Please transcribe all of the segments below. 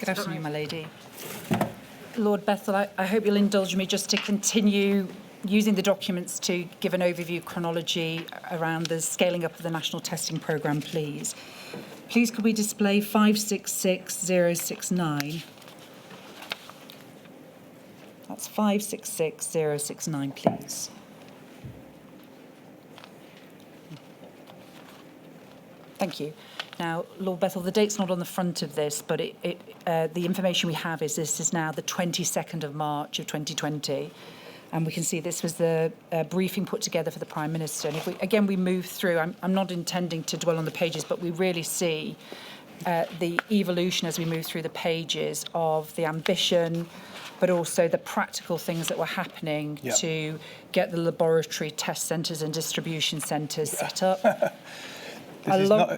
Good afternoon, my lady. Lord Bethel, I hope you'll indulge me just to continue using the documents to give an overview chronology around the scaling up of the national testing programme, please. Please could we display 566069? That's 566069, please. Thank you. Now, Lord Bethel, the date's not on the front of this, but the information we have is this is now the 22nd of March of 2020. And we can see this was the briefing put together for the Prime Minister. And if we move through, I'm not intending to dwell on the pages, but we really see the evolution as we move through the pages of the ambition, but also the practical things that were happening to get the laboratory test centres and distribution centres set up.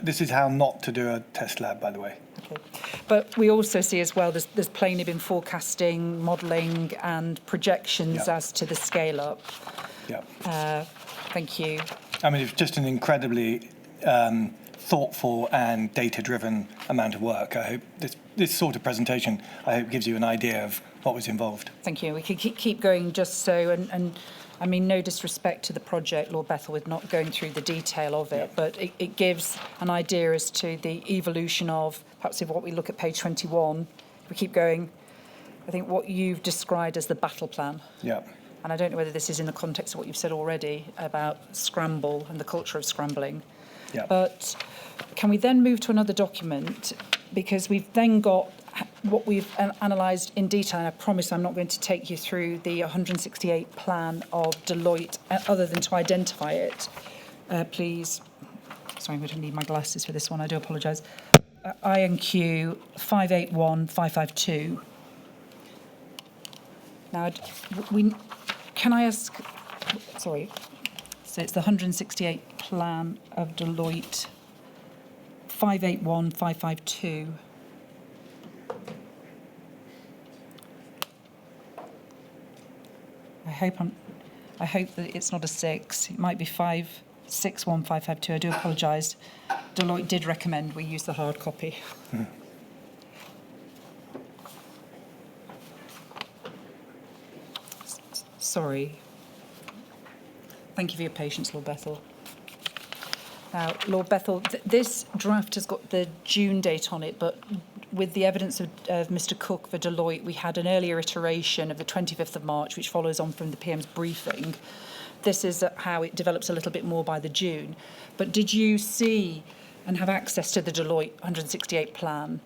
This is how not to do a test lab, by the way. Okay. But we also see as well, there's plainly been forecasting, modelling and projections as to the scale up. Thank you. I mean, it's just an incredibly thoughtful and data-driven amount of work. I hope this sort of presentation, I hope, gives you an idea of what was involved. Thank you. We could keep going just so, and I mean, no disrespect to the project, Lord Bethel, with not going through the detail of it, but it gives an idea as to the evolution of, perhaps if what we look at page 21, we keep going, I think what you've described as the battle plan. Yeah. And I don't know whether this is in the context of what you've said already about scramble and the culture of scrambling. Yeah. But can we then move to another document? Because we've then got what we've analysed in detail, and I promise I'm not going to take you through the 168 plan of Deloitte, other than to identify it. Please, sorry, I'm going to need my glasses for this one, I do apologise. INQ 581552. Now, can I ask, sorry, so it's the 168 plan of Deloitte 581552. I hope that it's not a 6. It might be 561552. I do apologise. Deloitte did recommend we use the hard copy. Sorry. Thank you for your patience, Lord Bethel. Now, Lord Bethel, this draft has got the June date on it, but with the evidence of Mr. Cook for Deloitte, we had an earlier iteration of the 25th of March, which follows on from the PM's briefing. This is how it develops a little bit more by the June. But did you see and have access to the Deloitte 168 plan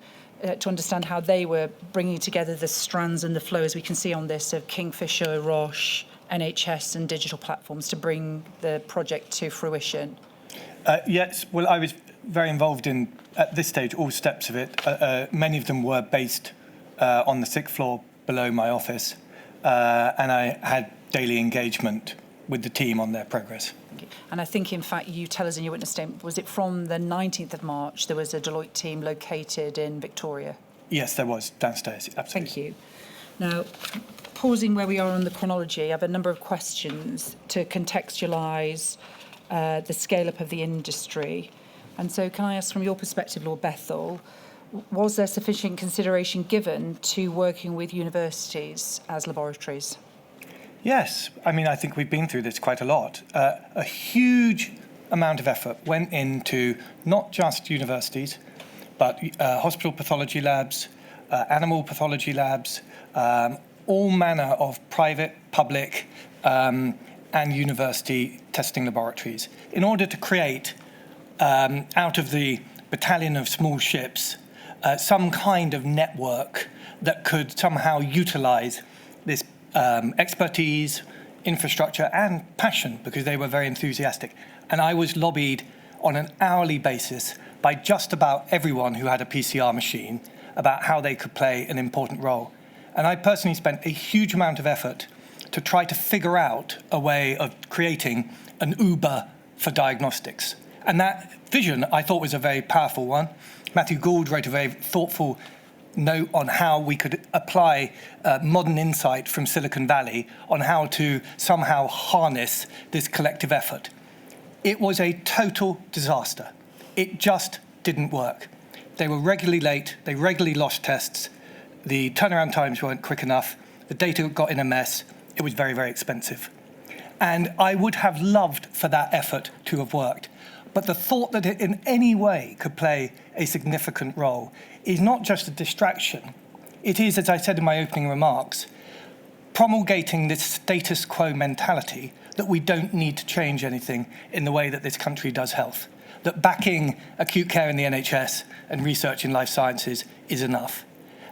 to understand how they were bringing together the strands and the flow, as we can see on this, of Kingfisher, Roche, NHS and digital platforms to bring the project to fruition? Yes, well, I was very involved in, at this stage, all steps of it. Many of them were based on the 6th floor below my office, and I had daily engagement with the team on their progress. Okay. And I think, in fact, you tell us in your witness statement, was it from the 19th of March there was a Deloitte team located in Victoria? Yes, there was, downstairs, absolutely. Thank you. Now, pausing where we are on the chronology, I have a number of questions to contextualise the scale-up of the industry. And so can I ask, from your perspective, Lord Bethel, was there sufficient consideration given to working with universities as laboratories? Yes. I mean, I think we've been through this quite a lot. A huge amount of effort went into not just universities, but hospital pathology labs, animal pathology labs, all manner of private, public, and university testing laboratories in order to create, out of the battalion of small ships, some kind of network that could somehow utilise this expertise, infrastructure and passion, because they were very enthusiastic. And I was lobbied on an hourly basis by just about everyone who had a PCR machine about how they could play an important role. And I personally spent a huge amount of effort to try to figure out a way of creating an Uber for diagnostics. And that vision, I thought, was a very powerful one. Matthew Gould wrote a very thoughtful note on how we could apply modern insight from Silicon Valley on how to somehow harness this collective effort. It was a total disaster. It just didn't work. They were regularly late, they regularly lost tests, the turnaround times weren't quick enough, the data got in a mess, it was very, very expensive. And I would have loved for that effort to have worked. But the thought that it in any way could play a significant role is not just a distraction. It is, as I said in my opening remarks, promulgating this status quo mentality that we don't need to change anything in the way that this country does health, that backing acute care in the NHS and research in life sciences is enough.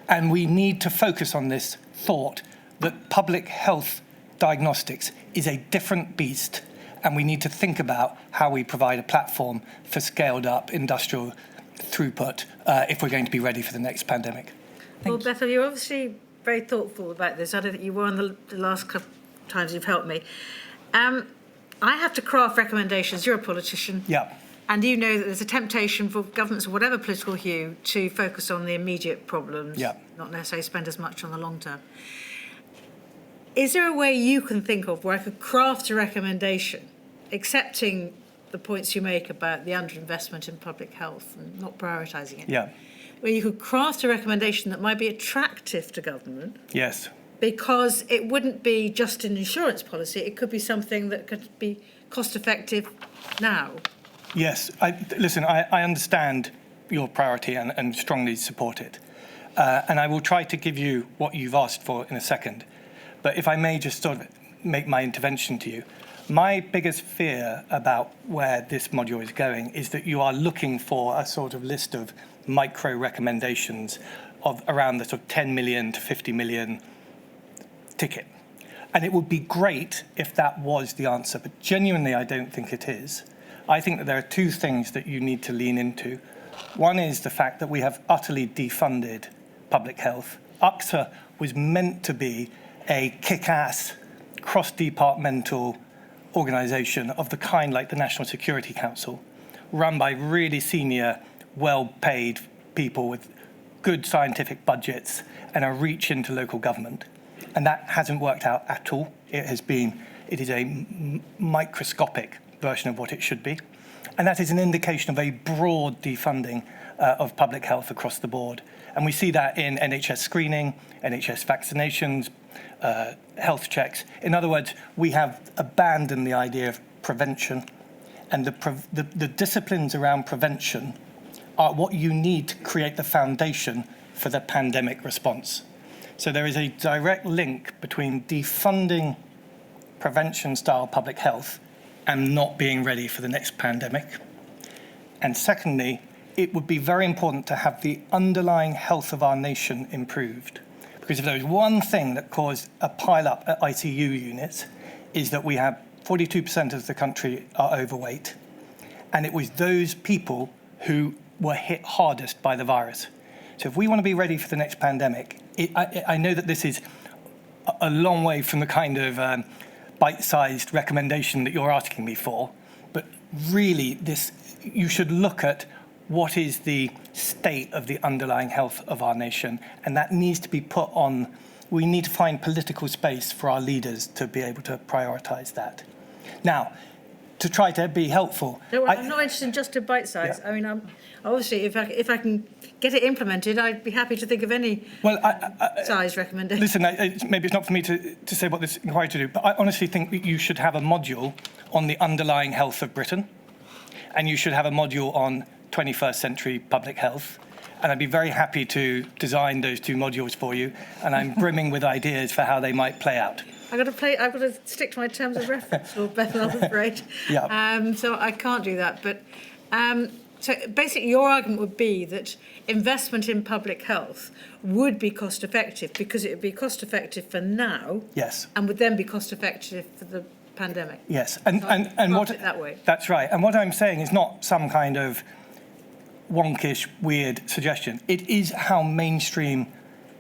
And we need to focus on this thought that public health diagnostics is a different beast, and we need to think about how we provide a platform for scaled up industrial throughput if we're going to be ready for the next pandemic. Well, Bethel, you're obviously very thoughtful about this. I don't think you were on the last couple of times you've helped me. I have to craft recommendations. You're a politician. Yeah. And you know that there's a temptation for governments of whatever political hue to focus on the immediate problems, not necessarily spend as much on the long term. Is there a way you can think of where I could craft a recommendation, accepting the points you make about the underinvestment in public health and not prioritising it? Yeah. Where you could craft a recommendation that might be attractive to government. Yes. Because it wouldn't be just an insurance policy, it could be something that could be cost effective now. Yes. Listen, I understand your priority and strongly support it. And I will try to give you what you've asked for in a second. But if I may just sort of make my intervention to you, my biggest fear about where this module is going is that you are looking for a sort of list of micro recommendations of around the sort of 10 million to 50 million ticket. And it would be great if that was the answer, but genuinely I don't think it is. I think that there are two things that you need to lean into. One is the fact that we have utterly defunded public health. UXA was meant to be a kick-ass, cross-departmental organisation of the kind like the National Security Council, run by really senior, well-paid people with good scientific budgets and a reach into local government. And that hasn't worked out at all. It is a microscopic version of what it should be. And that is an indication of a broad defunding of public health across the board. And we see that in NHS screening, NHS vaccinations, health checks. In other words, we have abandoned the idea of prevention, and the disciplines around prevention are what you need to create the foundation for the pandemic response. So there is a direct link between defunding prevention-style public health and not being ready for the next pandemic. And secondly, it would be very important to have the underlying health of our nation improved. Because if there is one thing that caused a pile-up at ICU units, is that we have 42% of the country are overweight. And it was those people who were hit hardest by the virus. So if we want to be ready for the next pandemic, I know that this is a long way from the kind of bite-sized recommendation that you're asking me for, but really you should look at what is the state of the underlying health of our nation, and that needs to be put on. We need to find political space for our leaders to be able to prioritise that. Now, to try to be helpful. No, I'm not interested in just a bite size. Yeah. I mean, obviously, if I can get it implemented, I'd be happy to think of any size recommendation. Listen, maybe it's not for me to say what this inquiry to do, but I honestly think that you should have a module on the underlying health of Britain, and you should have a module on 21st century public health. And I'd be very happy to design those two modules for you, and I'm brimming with ideas for how they might play out. I've got to stick to my terms of reference, Lord Bethel, I'm afraid. Yeah. So I can't do that. But so basically, your argument would be that investment in public health would be cost effective because it would be cost effective for now. Yes. And would then be cost effective for the pandemic. Yes. So and what it that way. That's right. And what I'm saying is not some kind of wonkish, weird suggestion. It is how mainstream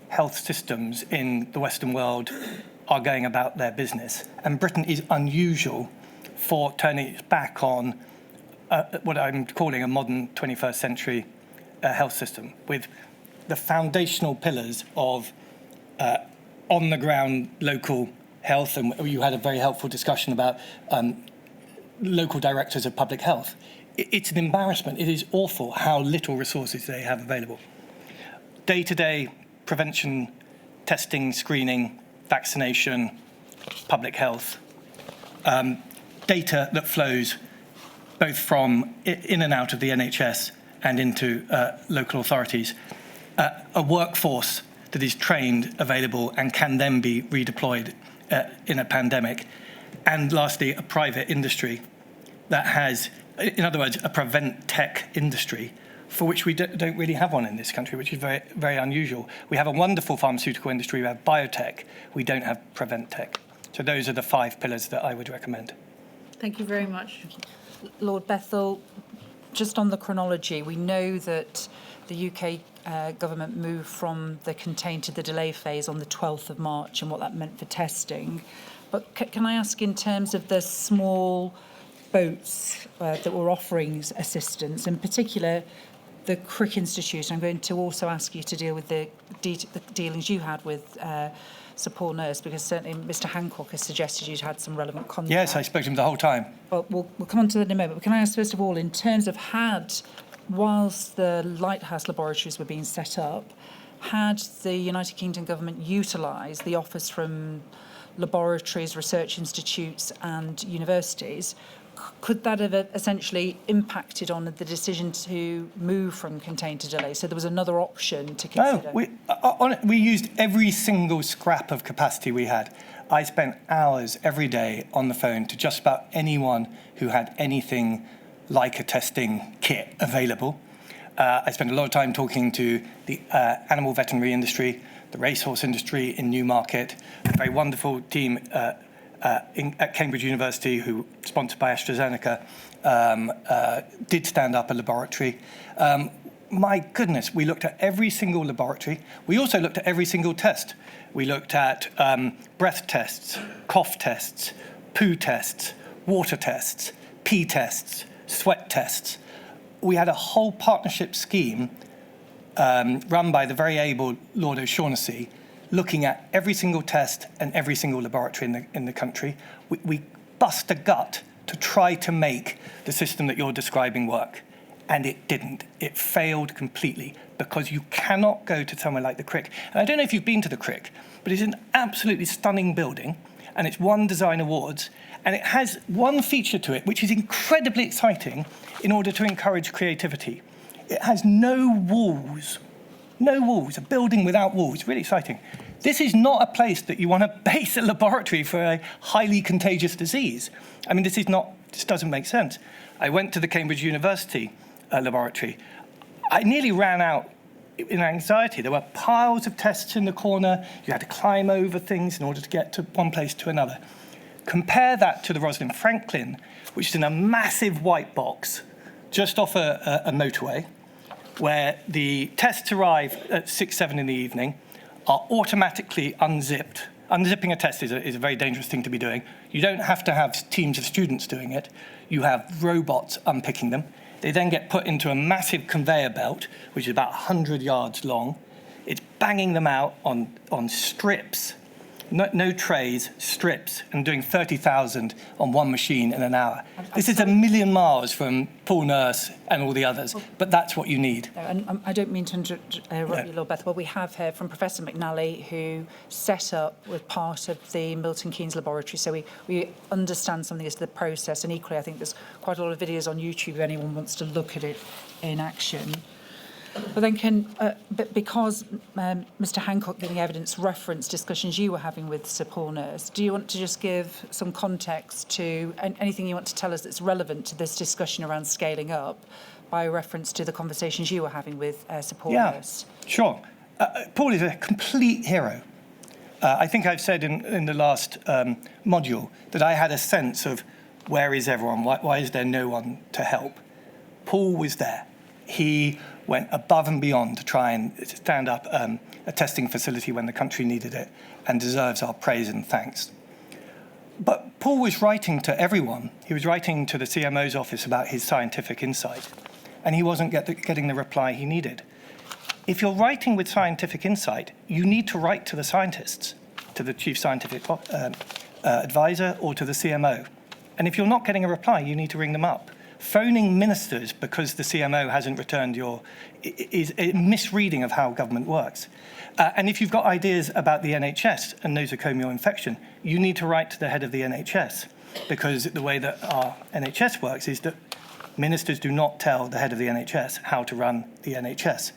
health systems in the Western world are going about their business. And Britain is unusual for turning its back on what I'm calling a modern 21st century health system, with the foundational pillars of on-the-ground local health, and you had a very helpful discussion about local directors of public health. It's an embarrassment. It is awful how little resources they have available. Day-to-day prevention, testing, screening, vaccination, public health, data that flows both from in and out of the NHS and into local authorities, a workforce that is trained, available, and can then be redeployed in a pandemic, and lastly, a private industry that has, in other words, a prevent tech industry, for which we don't really have one in this country, which is very, very unusual. We have a wonderful pharmaceutical industry, we have biotech, we don't have prevent tech. So those are the 5 pillars that I would recommend. Thank you very much. Lord Bethell, just on the chronology, we know that the UK government moved from the contain to the delay phase on the 12th of March and what that meant for testing. But can I ask, in terms of the small boats that were offering assistance, in particular the Crick Institute, I'm going to also ask you to deal with the dealings you had with Sir Paul Nurse, because certainly Mr Hancock has suggested you'd had some relevant contact. Yes, I spoke to him the whole time. Well, we'll come on to that in a moment. But can I ask, first of all, in terms of whilst the Lighthouse laboratories were being set up, had the United Kingdom government utilised the offers from laboratories, research institutes and universities, could that have essentially impacted on the decision to move from contain to delay? So there was another option to consider. No, we used every single scrap of capacity we had. I spent hours every day on the phone to just about anyone who had anything like a testing kit available. I spent a lot of time talking to the animal veterinary industry, the racehorse industry in Newmarket, a very wonderful team at Cambridge University, who, sponsored by AstraZeneca, did stand up a laboratory. My goodness, we looked at every single laboratory. We also looked at every single test. We looked at breath tests, cough tests, poo tests, water tests, pee tests, sweat tests. We had a whole partnership scheme run by the very able Lord O'Shaughnessy, looking at every single test and every single laboratory in the country. We bust a gut to try to make the system that you're describing work. And it didn't. It failed completely, because you cannot go to somewhere like the Crick. And I don't know if you've been to the Crick, but it's an absolutely stunning building, and it's won design awards, and it has one feature to it which is incredibly exciting in order to encourage creativity. It has no walls, a building without walls, really exciting. This is not a place that you want to base a laboratory for a highly contagious disease. I mean, this doesn't make sense. I went to the Cambridge University laboratory. I nearly ran out in anxiety. There were piles of tests in the corner. You had to climb over things in order to get to one place to another. Compare that to the Rosalind Franklin, which is in a massive white box just off a motorway, where the tests arrive at 6, 7 in the evening, are automatically unzipped. Unzipping a test is a very dangerous thing to be doing. You don't have to have teams of students doing it. You have robots unpicking them. They then get put into a massive conveyor belt, which is about 100 yards long. It's banging them out on strips, no trays, strips, and doing 30,000 on one machine in an hour. This is a million miles from Paul Nurse and all the others, but that's what you need. And I don't mean to interrupt you, Lord Bethell, but we have heard from Professor McNally, who set up with part of the Milton Keynes laboratory, so we understand something as to the process, and equally I think there's quite a lot of videos on YouTube if anyone wants to look at it in action. But then because Mr Hancock giving evidence referenced discussions you were having with Sir Paul Nurse, do you want to just give some context to anything you want to tell us that's relevant to this discussion around scaling up by reference to the conversations you were having with Sir Paul Nurse? Sure. Paul is a complete hero. I think I've said in the last module that I had a sense of where is everyone, why is there no one to help? Paul was there. He went above and beyond to try and stand up a testing facility when the country needed it, and deserves our praise and thanks. But Paul was writing to everyone. He was writing to the CMO's office about his scientific insight, and he wasn't getting the reply he needed. If you're writing with scientific insight, you need to write to the scientists, to the chief scientific advisor or to the CMO. And if you're not getting a reply, you need to ring them up. phoning ministers because the CMO hasn't returned is a misreading of how government works. And if you've got ideas about the NHS and nosocomial infection, you need to write to the head of the NHS, because the way that our NHS works is that ministers do not tell the head of the NHS how to run the NHS.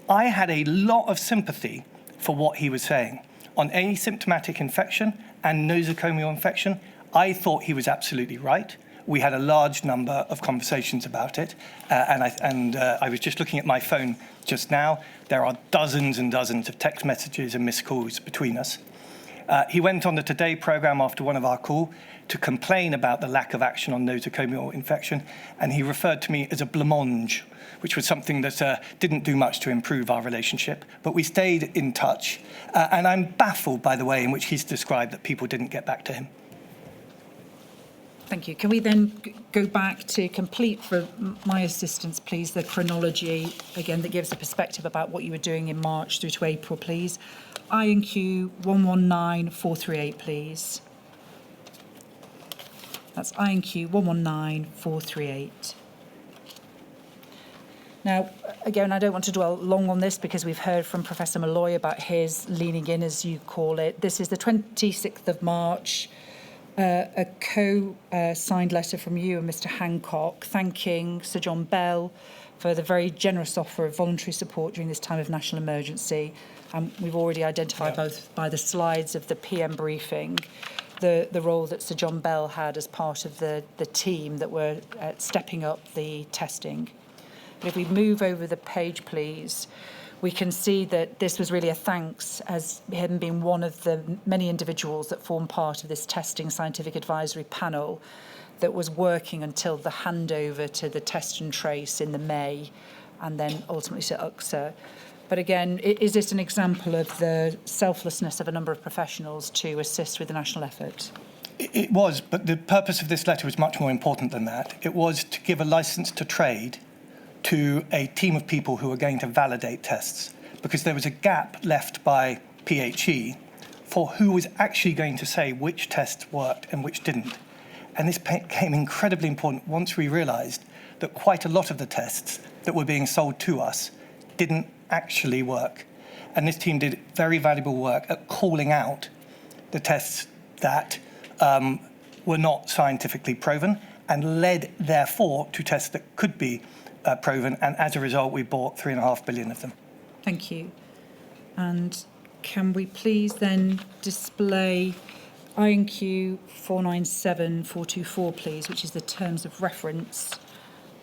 I had a lot of sympathy for what he was saying. On asymptomatic infection and nosocomial infection, I thought he was absolutely right. We had a large number of conversations about it, and I was just looking at my phone just now. There are dozens and dozens of text messages and missed calls between us. He went on the Today programme after one of our calls to complain about the lack of action on nosocomial infection, and he referred to me as a blancmange, which was something that didn't do much to improve our relationship, but we stayed in touch, and I'm baffled by the way in which he's described that people didn't get back to him. Thank you. Can we then go back to complete for my assistance, please, the chronology, again, that gives a perspective about what you were doing in March through to April, please. INQ 119438, please. That's INQ 119438. Now, again, I don't want to dwell long on this because we've heard from Professor Malloy about his leaning in, as you call it. This is the 26th of March. A co-signed letter from you and Mr. Hancock thanking Sir John Bell for the very generous offer of voluntary support during this time of national emergency. We've already identified both by the slides of the PM briefing the role that Sir John Bell had as part of the team that were stepping up the testing. But if we move over the page, please, we can see that this was really a thanks as him being one of the many individuals that form part of this testing scientific advisory panel that was working until the handover to the test and trace in the May and then ultimately to UXA. But again, is this an example of the selflessness of a number of professionals to assist with the national effort? It was, but the purpose of this letter was much more important than that. It was to give a license to trade to a team of people who are going to validate tests, because there was a gap left by PHE for who was actually going to say which tests worked and which didn't. And this became incredibly important once we realized that quite a lot of the tests that were being sold to us didn't actually work. And this team did very valuable work at calling out the tests that were not scientifically proven and led, therefore, to tests that could be proven, and as a result, we bought 3.5 billion of them. Thank you. And can we please then display INQ 497424, please, which is the terms of reference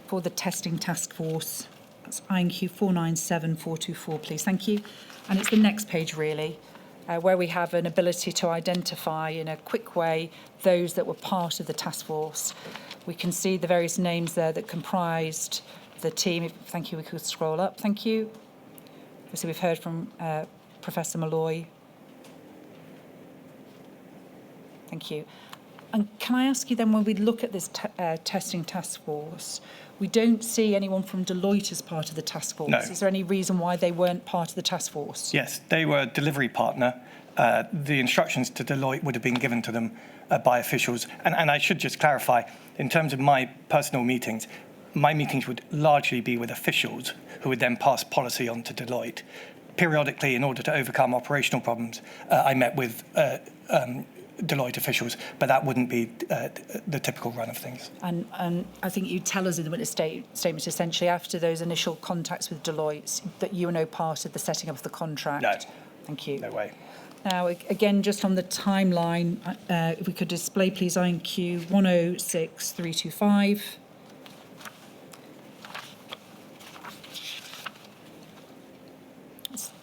for the testing task force. That's INQ 497424, please. Thank you. And it's the next page, really, where we have an ability to identify in a quick way those that were part of the task force. We can see the various names there that comprised the team. Thank you. We could scroll up. Thank you. So we've heard from Professor Malloy. Thank you. And can I ask you then, when we look at this testing task force, we don't see anyone from Deloitte as part of the task force. No. Is there any reason why they weren't part of the task force? Yes, they were a delivery partner. The instructions to Deloitte would have been given to them by officials. And I should just clarify, in terms of my personal meetings, my meetings would largely be with officials who would then pass policy on to Deloitte. Periodically, in order to overcome operational problems, I met with Deloitte officials, but that wouldn't be the typical run of things. And I think you tell us in the witness statement, essentially, after those initial contacts with Deloitte, that you were no part of the setting up of the contract. No. Thank you. No way. Now, again, just on the timeline, if we could display, please, INQ 106325.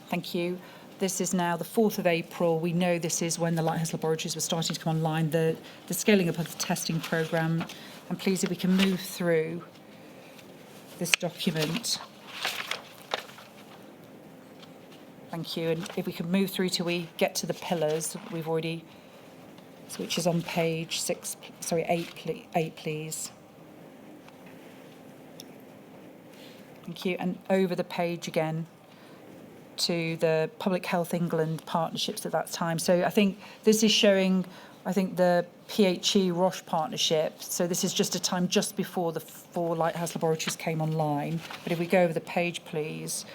Thank you. This is now the 4th of April. We know this is when the Lighthouse laboratories were starting to come online, the scaling up of the testing programme. And please, if we can move through this document. Thank you. And if we could move through till we get to the pillars, we've already, which is on page 8, please. Thank you. And over the page again to the Public Health England partnerships at that time. So I think this is showing I think the PHE-Roche partnership, so this is just a time just before the 4 Lighthouse laboratories came online. But if we go over the page, please,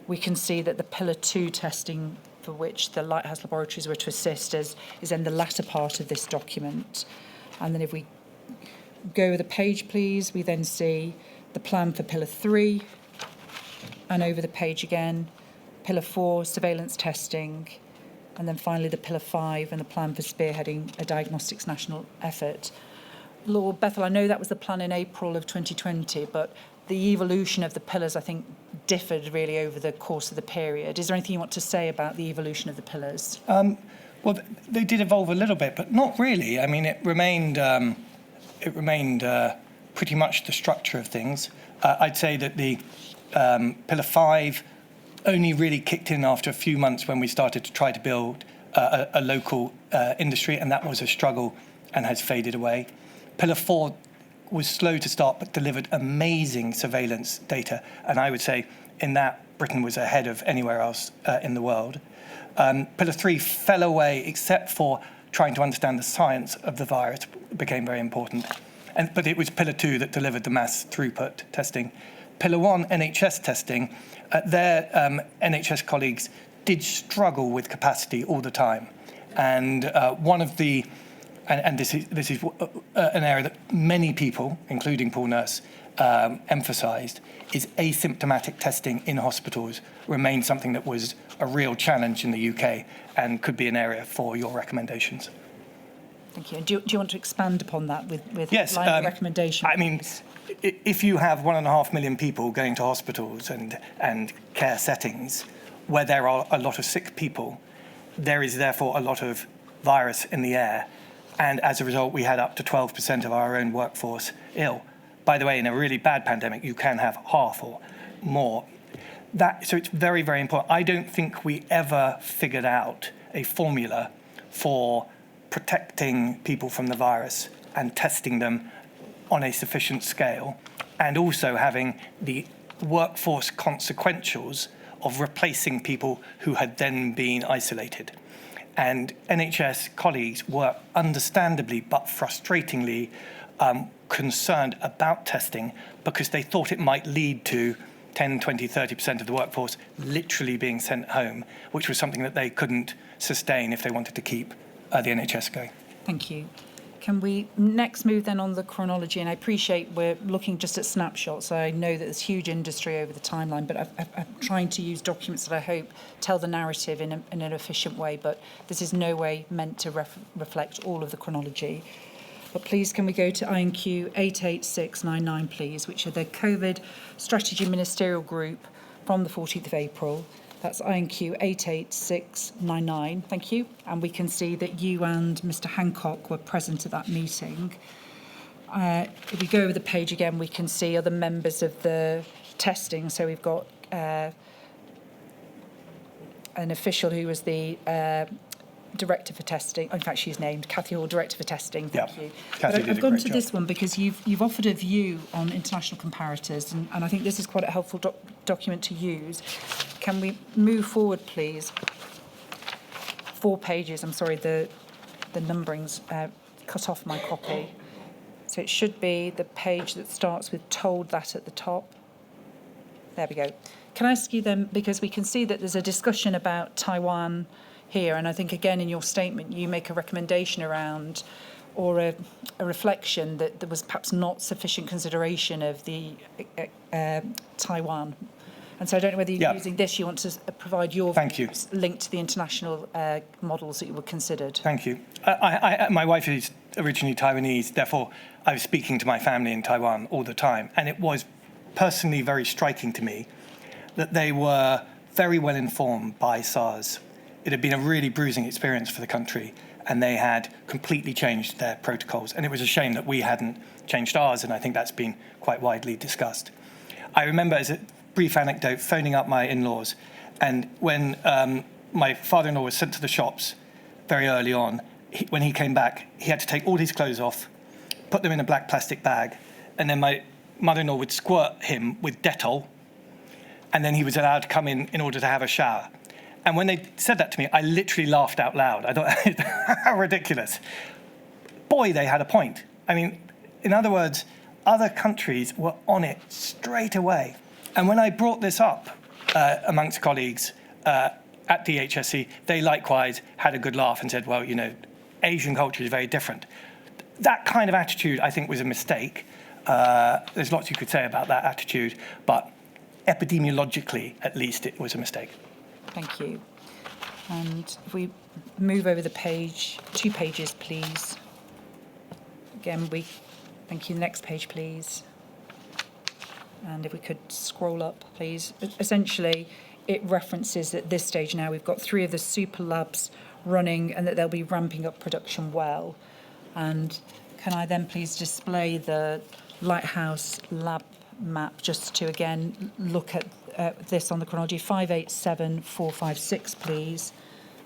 we can see that the Pillar 2 testing for which the Lighthouse laboratories were to assist is in the latter part of this document. And then if we go over the page, please, we then see the plan for Pillar 3, and over the page again, Pillar 4, surveillance testing, and then finally the Pillar 5 and the plan for spearheading a diagnostics national effort. Lord Bethel, I know that was the plan in April of 2020, but the evolution of the pillars, I think, differed really over the course of the period. Is there anything you want to say about the evolution of the pillars? Well, they did evolve a little bit, but not really. I mean, it remained pretty much the structure of things. I'd say that the Pillar 5 only really kicked in after a few months when we started to try to build a local industry, and that was a struggle and has faded away. Pillar 4 was slow to start but delivered amazing surveillance data, and I would say in that Britain was ahead of anywhere else in the world. Pillar 3 fell away except for trying to understand the science of the virus became very important. But it was Pillar 2 that delivered the mass throughput testing. Pillar 1, NHS testing, their NHS colleagues did struggle with capacity all the time. And one of the, and this is an area that many people, including Paul Nurse, emphasised, is asymptomatic testing in hospitals remains something that was a real challenge in the UK and could be an area for your recommendations. Thank you. And do you want to expand upon that with yes, line of recommendation? I mean, if you have 1.5 million people going to hospitals and care settings where there are a lot of sick people, there is therefore a lot of virus in the air. And as a result, we had up to 12% of our own workforce ill. By the way, in a really bad pandemic, you can have half or more. So it's very, very important. I don't think we ever figured out a formula for protecting people from the virus and testing them on a sufficient scale, and also having the workforce consequentials of replacing people who had then been isolated. And NHS colleagues were understandably but frustratingly concerned about testing because they thought it might lead to 10, 20, 30% of the workforce literally being sent home, which was something that they couldn't sustain if they wanted to keep the NHS going. Thank you. Can we next move then on the chronology? And I appreciate we're looking just at snapshots. I know that there's huge industry over the timeline, but I'm trying to use documents that I hope tell the narrative in an efficient way, but this is no way meant to reflect all of the chronology. But please, can we go to INQ 88699, please, which are the COVID Strategy Ministerial Group from the 14th of April. That's INQ 88699. Thank you. And we can see that you and Mr. Hancock were present at that meeting. If we go over the page again, we can see other members of the testing. So we've got an official who was the Director for Testing. In fact, she's named Cathy Hall, Director for Testing. Thank you. Cathy But I've gone to this one because you've offered a view on international comparators, and I think this is quite a helpful document to use. Can we move forward, please? 4 pages. I'm sorry, the numbering's cut off my copy. So it should be the page that starts with "told that" at the top. There we go. Can I ask you then, because we can see that there's a discussion about Taiwan here, and I think again in your statement you make a recommendation around, or a reflection that there was perhaps not sufficient consideration of the Taiwan. And so I don't know whether you're using this, you want to provide your views linked to the international models that you were considered. Thank you. My wife is originally Taiwanese, therefore I was speaking to my family in Taiwan all the time, and it was personally very striking to me that they were very well informed by SARS. It had been a really bruising experience for the country, and they had completely changed their protocols. And it was a shame that we hadn't changed ours, and I think that's been quite widely discussed. I remember, as a brief anecdote, phoning up my in-laws, and when my father-in-law was sent to the shops very early on, when he came back, he had to take all his clothes off, put them in a black plastic bag, and then my mother-in-law would squirt him with Dettol, and then he was allowed to come in order to have a shower. And when they said that to me, I literally laughed out loud. I thought, how ridiculous. Boy, they had a point. I mean, in other words, other countries were on it straight away. And when I brought this up amongst colleagues at DHSC, they likewise had a good laugh and said, well, you know, Asian culture is very different. That kind of attitude, I think, was a mistake. There's lots you could say about that attitude, but epidemiologically, at least, it was a mistake. Thank you. And if we move over the page, 2 pages, please. Again, thank you. Next page, please. And if we could scroll up, please. Essentially, it references at this stage now we've got 3 of the super labs running and that they'll be ramping up production well. And can I then please display the Lighthouse lab map just to again look at this on the chronology. 587456, please.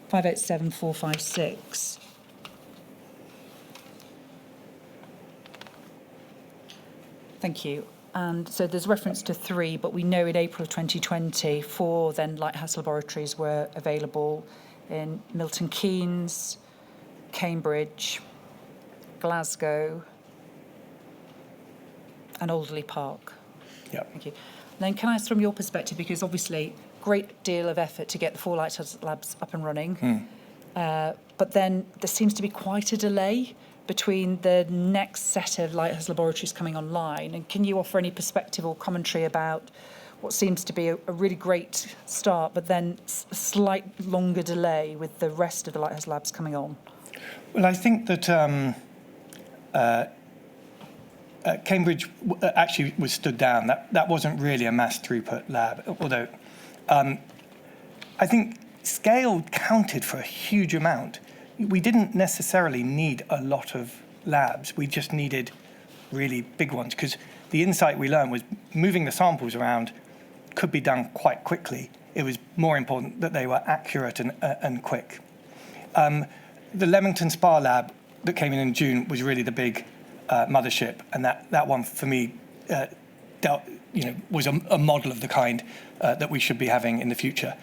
587456. Thank you. And so there's reference to 3, but we know in April of 2020, 4 then Lighthouse laboratories were available in Milton Keynes, Cambridge, Glasgow, and Alderley Park. Yeah. Thank you. And then can I ask from your perspective, because obviously great deal of effort to get the 4 Lighthouse labs up and running, but then there seems to be quite a delay between the next set of Lighthouse laboratories coming online. And can you offer any perspective or commentary about what seems to be a really great start, but then a slight longer delay with the rest of the Lighthouse labs coming on? Well, I think that Cambridge actually was stood down. That wasn't really a mass throughput lab, although I think scale counted for a huge amount. We didn't necessarily need a lot of labs. We just needed really big ones, because the insight we learned was moving the samples around could be done quite quickly. It was more important that they were accurate and quick. The Leamington Spa lab that came in June was really the big mothership, and that one for me was a model of the kind that we should be having in the future.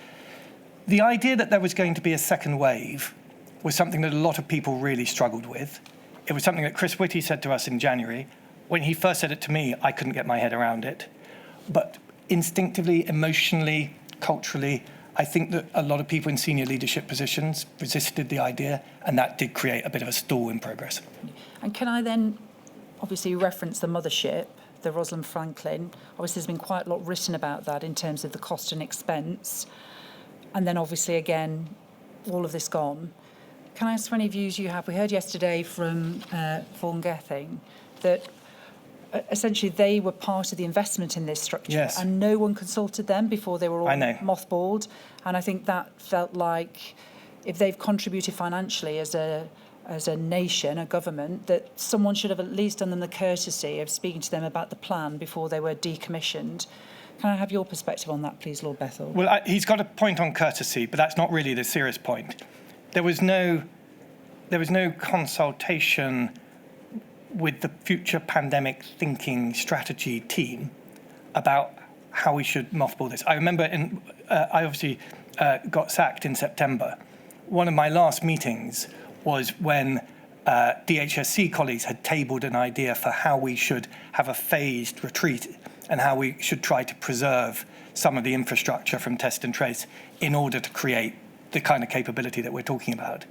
The idea that there was going to be a second wave was something that a lot of people really struggled with. It was something that Chris Whitty said to us in January. When he first said it to me, I couldn't get my head around it. But instinctively, emotionally, culturally, I think that a lot of people in senior leadership positions resisted the idea, and that did create a bit of a stall in progress. And can I then obviously reference the mothership, the Rosalind Franklin? Obviously, there's been quite a lot written about that in terms of the cost and expense. And then obviously, again, all of this gone. Can I ask for any views you have? We heard yesterday from Vaughan Gething that essentially they were part of the investment in this structure, yes, and no one consulted them before they were all mothballed. And I think that felt like if they've contributed financially as a nation, a government, that someone should have at least done them the courtesy of speaking to them about the plan before they were decommissioned. Can I have your perspective on that, please, Lord Bethell? Well, he's got a point on courtesy, but that's not really the serious point. There was no consultation with the future pandemic thinking strategy team about how we should mothball this. I remember I obviously got sacked in September. One of my last meetings was when DHSC colleagues had tabled an idea for how we should have a phased retreat and how we should try to preserve some of the infrastructure from test and trace in order to create the kind of capability that we're talking about.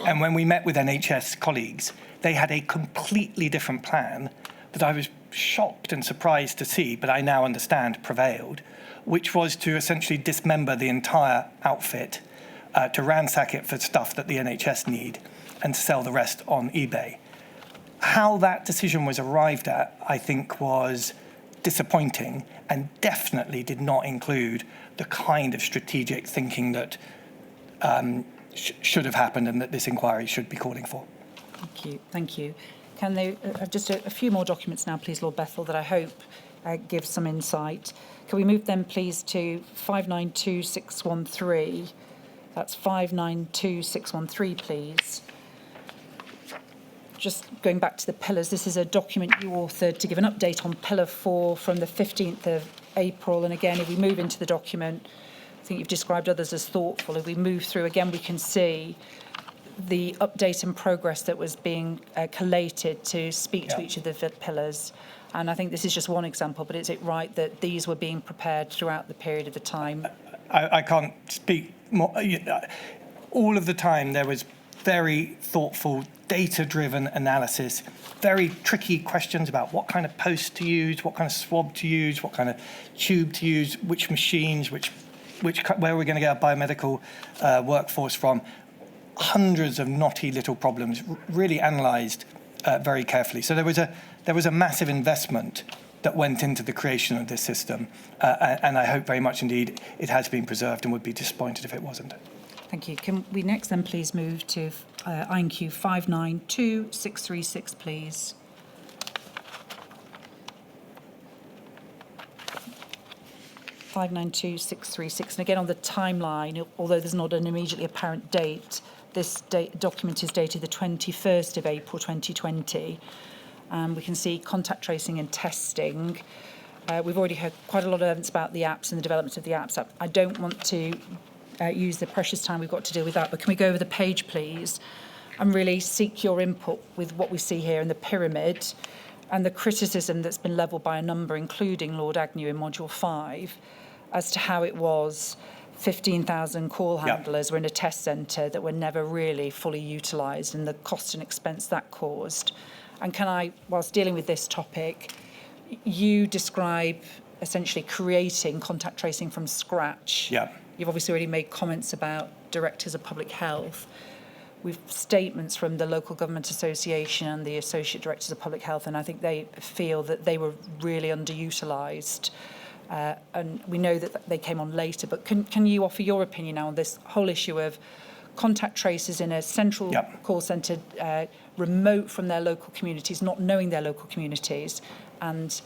And when we met with NHS colleagues, they had a completely different plan that I was shocked and surprised to see, but I now understand prevailed, which was to essentially dismember the entire outfit, to ransack it for stuff that the NHS need, and to sell the rest on eBay. How that decision was arrived at, I think, was disappointing and definitely did not include the kind of strategic thinking that should have happened and that this inquiry should be calling for. Thank you. Can they just a few more documents now, please, Lord Bethell, that I hope give some insight. Can we move them, please, to 592613? That's 592613, please. Just going back to the pillars, this is a document you authored to give an update on Pillar 4 from the 15th of April. And again, if we move into the document, I think you've described others as thoughtful. If we move through again, we can see the update and progress that was being collated to speak to each of the pillars. And I think this is just one example, but is it right that these were being prepared throughout the period of the time? I can't speak more. All of the time there was very thoughtful, data-driven analysis, very tricky questions about what kind of post to use, what kind of swab to use, what kind of tube to use, which machines, where we're going to get our biomedical workforce from. Hundreds of knotty little problems, really analysed very carefully. So there was a massive investment that went into the creation of this system, and I hope very much indeed it has been preserved, and would be disappointed if it wasn't. Thank you. Can we next then please move to INQ 592636, please? (592.636), and again on the timeline, although there's not an immediately apparent date, this document is dated the 21st of April 2020. We can see contact tracing and testing. We've already heard quite a lot of evidence about the apps and the development of the apps. I don't want to use the precious time we've got to deal with that, but can we go over the page, please, and really seek your input with what we see here in the pyramid and the criticism that's been levelled by a number, including Lord Agnew in Module 5, as to how it was 15,000 call handlers were in a test centre that were never really fully utilised, and the cost and expense that caused. And can I, whilst dealing with this topic, you describe essentially creating contact tracing from scratch. Yeah. You've obviously already made comments about directors of public health. We've statements from the Local Government Association and the Associate Directors of Public Health, and I think they feel that they were really underutilised. And we know that they came on later, but can you offer your opinion now on this whole issue of contact tracers in a central call centre, remote from their local communities, not knowing their local communities, and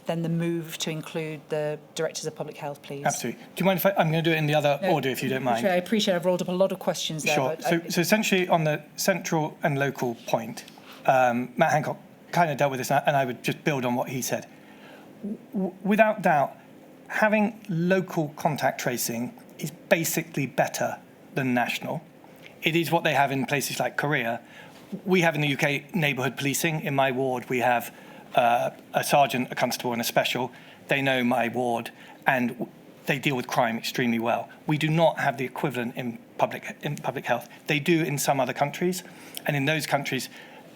then the move to include the Directors of Public Health, please? Absolutely. Do you mind if I'm going to do it in the other order, if you don't mind? I appreciate I've rolled up a lot of questions there. Sure. But so essentially on the central and local point, Matt Hancock kind of dealt with this, and I would just build on what he said. Without doubt, having local contact tracing is basically better than national. It is what they have in places like Korea. We have in the UK neighbourhood policing. In my ward, we have a sergeant, a constable, and a special. They know my ward, and they deal with crime extremely well. We do not have the equivalent in public health. They do in some other countries, and in those countries,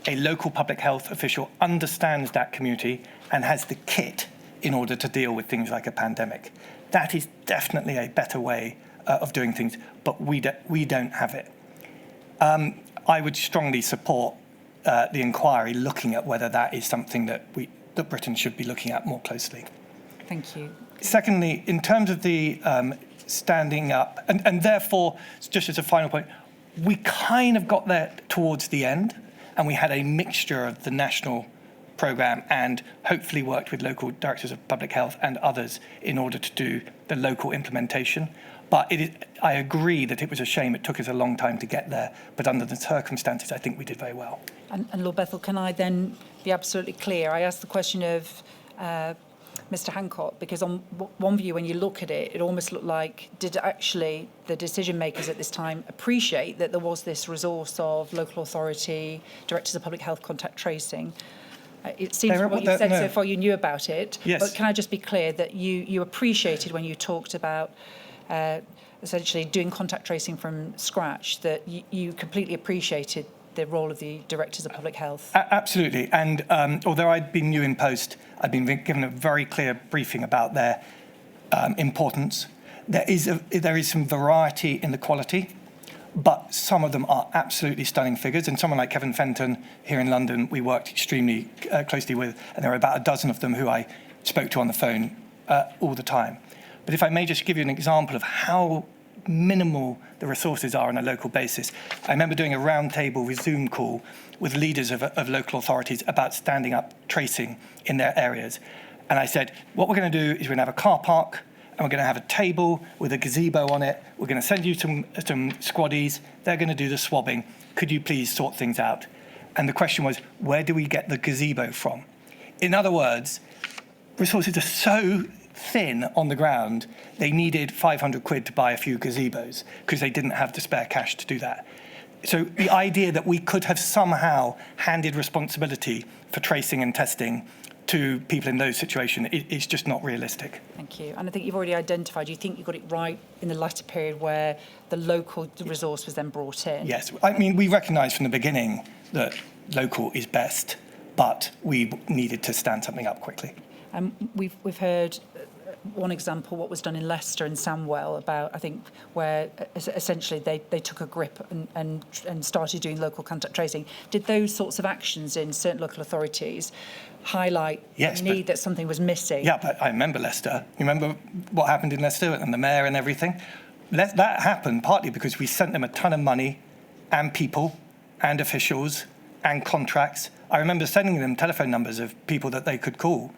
a local public health official understands that community and has the kit in order to deal with things like a pandemic. That is definitely a better way of doing things, but we don't have it. I would strongly support the inquiry looking at whether that is something that Britain should be looking at more closely. thank you. Secondly, in terms of the standing up, and therefore, just as a final point, we kind of got there towards the end, and we had a mixture of the national programme and hopefully worked with local directors of public health and others in order to do the local implementation. But I agree that it was a shame it took us a long time to get there, but under the circumstances, I think we did very well. And Lord Bethell, can I then be absolutely clear? I asked the question of Mr. Hancock, because on one view, when you look at it, it almost looked like, did actually the decision makers at this time appreciate that there was this resource of local authority, directors of public health contact tracing? It seems from what you've said so far you knew about it. Yes. But can I just be clear that you appreciated when you talked about essentially doing contact tracing from scratch, that you completely appreciated the role of the directors of public health? Absolutely. And although I'd been new in post, I'd been given a very clear briefing about their importance. There is some variety in the quality, but some of them are absolutely stunning figures. And someone like Kevin Fenton here in London, we worked extremely closely with, and there were about a dozen of them who I spoke to on the phone all the time. But if I may just give you an example of how minimal the resources are on a local basis. I remember doing a roundtable with Zoom call with leaders of local authorities about standing up tracing in their areas. And I said, what we're going to do is we're going to have a car park, and we're going to have a table with a gazebo on it. We're going to send you some squaddies. They're going to do the swabbing. Could you please sort things out? And the question was, where do we get the gazebo from? In other words, resources are so thin on the ground, they needed 500 quid to buy a few gazebos because they didn't have the spare cash to do that. So the idea that we could have somehow handed responsibility for tracing and testing to people in those situations is just not realistic. Thank you. And I think you've already identified, you think you got it right in the latter period where the local resource was then brought in? Yes. I mean, we recognised from the beginning that local is best, but we needed to stand something up quickly. We've heard one example, what was done in Leicester and Samwell, about, I think, where essentially they took a grip and started doing local contact tracing. Did those sorts of actions in certain local authorities highlight the need that something was missing? Yeah, but I remember Leicester. You remember what happened in Leicester and the mayor and everything? That happened partly because we sent them a ton of money and people and officials and contracts. I remember sending them telephone numbers of people that they could call.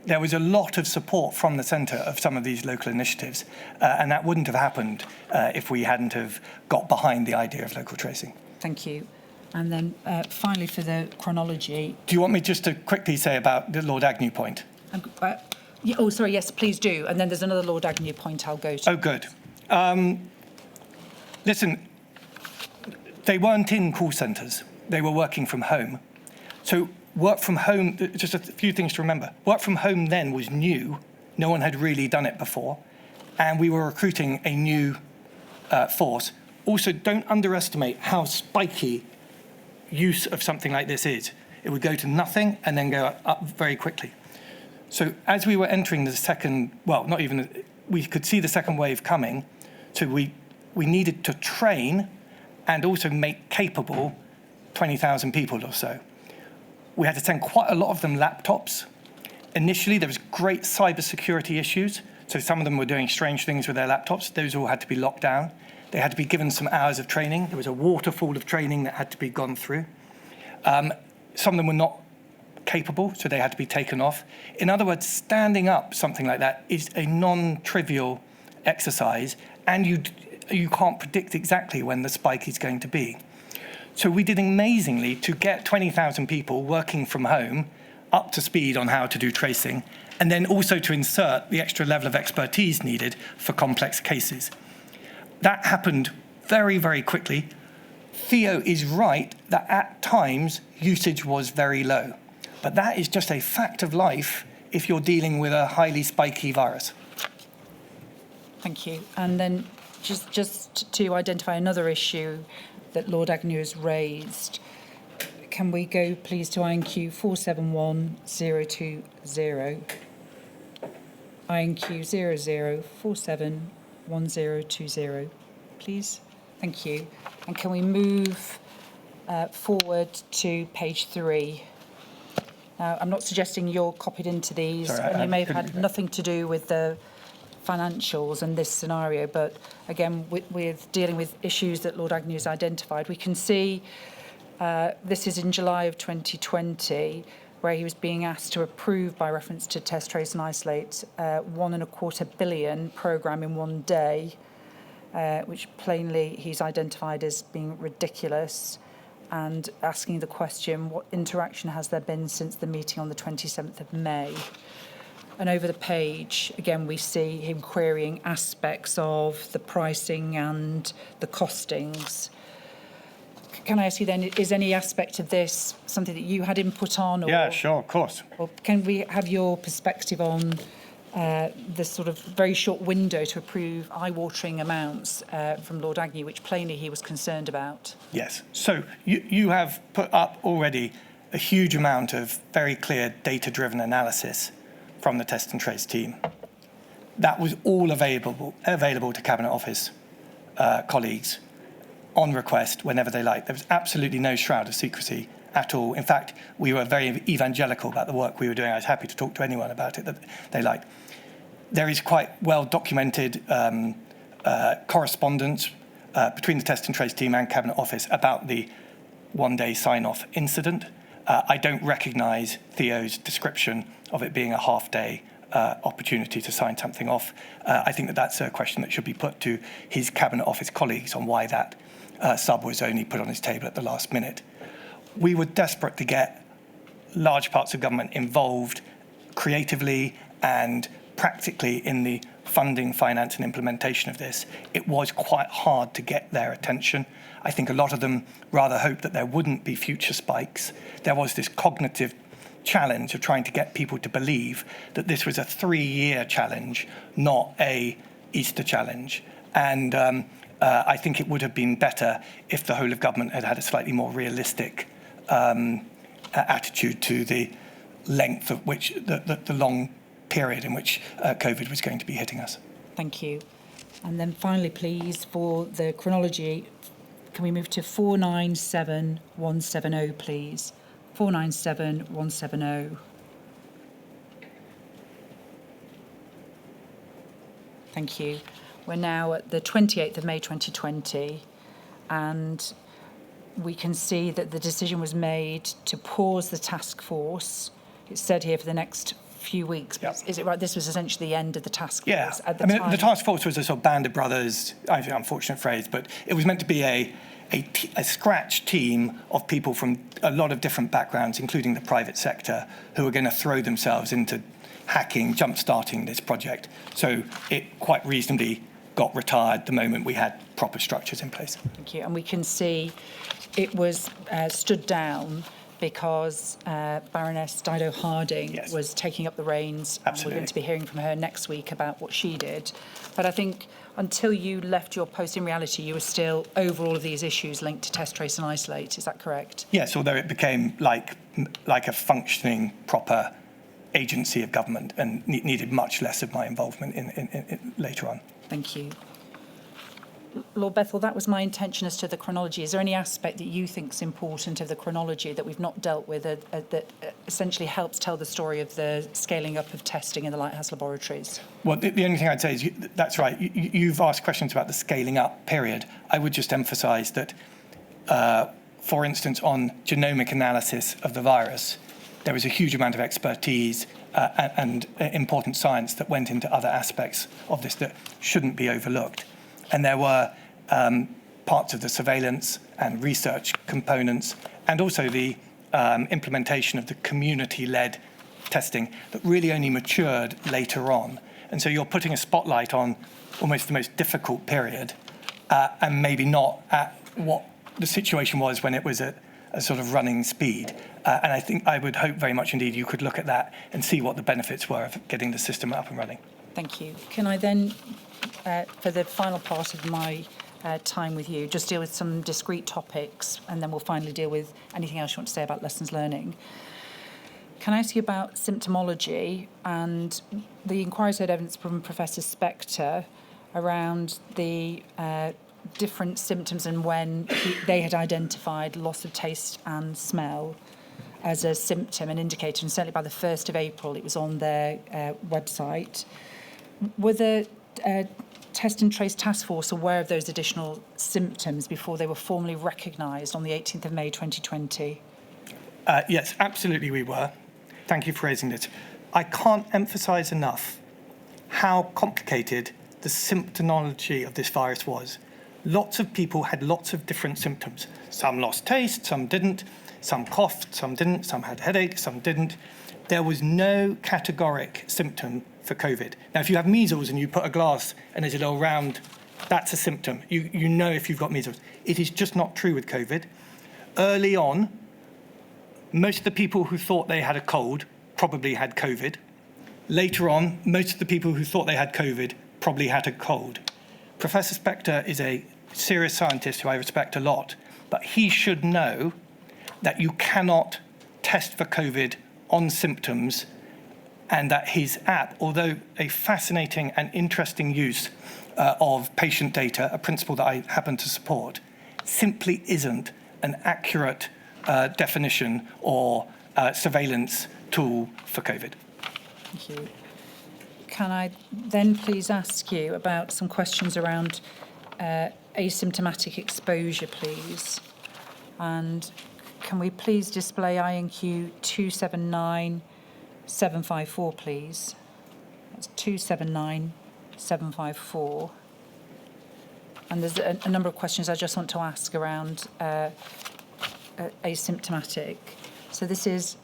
There was a lot of support from the centre of some of these local initiatives, and that wouldn't have happened if we hadn't have got behind the idea of local tracing. Thank you. And then finally for the chronology. Do you want me just to quickly say about the Lord Agnew point? Yes, please do. And then there's another Lord Agnew point I'll go to. Oh, good. Listen, they weren't in call centres. They were working from home. So work from home, just a few things to remember. Work from home then was new. No one had really done it before. And we were recruiting a new force. Also, don't underestimate how spiky use of something like this is. It would go to nothing and then go up very quickly. So as we were entering the second, we could see the second wave coming. So we needed to train and also make capable 20,000 people or so. We had to send quite a lot of them laptops. Initially, there was great cybersecurity issues. So some of them were doing strange things with their laptops. Those all had to be locked down. They had to be given some hours of training. There was a waterfall of training that had to be gone through. Some of them were not capable, so they had to be taken off. In other words, standing up something like that is a non-trivial exercise, and you can't predict exactly when the spike is going to be. So we did amazingly to get 20,000 people working from home up to speed on how to do tracing, and then also to insert the extra level of expertise needed for complex cases. That happened very, very quickly. Theo is right that at times usage was very low, but that is just a fact of life if you're dealing with a highly spiky virus. Thank you. And then just to identify another issue that Lord Agnew has raised, can we go please to INQ 471020, INQ 00471020, please? Thank you. And can we move forward to page 3? Now, I'm not suggesting you're copied into these, and you may have had nothing to do with the financials and this scenario, but again, with dealing with issues that Lord Agnew has identified, we can see this is in July of 2020, where he was being asked to approve, by reference to test, trace and isolate, $1.25 billion programme in one day, which plainly he's identified as being ridiculous, and asking the question, what interaction has there been since the meeting on the 27th of May? And over the page, again, we see him querying aspects of the pricing and the costings. Can I ask you then, is any aspect of this something that you had input on? Or, yeah, sure, of course. Or can we have your perspective on this sort of very short window to approve eye-watering amounts from Lord Agnew, which plainly he was concerned about? Yes. So you have put up already a huge amount of very clear data-driven analysis from the test and trace team. That was all available to Cabinet Office colleagues on request whenever they liked. There was absolutely no shroud of secrecy at all. In fact, we were very evangelical about the work we were doing. I was happy to talk to anyone about it that they liked. There is quite well-documented correspondence between the test and trace team and Cabinet Office about the one-day sign-off incident. I don't recognise Theo's description of it being a half-day opportunity to sign something off. I think that that's a question that should be put to his Cabinet Office colleagues on why that sub was only put on his table at the last minute. We were desperate to get large parts of government involved creatively and practically in the funding, finance and implementation of this, it was quite hard to get their attention. I think a lot of them rather hoped that there wouldn't be future spikes. There was this cognitive challenge of trying to get people to believe that this was a 3-year challenge, not a Easter challenge. And I think it would have been better if the whole of government had had a slightly more realistic attitude to the length of which, the long period in which COVID was going to be hitting us. Thank you. And then finally, please, for the chronology, can we move to 497170, please? 497170. Thank you. We're now at the 28th of May 2020, and we can see that the decision was made to pause the task force. It's said here for the next few weeks. Yep. Is it right? This was essentially the end of the task force at the time. time. The task force was a sort of band of brothers, I think unfortunate phrase, but it was meant to be a scratch team of people from a lot of different backgrounds, including the private sector, who were going to throw themselves into hacking, jump-starting this project. So it quite reasonably got retired the moment we had proper structures in place. Thank you. And we can see it was stood down because Baroness Dido Harding was taking up the reins. Absolutely. And we're going to be hearing from her next week about what she did. But I think until you left your post, in reality, you were still over all of these issues linked to test, trace and isolate. Is that correct? Yes, although it became like a functioning, proper agency of government and needed much less of my involvement in later on. Thank you. Lord Bethell, that was my intention as to the chronology. Is there any aspect that you think is important of the chronology that we've not dealt with that essentially helps tell the story of the scaling up of testing in the Lighthouse laboratories? Well, the only thing I'd say is that's right. You've asked questions about the scaling up period. I would just emphasise that, for instance, on genomic analysis of the virus, there was a huge amount of expertise and important science that went into other aspects of this that shouldn't be overlooked. And there were parts of the surveillance and research components, and also the implementation of the community-led testing that really only matured later on. And so you're putting a spotlight on almost the most difficult period, and maybe not at what the situation was when it was at a sort of running speed. And I think I would hope very much indeed you could look at that and see what the benefits were of getting the system up and running. Thank you. Can I then, for the final part of my time with you, just deal with some discrete topics, and then we'll finally deal with anything else you want to say about lessons learning. Can I ask you about symptomology and the inquiries heard evidence from Professor Spector around the different symptoms and when they had identified loss of taste and smell as a symptom and indicator, and certainly by the 1st of April it was on their website. Were the Test and Trace Task Force aware of those additional symptoms before they were formally recognised on the 18th of May 2020? Yes, absolutely we were. Thank you for raising this. I can't emphasise enough how complicated the symptomology of this virus was. Lots of people had lots of different symptoms. Some lost taste, some didn't. Some coughed, some didn't. Some had headaches, some didn't. There was no categoric symptom for COVID. Now, if you have measles and you put a glass and there's a little round, that's a symptom. You know if you've got measles. It is just not true with COVID. Early on, most of the people who thought they had a cold probably had COVID. Later on, most of the people who thought they had COVID probably had a cold. Professor Spector is a serious scientist who I respect a lot, but he should know that you cannot test for COVID on symptoms, and that his app, although a fascinating and interesting use of patient data, a principle that I happen to support, simply isn't an accurate definition or surveillance tool for COVID. Thank you. Can I then please ask you about some questions around asymptomatic exposure, please? And can we please display INQ 279754, please? That's 279754. And there's a number of questions I just want to ask around asymptomatic. So this is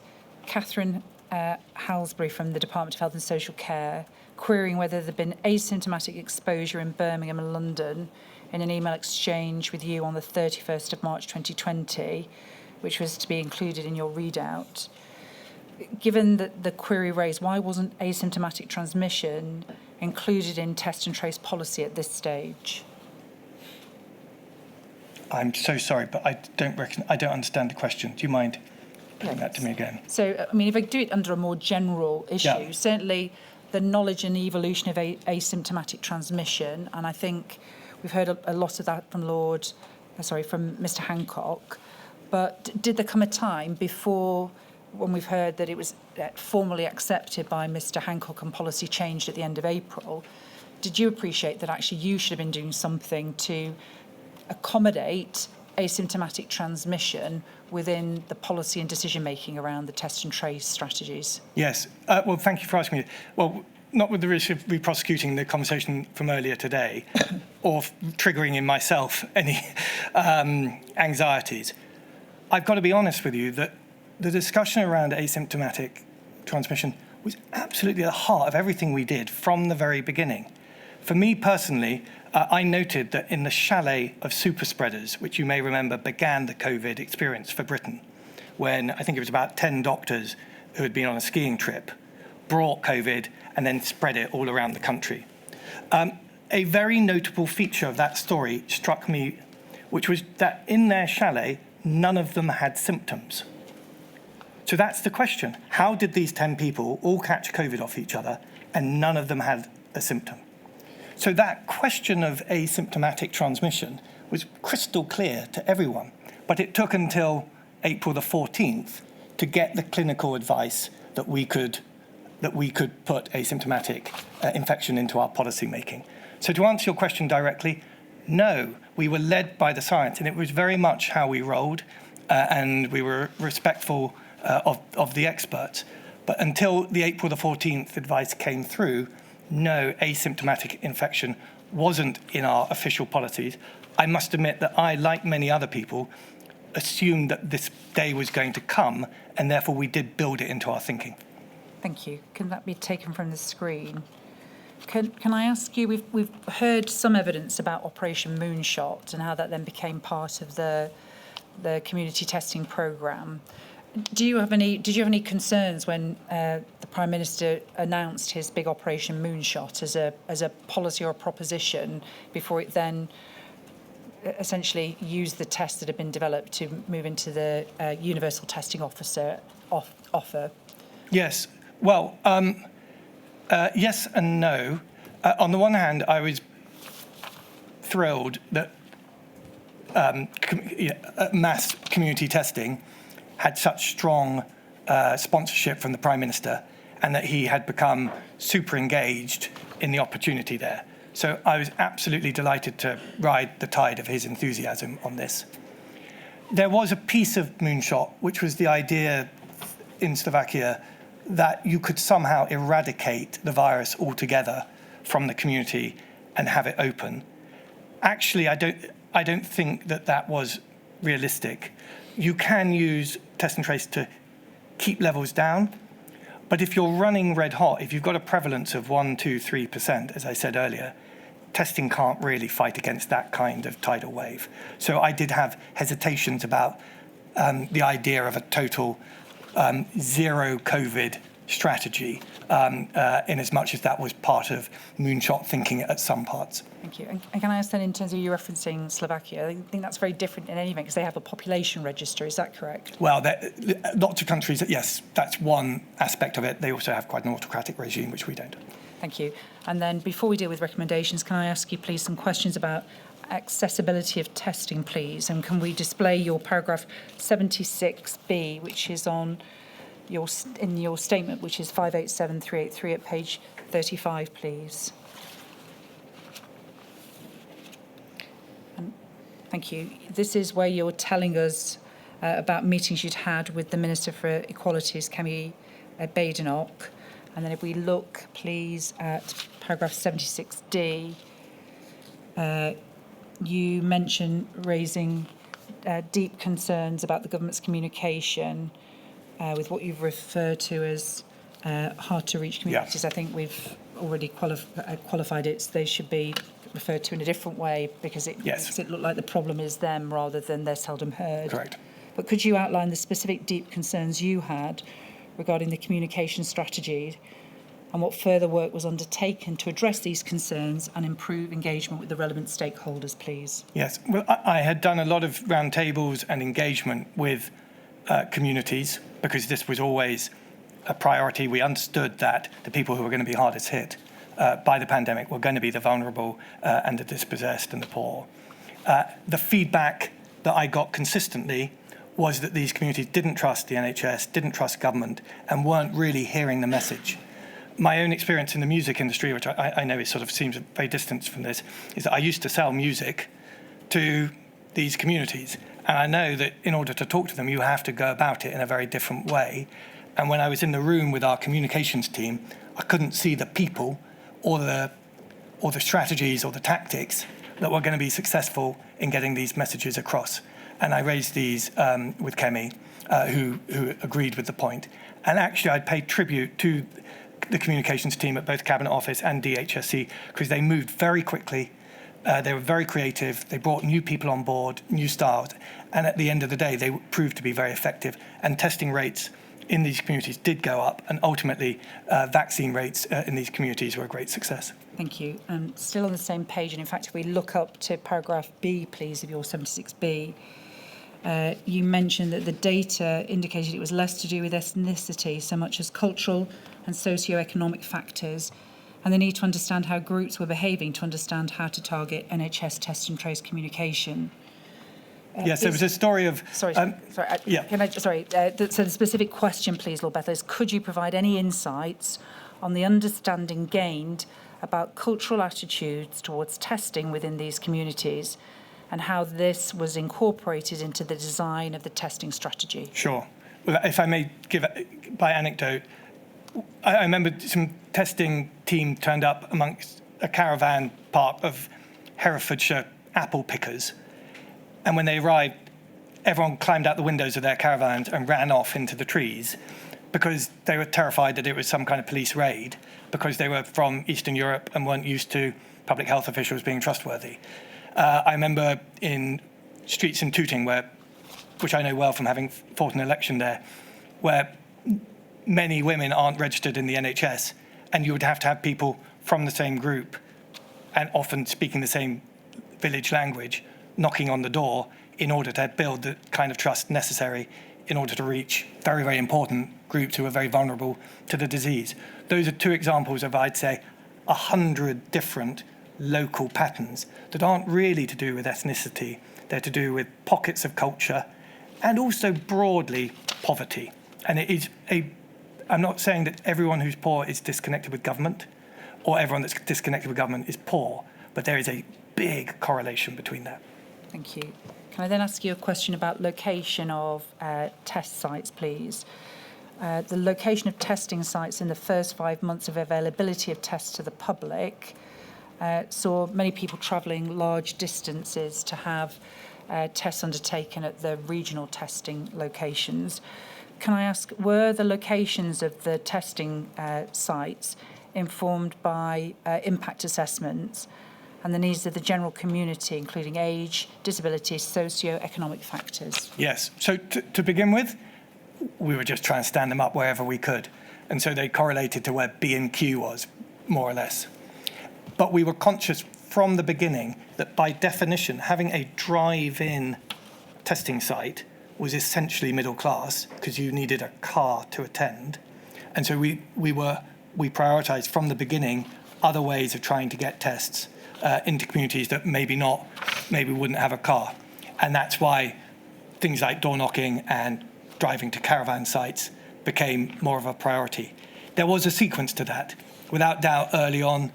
Catherine Halsbury from the Department of Health and Social Care. querying whether there had been asymptomatic exposure in Birmingham and London in an email exchange with you on the 31st of March 2020, which was to be included in your readout. Given that the query raised, why wasn't asymptomatic transmission included in test and trace policy at this stage? I'm so sorry, but I don't understand the question. Do you mind putting that to me again? So, I mean, if I do it under a more general issue, certainly the knowledge and evolution of asymptomatic transmission, and I think we've heard a lot of that from from Mr. Hancock, but did there come a time before, when we've heard that it was formally accepted by Mr. Hancock and policy changed at the end of April, did you appreciate that actually you should have been doing something to accommodate asymptomatic transmission within the policy and decision-making around the test and trace strategies? Yes. Well, thank you for asking me. Well, not with the risk of re-prosecuting the conversation from earlier today or triggering in myself any anxieties. I've got to be honest with you that the discussion around asymptomatic transmission was absolutely at the heart of everything we did from the very beginning. For me personally, I noted that in the chalet of super spreaders, which you may remember began the COVID experience for Britain, when I think it was about 10 doctors who had been on a skiing trip, brought COVID and then spread it all around the country. A very notable feature of that story struck me, which was that in their chalet, none of them had symptoms. So that's the question. How did these 10 people all catch COVID off each other and none of them had a symptom? So that question of asymptomatic transmission was crystal clear to everyone, but it took until April the 14th to get the clinical advice that we could put asymptomatic infection into our policy making. So to answer your question directly, no, we were led by the science, and it was very much how we rolled, and we were respectful of the experts. But until the April the 14th advice came through, no, asymptomatic infection wasn't in our official policies. I must admit that I, like many other people, assumed that this day was going to come, and therefore we did build it into our thinking. Thank you. Can that be taken from the screen? Can I ask you, we've heard some evidence about Operation Moonshot and how that then became part of the community testing programme. Did you have any concerns when the Prime Minister announced his big Operation Moonshot as a policy or a proposition before it then essentially used the tests that had been developed to move into the universal testing offer? Yes. Well, yes and no. On the one hand, I was thrilled that mass community testing had such strong sponsorship from the Prime Minister, and that he had become super engaged in the opportunity there. So I was absolutely delighted to ride the tide of his enthusiasm on this. There was a piece of Moonshot, which was the idea in Slovakia that you could somehow eradicate the virus altogether from the community and have it open. Actually, I don't think that was realistic. You can use test and trace to keep levels down, but if you're running red hot, if you've got a prevalence of 1%, 2%, 3%, as I said earlier, testing can't really fight against that kind of tidal wave. So I did have hesitations about the idea of a total zero COVID strategy, in as much as that was part of Moonshot thinking at some parts. Thank you. And can I ask then, in terms of you referencing Slovakia, I think that's very different in any event because they have a population register, is that correct? Well, lots of countries, yes, that's one aspect of it. They also have quite an autocratic regime, which we don't. Thank you. And then before we deal with recommendations, can I ask you please some questions about accessibility of testing, please? And can we display your paragraph 76B, which is in your statement, which is 587383 at page 35, please? Thank you. This is where you're telling us about meetings you'd had with the Minister for Equalities, Kemi Badenoch. And then if we look, please, at paragraph 76D, you mention raising deep concerns about the government's communication with what you've referred to as hard-to-reach communities. I think we've already qualified it. So they should be referred to in a different way because it makes it look like the problem is them rather than they're seldom heard. Correct. But could you outline the specific deep concerns you had regarding the communication strategy and what further work was undertaken to address these concerns and improve engagement with the relevant stakeholders, please? Yes. Well, I had done a lot of roundtables and engagement with communities because this was always a priority. We understood that the people who were going to be hardest hit by the pandemic were going to be the vulnerable and the dispossessed and the poor. The feedback that I got consistently was that these communities didn't trust the NHS, didn't trust government, and weren't really hearing the message. My own experience in the music industry, which I know it sort of seems very distant from this, is that I used to sell music to these communities. And I know that in order to talk to them, you have to go about it in a very different way. And when I was in the room with our communications team, I couldn't see the people or the strategies or the tactics that were going to be successful in getting these messages across. And I raised these with Kemi, who agreed with the point. And actually, I paid tribute to the communications team at both Cabinet Office and DHSC because they moved very quickly. They were very creative. They brought new people on board, new styles. And at the end of the day, they proved to be very effective. And testing rates in these communities did go up. And ultimately, vaccine rates in these communities were a great success. Thank you. Still on the same page, and in fact, if we look up to paragraph B, please, of your 76B, you mentioned that the data indicated it was less to do with ethnicity, so much as cultural and socio-economic factors, and the need to understand how groups were behaving to understand how to target NHS test and trace communication. Yes, there was a story of... So the specific question, please, Lord Bethel, is could you provide any insights on the understanding gained about cultural attitudes towards testing within these communities and how this was incorporated into the design of the testing strategy? Sure. Well, if I may give by anecdote, I remember some testing team turned up amongst a caravan park of Herefordshire apple pickers. And when they arrived, everyone climbed out the windows of their caravans and ran off into the trees because they were terrified that it was some kind of police raid because they were from Eastern Europe and weren't used to public health officials being trustworthy. I remember in streets in Tooting, which I know well from having fought an election there, where many women aren't registered in the NHS, and you would have to have people from the same group and often speaking the same village language knocking on the door in order to build the kind of trust necessary in order to reach very, very important groups who are very vulnerable to the disease. Those are two examples of, I'd say, 100 different local patterns that aren't really to do with ethnicity. They're to do with pockets of culture and also broadly poverty. And it is I'm not saying that everyone who's poor is disconnected with government or everyone that's disconnected with government is poor, but there is a big correlation between that. Thank you. Can I then ask you a question about location of test sites, please? The location of testing sites in the first 5 months of availability of tests to the public saw many people travelling large distances to have tests undertaken at the regional testing locations. Can I ask, were the locations of the testing sites informed by impact assessments and the needs of the general community, including age, disability, socio-economic factors? Yes. So to begin with, we were just trying to stand them up wherever we could. And so they correlated to where B&Q was, more or less. But we were conscious from the beginning that by definition, having a drive-in testing site was essentially middle class because you needed a car to attend. And so we prioritised from the beginning other ways of trying to get tests into communities that maybe wouldn't have a car. And that's why things like door knocking and driving to caravan sites became more of a priority. There was a sequence to that. Without doubt, early on,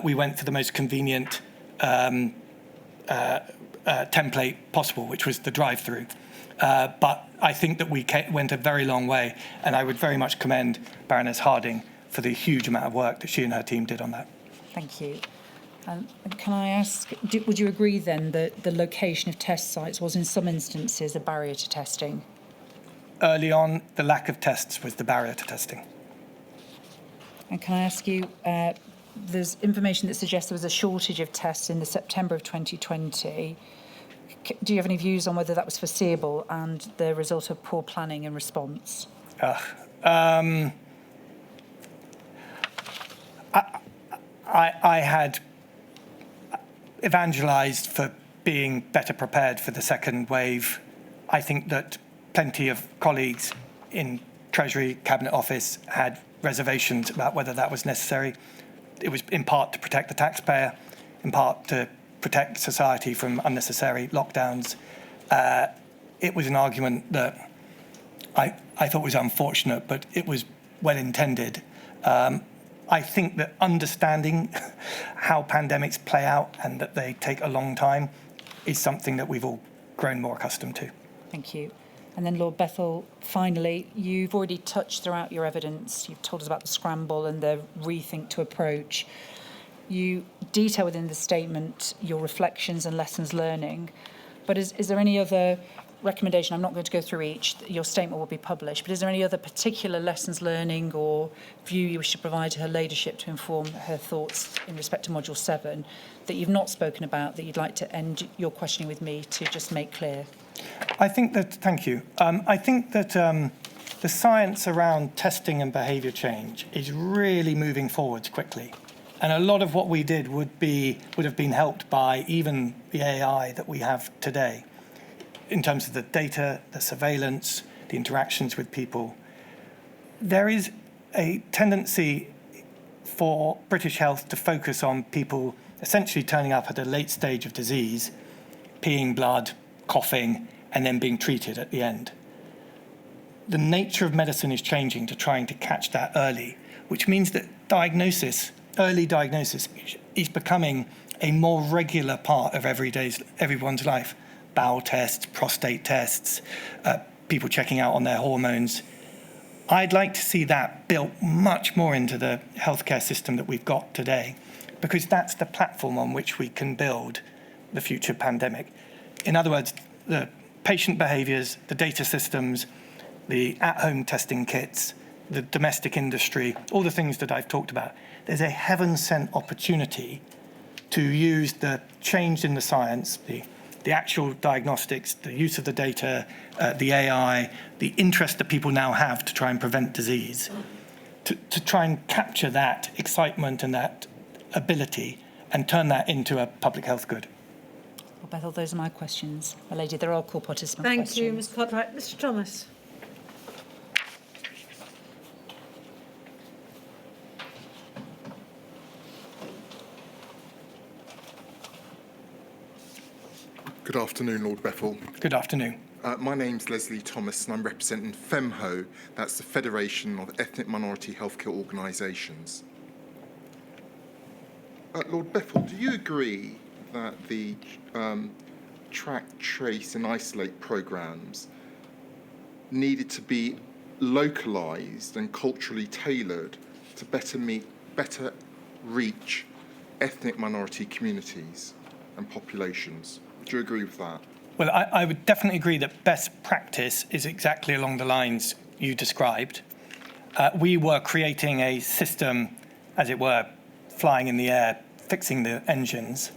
we went for the most convenient template possible, which was the drive-through. But I think that we went a very long way, and I would very much commend Baroness Harding for the huge amount of work that she and her team did on that. Thank you. Can I ask, would you agree then that the location of test sites was in some instances a barrier to testing? Early on, the lack of tests was the barrier to testing. And can I ask you, there's information that suggests there was a shortage of tests in the September of 2020. Do you have any views on whether that was foreseeable and the result of poor planning and response? I had evangelised for being better prepared for the second wave. I think that plenty of colleagues in Treasury, Cabinet Office had reservations about whether that was necessary. It was in part to protect the taxpayer, in part to protect society from unnecessary lockdowns. It was an argument that I thought was unfortunate, but it was well intended. I think that understanding how pandemics play out and that they take a long time is something that we've all grown more accustomed to. Thank you. And then Lord Bethell, finally, you've already touched throughout your evidence. You've told us about the scramble and the rethink to approach. You detail within the statement your reflections and lessons learning. But is there any other recommendation? I'm not going to go through each. Your statement will be published. But is there any other particular lessons learning or view you wish to provide to her ladyship to inform her thoughts in respect to Module 7 that you've not spoken about that you'd like to end your questioning with me to just make clear? I think that, thank you. I think that the science around testing and behaviour change is really moving forwards quickly. And a lot of what we did would have been helped by even the AI that we have today in terms of the data, the surveillance, the interactions with people. There is a tendency for British health to focus on people essentially turning up at a late stage of disease, peeing blood, coughing, and then being treated at the end. The nature of medicine is changing to trying to catch that early, which means that early diagnosis is becoming a more regular part of everyone's life. Bowel tests, prostate tests, people checking out on their hormones. I'd like to see that built much more into the healthcare system that we've got today, because that's the platform on which we can build the future pandemic. In other words, the patient behaviours, the data systems, the at-home testing kits, the domestic industry, all the things that I've talked about. There's a heaven-sent opportunity to use the change in the science, the actual diagnostics, the use of the data, the AI, the interest that people now have to try and prevent disease, to try and capture that excitement and that ability and turn that into a public health good. Well, Bethel, those are my questions. My lady, they're all core participant Thank questions. you, Ms. Cartwright. Mr. Thomas. Good afternoon, Lord Bethell. Good afternoon. My name's Leslie Thomas and I'm representing FEMHO, that's the Federation of Ethnic Minority Healthcare Organisations. Lord Bethell, do you agree that the track, trace and isolate programmes needed to be localised and culturally tailored to better reach ethnic minority communities and populations? Do you agree with that? Well, I would definitely agree that best practice is exactly along the lines you described. We were creating a system, as it were, flying in the air, fixing the engines.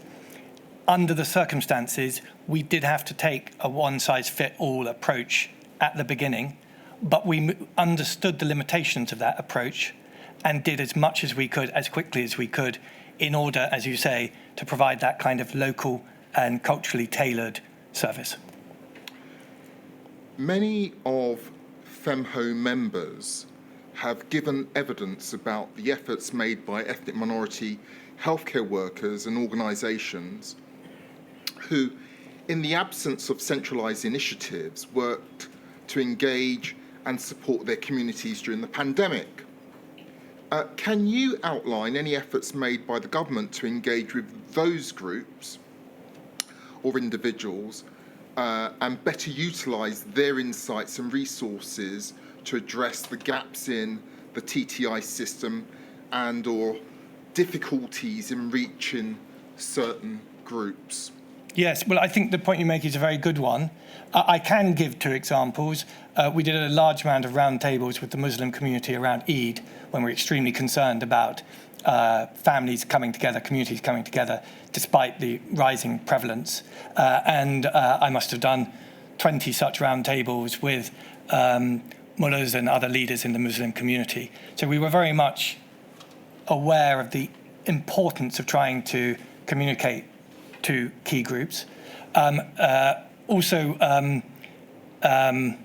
Under the circumstances, we did have to take a one-size-fit-all approach at the beginning, but we understood the limitations of that approach and did as much as we could, as quickly as we could, in order, as you say, to provide that kind of local and culturally tailored service. Many of FEMHO members have given evidence about the efforts made by ethnic minority healthcare workers and organisations who, in the absence of centralised initiatives, worked to engage and support their communities during the pandemic. Can you outline any efforts made by the government to engage with those groups or individuals and better utilise their insights and resources to address the gaps in the TTI system and or difficulties in reaching certain groups? Yes, well, I think the point you make is a very good one. I can give 2 examples. We did a large amount of roundtables with the Muslim community around Eid when we were extremely concerned about families coming together, communities coming together, despite the rising prevalence. And I must have done 20 such roundtables with mullahs and other leaders in the Muslim community. So we were very much aware of the importance of trying to communicate to key groups. Also, I can't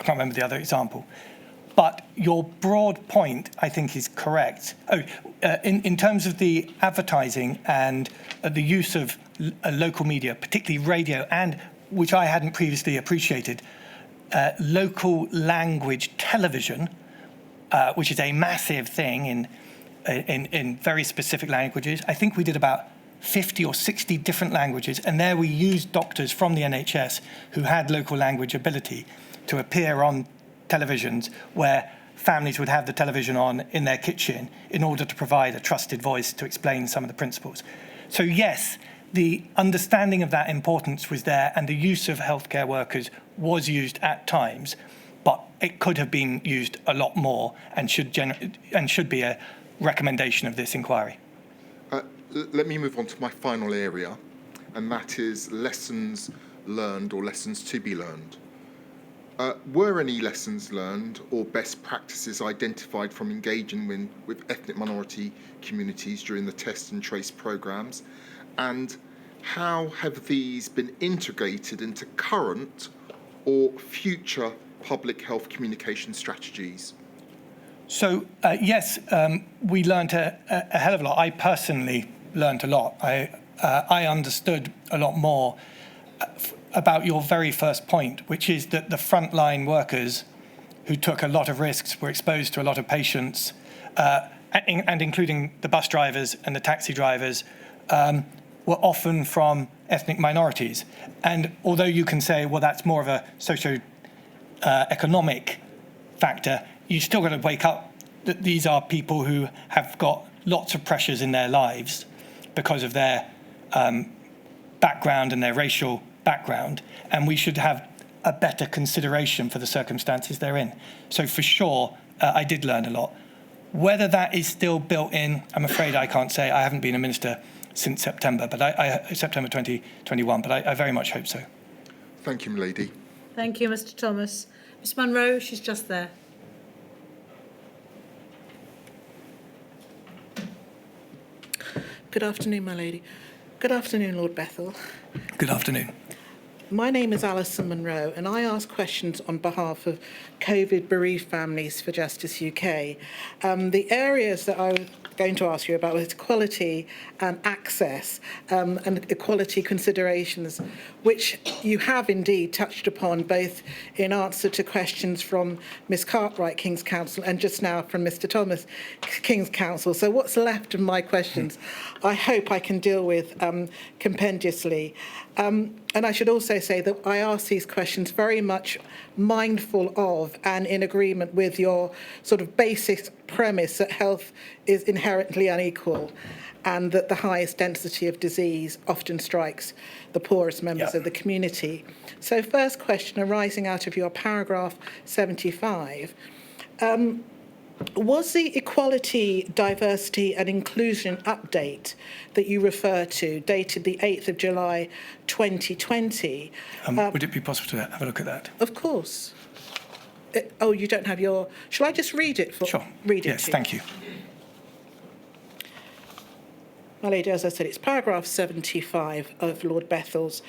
remember the other example. But your broad point, I think, is correct. In terms of the advertising and the use of local media, particularly radio, and which I hadn't previously appreciated, local language television, which is a massive thing in very specific languages. I think we did about 50 or 60 different languages, and there we used doctors from the NHS who had local language ability to appear on televisions where families would have the television on in their kitchen in order to provide a trusted voice to explain some of the principles. So yes, the understanding of that importance was there, and the use of healthcare workers was used at times, but it could have been used a lot more and should be a recommendation of this inquiry. Let me move on to my final area, and that is lessons learned or lessons to be learned. Were any lessons learned or best practices identified from engaging with ethnic minority communities during the test and trace programmes? And how have these been integrated into current or future public health communication strategies? So, yes, we learned a hell of a lot. I personally learned a lot. I understood a lot more about your very first point, which is that the frontline workers who took a lot of risks, were exposed to a lot of patients, and including the bus drivers and the taxi drivers, were often from ethnic minorities. And although you can say, well, that's more of a socio-economic factor, you still got to wake up that these are people who have got lots of pressures in their lives because of their background and their racial background, and we should have a better consideration for the circumstances they're in. So for sure, I did learn a lot. Whether that is still built in, I'm afraid I can't say. I haven't been a minister since September, but September 2021, but I very much hope so. Thank you, milady. Thank you, Mr. Thomas. Ms. Munro, she's just there. Good afternoon, my lady. Good afternoon, Lord Bethel. Good afternoon. My name is Alison Munro, and I ask questions on behalf of COVID bereaved families for Justice UK. The areas that I was going to ask you about was equality and access and equality considerations, which you have indeed touched upon both in answer to questions from Ms. Cartwright, King's Counsel, and just now from Mr. Thomas, King's Counsel. So what's left of my questions, I hope I can deal with compendiously. And I should also say that I ask these questions very much mindful of and in agreement with your sort of basic premise that health is inherently unequal and that the highest density of disease often strikes the poorest members of the community. So first question arising out of your paragraph 75, was the equality, diversity and inclusion update that you refer to, dated the 8th of July 2020... would it be possible to have a look at that? Of course. You don't have your... Shall I just read it? Sure. Read it yes, to thank you. My lady, as I said, it's paragraph 75 of Lord Bethel's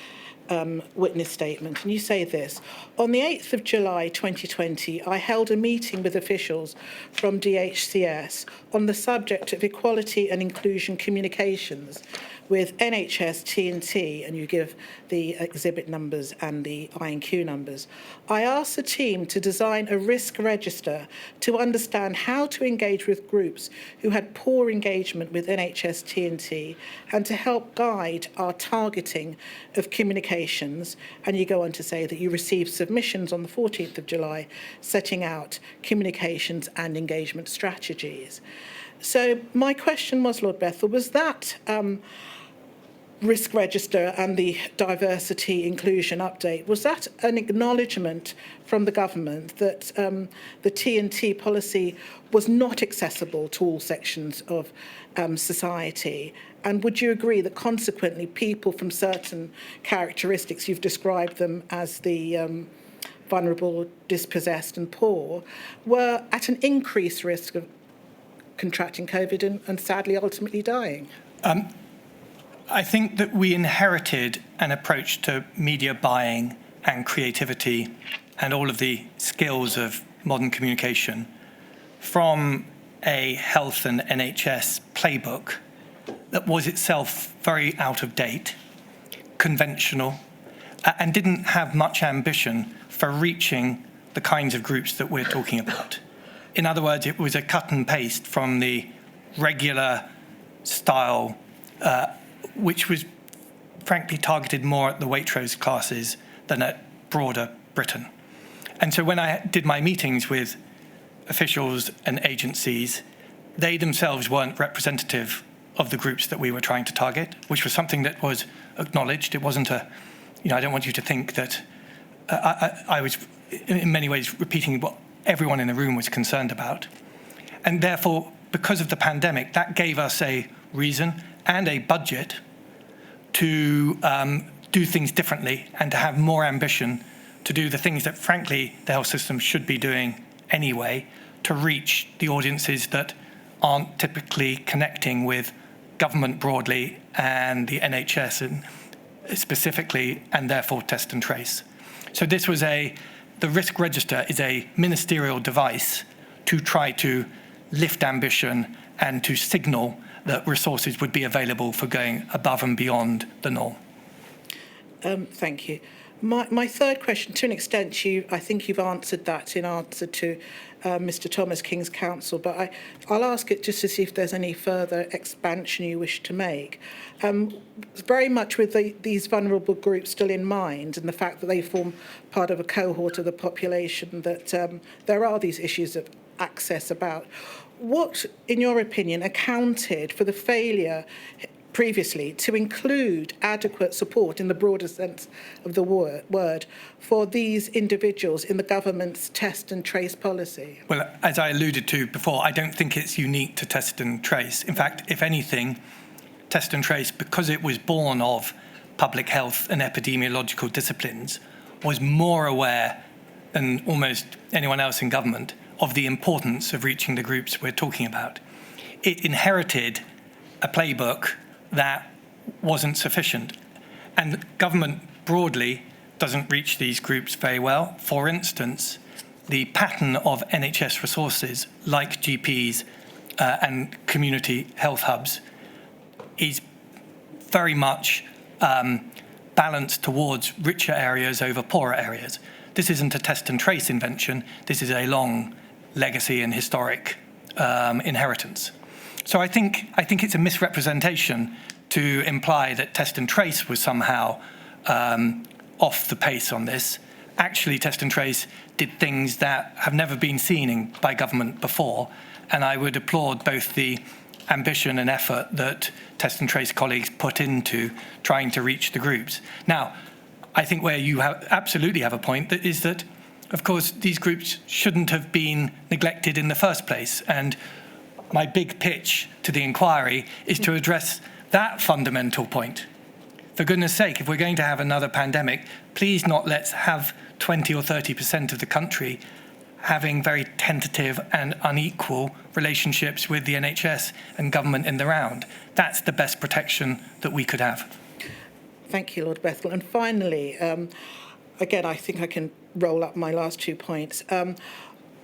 witness statement, and you say this: on the 8th of July 2020, I held a meeting with officials from DHCS on the subject of equality and inclusion communications with NHS TNT, and you give the exhibit numbers and the I&Q numbers. I asked the team to design a risk register to understand how to engage with groups who had poor engagement with NHS TNT and to help guide our targeting of communications. And you go on to say that you received submissions on the 14th of July setting out communications and engagement strategies. So my question was, Lord Bethel, was that risk register and the diversity inclusion update, was that an acknowledgement from the government that the T&T policy was not accessible to all sections of society? And would you agree that consequently people from certain characteristics, you've described them as the vulnerable, dispossessed and poor, were at an increased risk of contracting COVID and sadly ultimately dying? I think that we inherited an approach to media buying and creativity and all of the skills of modern communication from a health and NHS playbook that was itself very out of date, conventional, and didn't have much ambition for reaching the kinds of groups that we're talking about. In other words, it was a cut and paste from the regular style, which was frankly targeted more at the Waitrose classes than at broader Britain. And so when I did my meetings with officials and agencies, they themselves weren't representative of the groups that we were trying to target, which was something that was acknowledged. It wasn't I don't want you to think that I was in many ways repeating what everyone in the room was concerned about. And therefore, because of the pandemic, that gave us a reason and a budget to do things differently and to have more ambition to do the things that, frankly, the health system should be doing anyway, to reach the audiences that aren't typically connecting with government broadly and the NHS and specifically, and therefore test and trace. So this was the risk register is a ministerial device to try to lift ambition and to signal that resources would be available for going above and beyond the norm. Thank you. My third question, to an extent, I think you've answered that in answer to Mr. Thomas King's counsel, but I'll ask it just to see if there's any further expansion you wish to make. Very much with these vulnerable groups still in mind, and the fact that they form part of a cohort of the population, that there are these issues of access about. What, in your opinion, accounted for the failure previously to include adequate support in the broader sense of the word for these individuals in the government's test and trace policy? Well, as I alluded to before, I don't think it's unique to test and trace. In fact, if anything, test and trace, because it was born of public health and epidemiological disciplines, was more aware than almost anyone else in government of the importance of reaching the groups we're talking about. It inherited a playbook that wasn't sufficient. And government broadly doesn't reach these groups very well. For instance, the pattern of NHS resources like GPs and community health hubs is very much balanced towards richer areas over poorer areas. This isn't a test and trace invention. This is a long legacy and historic inheritance. So I think it's a misrepresentation to imply that test and trace was somehow off the pace on this. Actually, test and trace did things that have never been seen by government before, and I would applaud both the ambition and effort that test and trace colleagues put into trying to reach the groups. Now, I think where you absolutely have a point, that is that, of course, these groups shouldn't have been neglected in the first place. And my big pitch to the inquiry is to address that fundamental point. For goodness sake, if we're going to have another pandemic, please not let's have 20 or 30% of the country having very tentative and unequal relationships with the NHS and government in the round. That's the best protection that we could have. Thank you, Lord Bethell. And finally, again, I think I can roll up my last 2 points.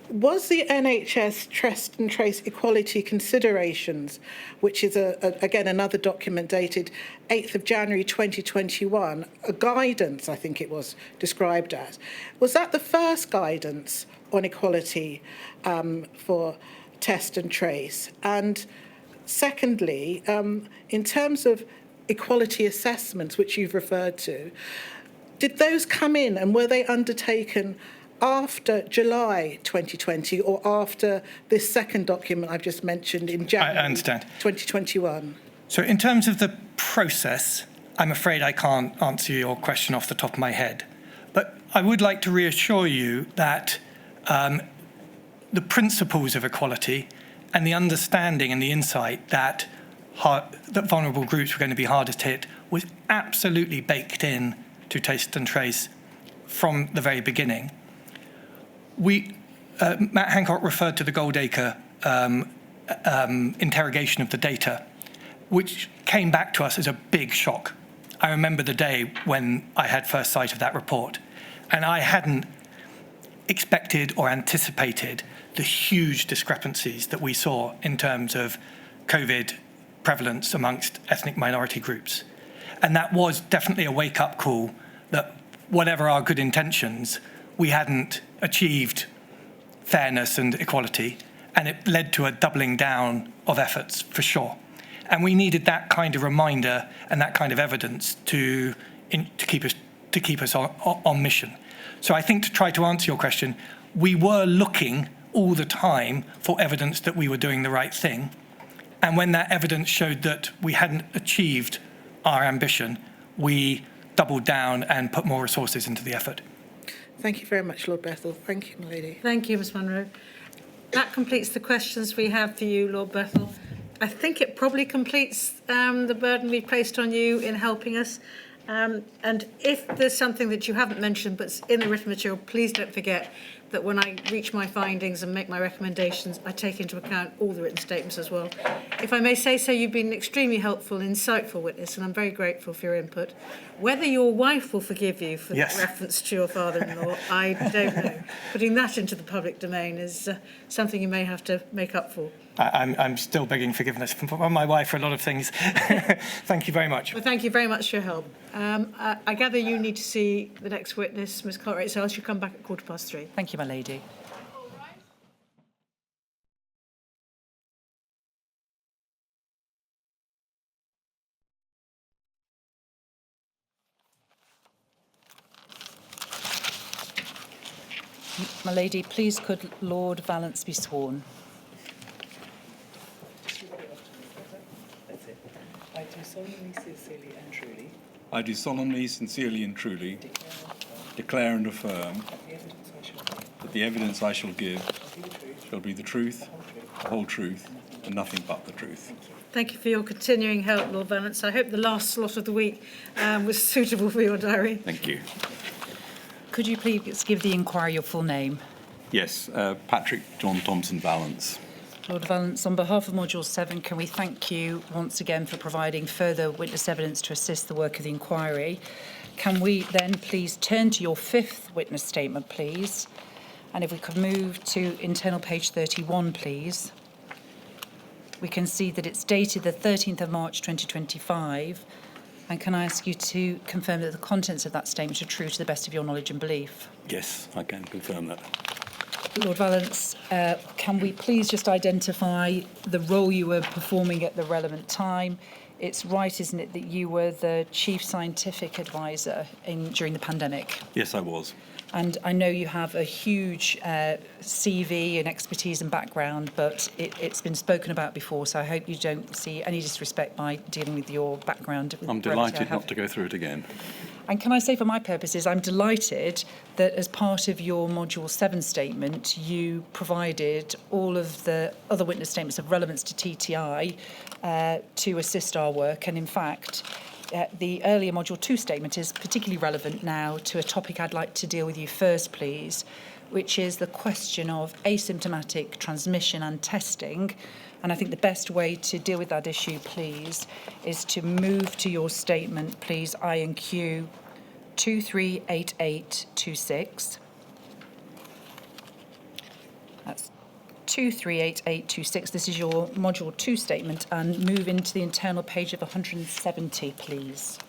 Was the NHS test and trace equality considerations, which is, again, another document dated 8th of January 2021, a guidance, I think it was described as, was that the first guidance on equality for test and trace? And secondly, in terms of equality assessments, which you've referred to, did those come in and were they undertaken after July 2020 or after this second document I've just mentioned in January 2021? So in terms of the process, I'm afraid I can't answer your question off the top of my head. But I would like to reassure you that the principles of equality and the understanding and the insight that vulnerable groups were going to be hardest hit was absolutely baked in to Taste and Trace from the very beginning. Matt Hancock referred to the Goldacre interrogation of the data, which came back to us as a big shock. I remember the day when I had first sight of that report, and I hadn't expected or anticipated the huge discrepancies that we saw in terms of COVID prevalence amongst ethnic minority groups. And that was definitely a wake-up call that whatever our good intentions, we hadn't achieved fairness and equality, and it led to a doubling down of efforts for sure. And we needed that kind of reminder and that kind of evidence to keep us on mission. So I think, to try to answer your question, we were looking all the time for evidence that we were doing the right thing. And when that evidence showed that we hadn't achieved our ambition, we doubled down and put more resources into the effort. Thank you very much, Lord Bethell. Thank you, my lady. Thank you, Ms Munro. That completes the questions we have for you, Lord Bethell. I think it probably completes the burden we've placed on you in helping us. And if there's something that you haven't mentioned but's in the written material, please don't forget that when I reach my findings and make my recommendations, I take into account all the written statements as well. If I may say so, you've been an extremely helpful, insightful witness, and I'm very grateful for your input. Whether your wife will forgive you for the reference to your father-in-law, I don't know. Putting that into the public domain is something you may have to make up for. I'm still begging forgiveness from my wife for a lot of things. Thank you very much. Well, thank you very much for your help. I gather you need to see the next witness, Ms Cartwright, so I'll ask you to come back at 3:15. Thank you, my lady. My lady, please could Lord Vallance be sworn? I do solemnly, sincerely and truly I do solemnly, sincerely and truly declare and affirm that the evidence I shall give shall be the truth, the whole truth, and nothing but the truth. Thank you for your continuing help, Lord Vallance. I hope the last slot of the week was suitable for your diary. Thank you. Could you please give the inquiry your full name? Yes, Patrick John Thompson Vallance. Lord Vallance, on behalf of Module 7, can we thank you once again for providing further witness evidence to assist the work of the inquiry. Can we then please turn to your fifth witness statement, please? And if we could move to internal page 31, please. We can see that it's dated the 13th of March 2025. And can I ask you to confirm that the contents of that statement are true to the best of your knowledge and belief? Yes, I can confirm that. Lord Vallance, can we please just identify the role you were performing at the relevant time? It's right, isn't it, that you were the Chief Scientific Advisor during the pandemic? Yes, I was. And I know you have a huge CV and expertise and background, but it's been spoken about before, so I hope you don't see any disrespect by dealing with your background. I'm delighted not to go through it again. And can I say, for my purposes, I'm delighted that as part of your Module 7 statement, you provided all of the other witness statements of relevance to TTI to assist our work. And in fact, the earlier Module 2 statement is particularly relevant now to a topic I'd like to deal with you first, please, which is the question of asymptomatic transmission and testing. And I think the best way to deal with that issue, please, is to move to your statement, please, I&Q 238826. That's 238826. This is your Module 2 statement, and move into the internal page of 170, please.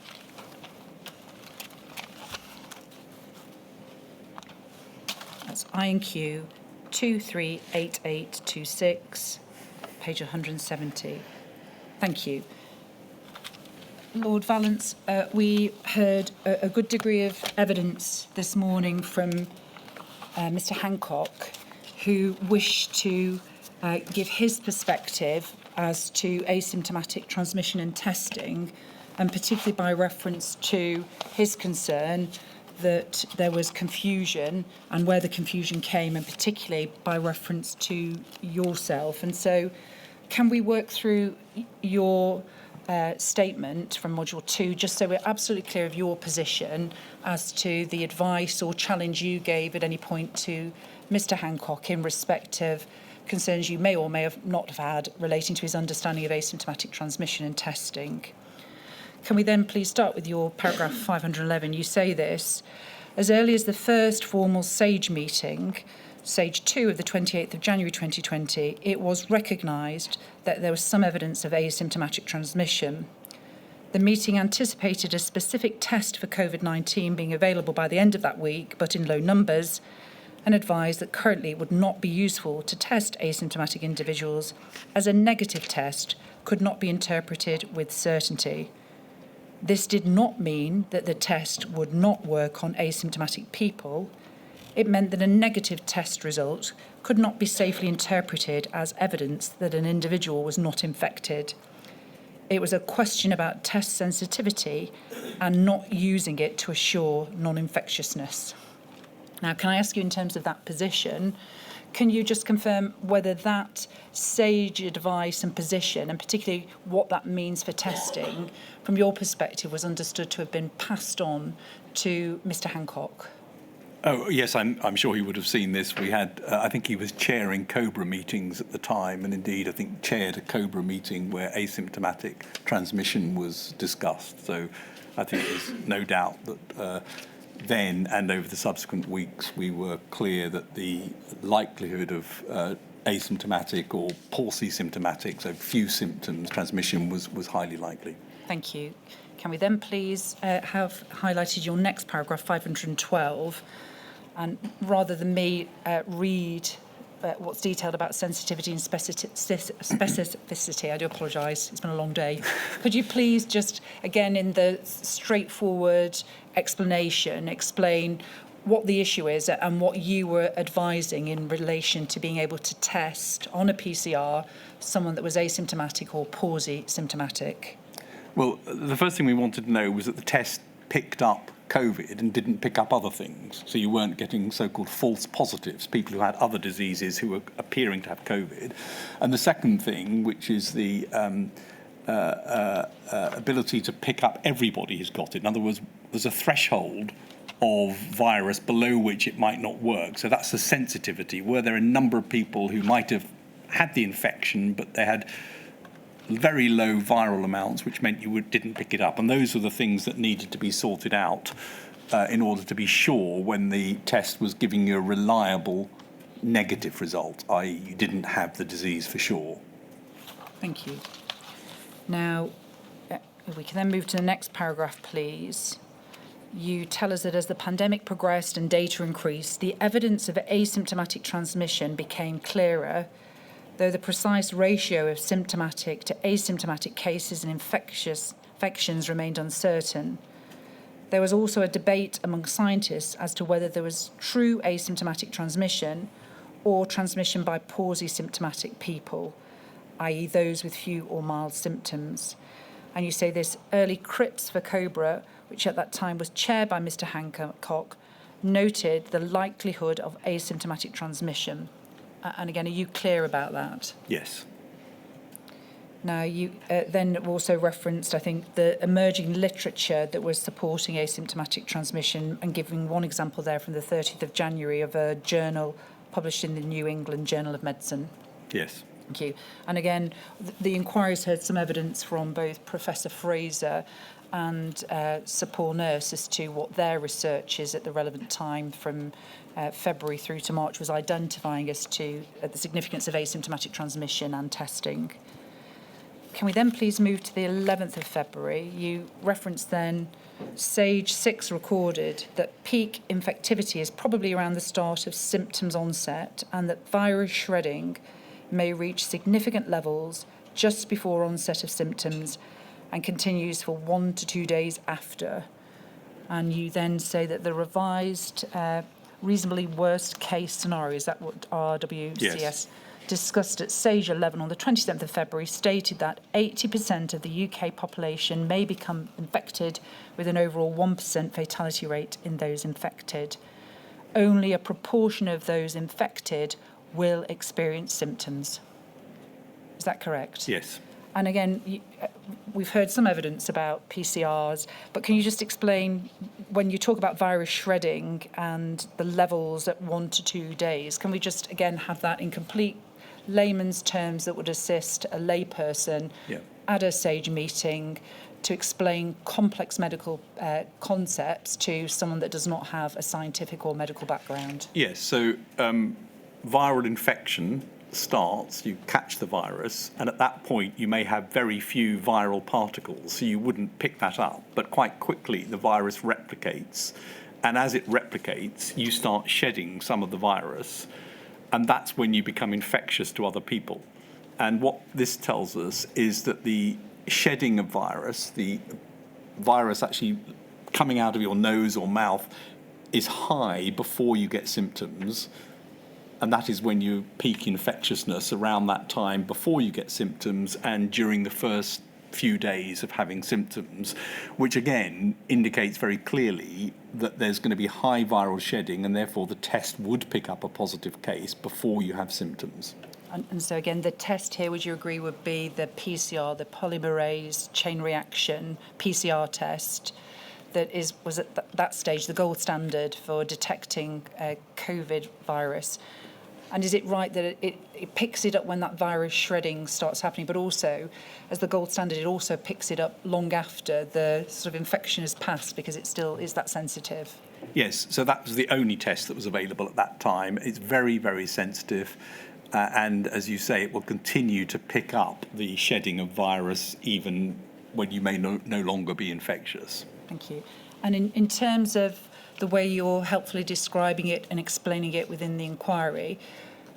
That's I&Q 238826. Page 170. Thank you. Lord Vallance, we heard a good degree of evidence this morning from Mr. Hancock, who wished to give his perspective as to asymptomatic transmission and testing. and particularly by reference to his concern that there was confusion and where the confusion came, and particularly by reference to yourself. And so can we work through your statement from Module 2, just so we're absolutely clear of your position as to the advice or challenge you gave at any point to Mr. Hancock in respect of concerns you may or may have not have had relating to his understanding of asymptomatic transmission and testing. Can we then please start with your paragraph 511? You say this: as early as the first formal SAGE meeting, SAGE 2 of the 28th of January 2020, it was recognised that there was some evidence of asymptomatic transmission. The meeting anticipated a specific test for COVID-19 being available by the end of that week, but in low numbers, and advised that currently it would not be useful to test asymptomatic individuals, as a negative test could not be interpreted with certainty. This did not mean that the test would not work on asymptomatic people. It meant that a negative test result could not be safely interpreted as evidence that an individual was not infected. It was a question about test sensitivity and not using it to assure non-infectiousness. Now, can I ask you, in terms of that position, can you just confirm whether that SAGE advice and position, and particularly what that means for testing, from your perspective, was understood to have been passed on to Mr. Hancock? Oh, yes, I'm sure he would have seen this. We had, I think he was chairing COBRA meetings at the time, and indeed, I think, chaired a COBRA meeting where asymptomatic transmission was discussed. So I think there's no doubt that then and over the subsequent weeks, we were clear that the likelihood of asymptomatic or palsy symptomatic, so few symptoms, transmission was highly likely. Thank you. Can we then please have highlighted your next paragraph, 512, and rather than me read what's detailed about sensitivity and specificity, I do apologise, it's been a long day. Could you please just, again, in the straightforward explanation, explain what the issue is and what you were advising in relation to being able to test on a PCR someone that was asymptomatic or palsy symptomatic? Well, the first thing we wanted to know was that the test picked up COVID and didn't pick up other things. So you weren't getting so-called false positives, people who had other diseases who were appearing to have COVID. And the second thing, which is the ability to pick up everybody who's got it. In other words, there's a threshold of virus below which it might not work. So that's the sensitivity. Were there a number of people who might have had the infection, but they had very low viral amounts, which meant you didn't pick it up. And those were the things that needed to be sorted out in order to be sure when the test was giving you a reliable negative result, i.e. you didn't have the disease for sure. Thank you. Now, we can then move to the next paragraph, please. You tell us that as the pandemic progressed and data increased, the evidence of asymptomatic transmission became clearer, though the precise ratio of symptomatic to asymptomatic cases and infections remained uncertain. There was also a debate among scientists as to whether there was true asymptomatic transmission or transmission by palsy symptomatic people, i.e. those with few or mild symptoms. And you say this early CRIPS for COBRA, which at that time was chaired by Mr. Hancock, noted the likelihood of asymptomatic transmission. And again, are you clear about that? Yes. Now, you then also referenced, I think, the emerging literature that was supporting asymptomatic transmission, and giving one example there from the 30th of January of a journal published in the New England Journal of Medicine. Yes. Thank you. And again, the inquiry's heard some evidence from both Professor Fraser and Sir Paul Nurse as to what their research is at the relevant time from February through to March, was identifying as to the significance of asymptomatic transmission and testing. Can we then please move to the 11th of February? You referenced then SAGE 6 recorded that peak infectivity is probably around the start of symptoms onset, and that virus shredding may reach significant levels just before onset of symptoms and continues for 1 to 2 days after. And you then say that the revised reasonably worst case scenario, is that what RWCS discussed at SAGE 11 on the 27th of February stated that 80% of the UK population may become infected with an overall 1% fatality rate in those infected. Only a proportion of those infected will experience symptoms. Is that correct? Yes. And again, we've heard some evidence about PCRs, but can you just explain, when you talk about virus shredding and the levels at 1 to 2 days, can we just, again, have that in complete layman's terms that would assist a layperson at a SAGE meeting to explain complex medical concepts to someone that does not have a scientific or medical background? Yes, so viral infection starts, you catch the virus, and at that point you may have very few viral particles, so you wouldn't pick that up. But quite quickly the virus replicates, and as it replicates, you start shedding some of the virus, and that's when you become infectious to other people. And what this tells us is that the shedding of virus, the virus actually coming out of your nose or mouth, is high before you get symptoms. And that is when you peak infectiousness, around that time before you get symptoms and during the first few days of having symptoms, which again indicates very clearly that there's going to be high viral shedding, and therefore the test would pick up a positive case before you have symptoms. And so again, the test here, would you agree, would be the PCR, the polymerase chain reaction PCR test, that was at that stage the gold standard for detecting COVID virus. And is it right that it picks it up when that virus shredding starts happening, but also, as the gold standard, it also picks it up long after the sort of infection has passed, because it still is that sensitive? Yes, so that was the only test that was available at that time. It's very, very sensitive. And as you say, it will continue to pick up the shedding of virus even when you may no longer be infectious. Thank you. And in terms of the way you're helpfully describing it and explaining it within the inquiry,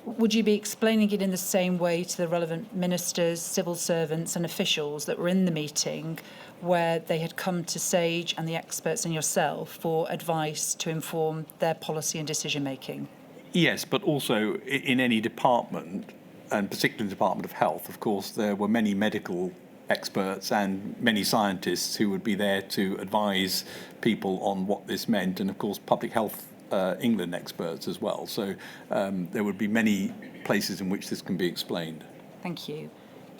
would you be explaining it in the same way to the relevant ministers, civil servants and officials that were in the meeting, where they had come to SAGE and the experts and yourself for advice to inform their policy and decision making? Yes, but also in any department, and particularly the Department of Health, of course, there were many medical experts and many scientists who would be there to advise people on what this meant, and of course Public Health England experts as well. So there would be many places in which this can be explained. Thank you.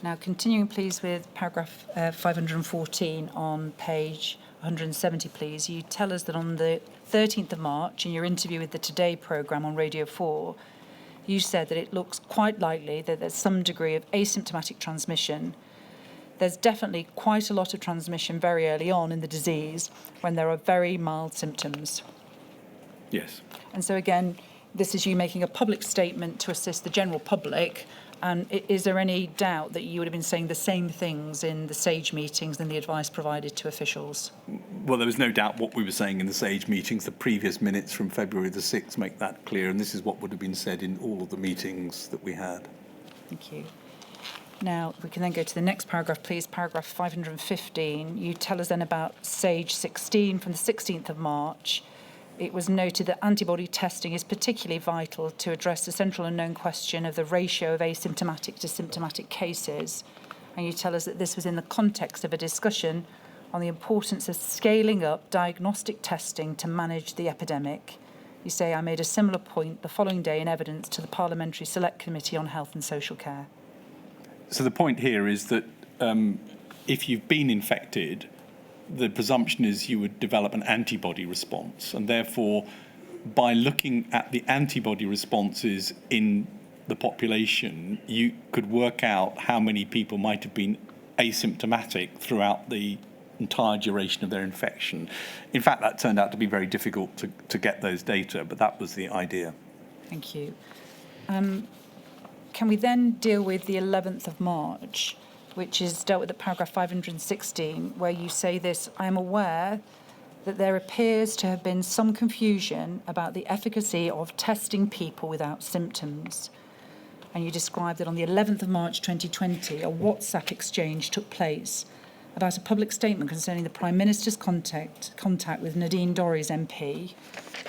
Now, continuing please with paragraph 514 on page 170, please. You tell us that on the 13th of March, in your interview with the Today programme on Radio 4, you said that it looks quite likely that there's some degree of asymptomatic transmission. There's definitely quite a lot of transmission very early on in the disease when there are very mild symptoms. Yes. And so again, this is you making a public statement to assist the general public. And is there any doubt that you would have been saying the same things in the SAGE meetings and the advice provided to officials? Well, there was no doubt what we were saying in the SAGE meetings. The previous minutes from February the 6th make that clear, and this is what would have been said in all of the meetings that we had. Thank you. Now, we can then go to the next paragraph, please, paragraph 515. You tell us then about SAGE 16 from the 16th of March. It was noted that antibody testing is particularly vital to address the central unknown question of the ratio of asymptomatic to symptomatic cases. And you tell us that this was in the context of a discussion on the importance of scaling up diagnostic testing to manage the epidemic. You say, I made a similar point the following day in evidence to the Parliamentary Select Committee on Health and Social Care. So the point here is that if you've been infected, the presumption is you would develop an antibody response, and therefore by looking at the antibody responses in the population, you could work out how many people might have been asymptomatic throughout the entire duration of their infection. In fact, that turned out to be very difficult to get those data, but that was the idea. Thank you. Can we then deal with the 11th of March, which is dealt with at paragraph 516, where you say this: I am aware that there appears to have been some confusion about the efficacy of testing people without symptoms. And you describe that on the 11th of March 2020, a WhatsApp exchange took place about a public statement concerning the Prime Minister's contact with Nadine Dorries MP,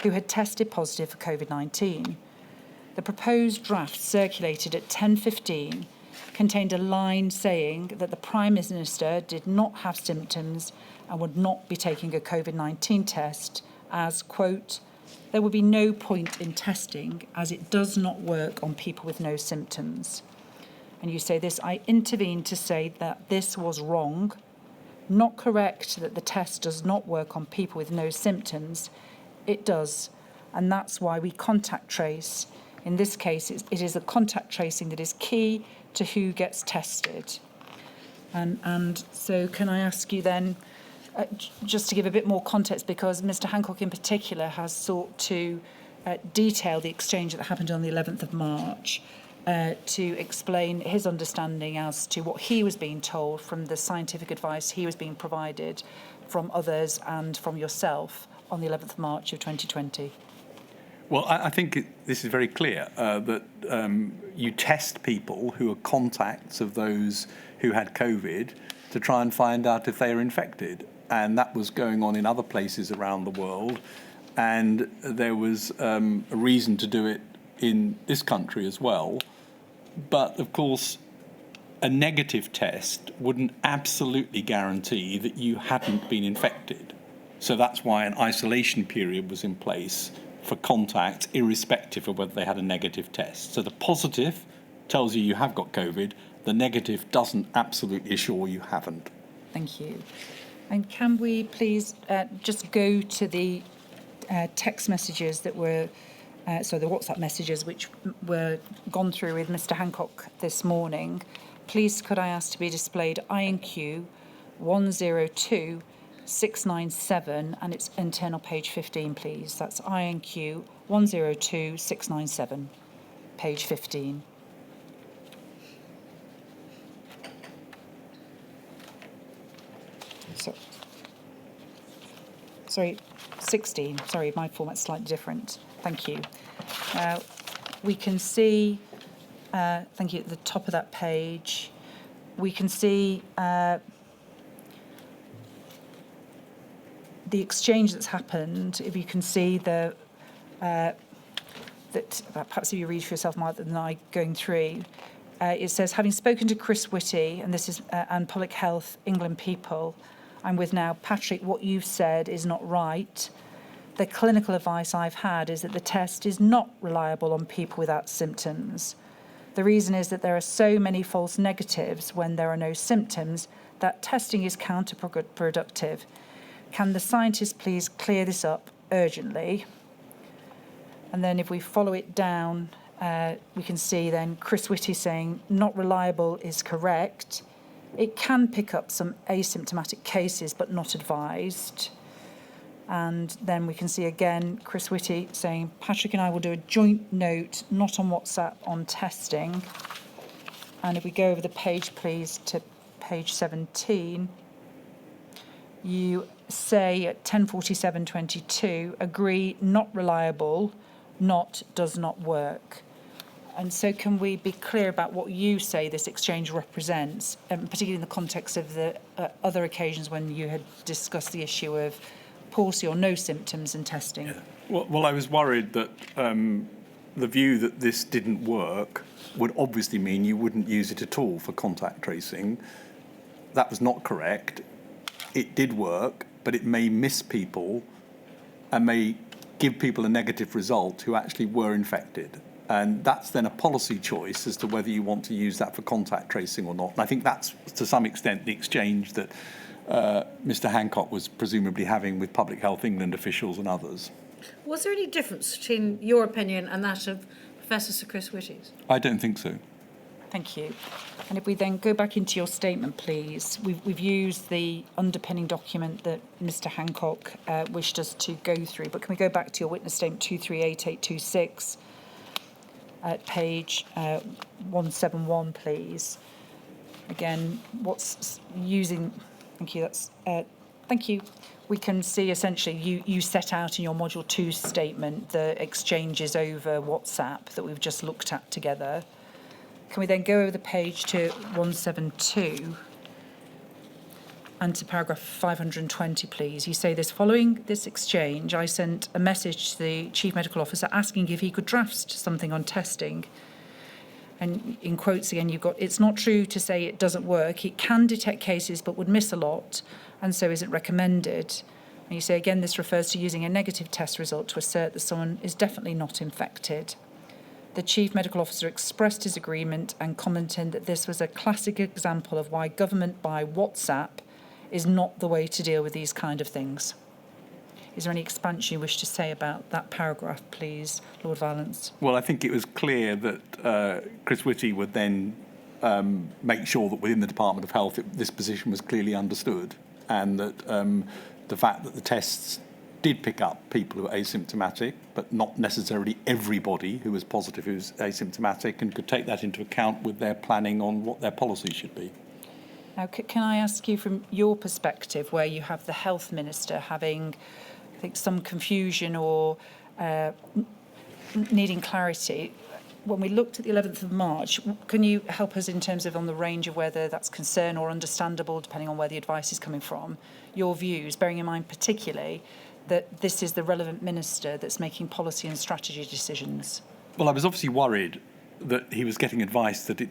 who had tested positive for COVID-19. The proposed draft circulated at 10:15 contained a line saying that the Prime Minister did not have symptoms and would not be taking a COVID-19 test as, quote, there would be no point in testing as it does not work on people with no symptoms. And you say this, I intervened to say that this was wrong, not correct that the test does not work on people with no symptoms. It does, and that's why we contact trace. In this case, it is the contact tracing that is key to who gets tested. And so can I ask you then, just to give a bit more context, because Mr. Hancock in particular has sought to detail the exchange that happened on the 11th of March, to explain his understanding as to what he was being told from the scientific advice he was being provided from others and from yourself on the 11th of March of 2020. Well, I think this is very clear that you test people who are contacts of those who had COVID to try and find out if they are infected. And that was going on in other places around the world. And there was a reason to do it in this country as well. But, of course, a negative test wouldn't absolutely guarantee that you hadn't been infected. So that's why an isolation period was in place for contacts, irrespective of whether they had a negative test. So the positive tells you have got COVID. The negative doesn't absolutely assure you haven't. Thank you. And can we please just go to the text messages that were, the WhatsApp messages which were gone through with Mr. Hancock this morning. Please could I ask to be displayed INQ 102697 and it's internal page 15, please. That's INQ 102697, page 15. Sorry, 16. Sorry, my format's slightly different. Thank you. We can see, thank you, at the top of that page, we can see the exchange that's happened. If you can see that perhaps if you read for yourself more than I going through, it says, having spoken to Chris Whitty, and this is and Public Health England people, I'm with now, Patrick, what you've said is not right. The clinical advice I've had is that the test is not reliable on people without symptoms. The reason is that there are so many false negatives when there are no symptoms that testing is counterproductive. Can the scientists please clear this up urgently? And then if we follow it down, we can see then Chris Whitty saying not reliable is correct. It can pick up some asymptomatic cases, but not advised. And then we can see again Chris Whitty saying, Patrick and I will do a joint note, not on WhatsApp, on testing. And if we go over the page, please, to page 17, you say at 10:47:22, agree, not reliable, not does not work. And so can we be clear about what you say this exchange represents, particularly in the context of the other occasions when you had discussed the issue of palsy or no symptoms and testing? Yeah. Well, I was worried that the view that this didn't work would obviously mean you wouldn't use it at all for contact tracing. That was not correct. It did work, but it may miss people and may give people a negative result who actually were infected. And that's then a policy choice as to whether you want to use that for contact tracing or not. And I think that's, to some extent, the exchange that Mr. Hancock was presumably having with Public Health England officials and others. Was there any difference between your opinion and that of Professor Sir Chris Whitty's? I don't think so. Thank you. And if we then go back into your statement, please, we've used the underpinning document that Mr. Hancock wished us to go through, but can we go back to your witness statement 238826 at page 171, please? Again, what's using... Thank you. That's thank you. We can see essentially you set out in your module 2 statement the exchanges over WhatsApp that we've just looked at together. Can we then go over the page to 172? and to paragraph 520, please. You say this: following this exchange, I sent a message to the Chief Medical Officer asking if he could draft something on testing. And in quotes again, you've got, it's not true to say it doesn't work. It can detect cases but would miss a lot, and so isn't recommended. And you say again, this refers to using a negative test result to assert that someone is definitely not infected. The Chief Medical Officer expressed his agreement and commented that this was a classic example of why government by WhatsApp is not the way to deal with these kind of things. Is there any expansion you wish to say about that paragraph, please, Lord Valence? Well, I think it was clear that Chris Whitty would then make sure that within the Department of Health this position was clearly understood, and that the fact that the tests did pick up people who are asymptomatic, but not necessarily everybody who was positive who's asymptomatic, and could take that into account with their planning on what their policy should be. Now, can I ask you from your perspective, where you have the Health Minister having, I think, some confusion or needing clarity, when we looked at the 11th of March, can you help us in terms of on the range of whether that's concern or understandable, depending on where the advice is coming from, your views, bearing in mind particularly that this is the relevant minister that's making policy and strategy decisions? Well, I was obviously worried that he was getting advice that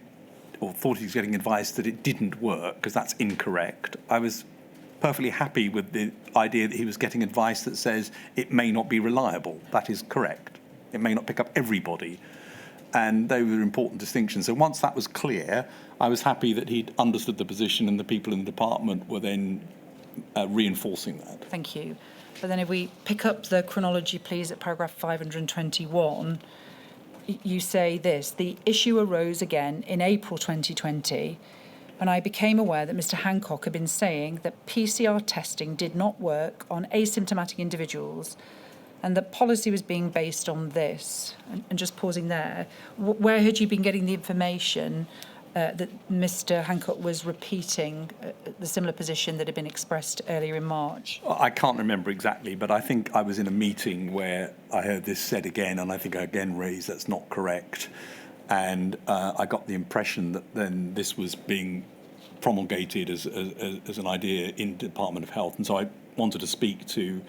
thought he was getting advice that it didn't work, because that's incorrect. I was perfectly happy with the idea that he was getting advice that says it may not be reliable. That is correct. It may not pick up everybody. And they were important distinctions. So once that was clear, I was happy that he'd understood the position, and the people in the department were then reinforcing that. Thank you. But then if we pick up the chronology, please, at paragraph 521, you say this: the issue arose again in April 2020, when I became aware that Mr. Hancock had been saying that PCR testing did not work on asymptomatic individuals, and that policy was being based on this. And just pausing there, where had you been getting the information that Mr. Hancock was repeating the similar position that had been expressed earlier in March? I can't remember exactly, but I think I was in a meeting where I heard this said again, and I think I again raised that's not correct. And I got the impression that then this was being promulgated as an idea in the Department of Health. And so I wanted to speak to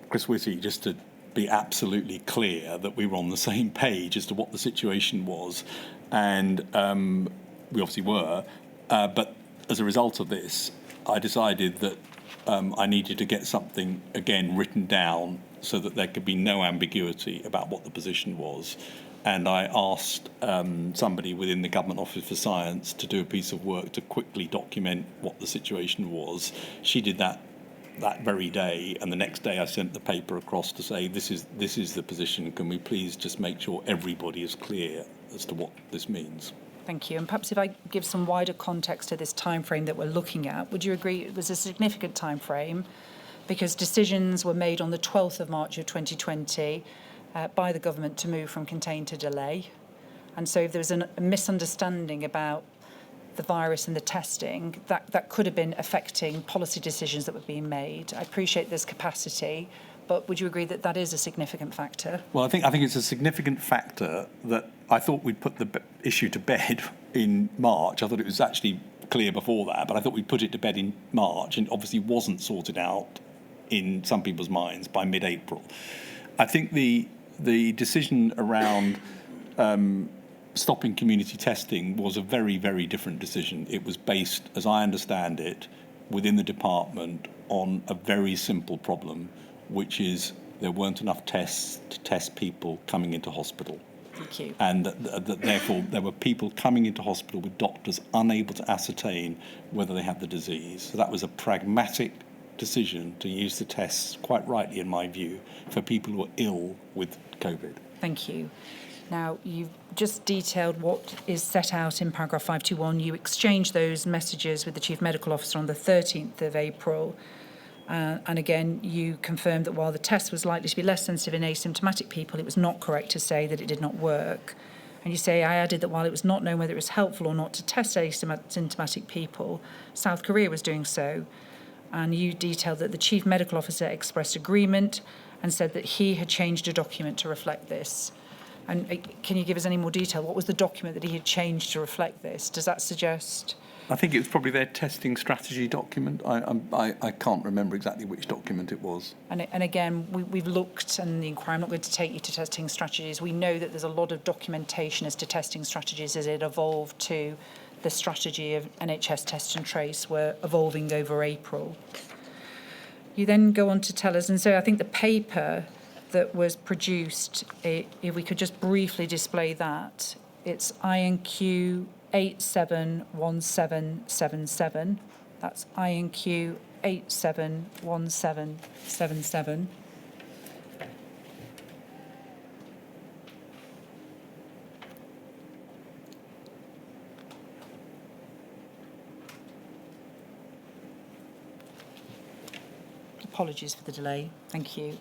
Chris Whitty just to be absolutely clear that we were on the same page as to what the situation was. And we obviously were. But as a result of this, I decided that I needed to get something, again, written down so that there could be no ambiguity about what the position was. And I asked somebody within the Government Office for Science to do a piece of work to quickly document what the situation was. She did that very day, and the next day I sent the paper across to say, this is the position. Can we please just make sure everybody is clear as to what this means? Thank you. And perhaps if I give some wider context to this time frame that we're looking at, would you agree it was a significant time frame, because decisions were made on the 12th of March of 2020 by the government to move from contain to delay? And so if there was a misunderstanding about the virus and the testing, that could have been affecting policy decisions that were being made. I appreciate there's capacity, but would you agree that that is a significant factor? Well, I think it's a significant factor that I thought we'd put the issue to bed in March. I thought it was actually clear before that, but I thought we'd put it to bed in March, and obviously wasn't sorted out in some people's minds by mid-April. I think the decision around stopping community testing was a very, very different decision. It was based, as I understand it, within the department on a very simple problem, which is there weren't enough tests to test people coming into hospital. Thank you. And that therefore there were people coming into hospital with doctors unable to ascertain whether they had the disease. So that was a pragmatic decision to use the tests, quite rightly in my view, for people who are ill with COVID. Thank you. Now, you've just detailed what is set out in paragraph 521. You exchanged those messages with the Chief Medical Officer on the 13th of April. And again, you confirmed that while the test was likely to be less sensitive in asymptomatic people, it was not correct to say that it did not work. And you say, I added that while it was not known whether it was helpful or not to test asymptomatic people, South Korea was doing so. And you detailed that the Chief Medical Officer expressed agreement and said that he had changed a document to reflect this. And can you give us any more detail? What was the document that he had changed to reflect this? Does that suggest... I think it was probably their testing strategy document. I can't remember exactly which document it was. And again, we've looked, and the inquiry, I'm not going to take you to testing strategies. We know that there's a lot of documentation as to testing strategies as it evolved to the strategy of NHS Test and Trace were evolving over April. You then go on to tell us, and so I think the paper that was produced, if we could just briefly display that, it's INQ 871777. That's INQ 871777. Apologies for the delay. Thank you.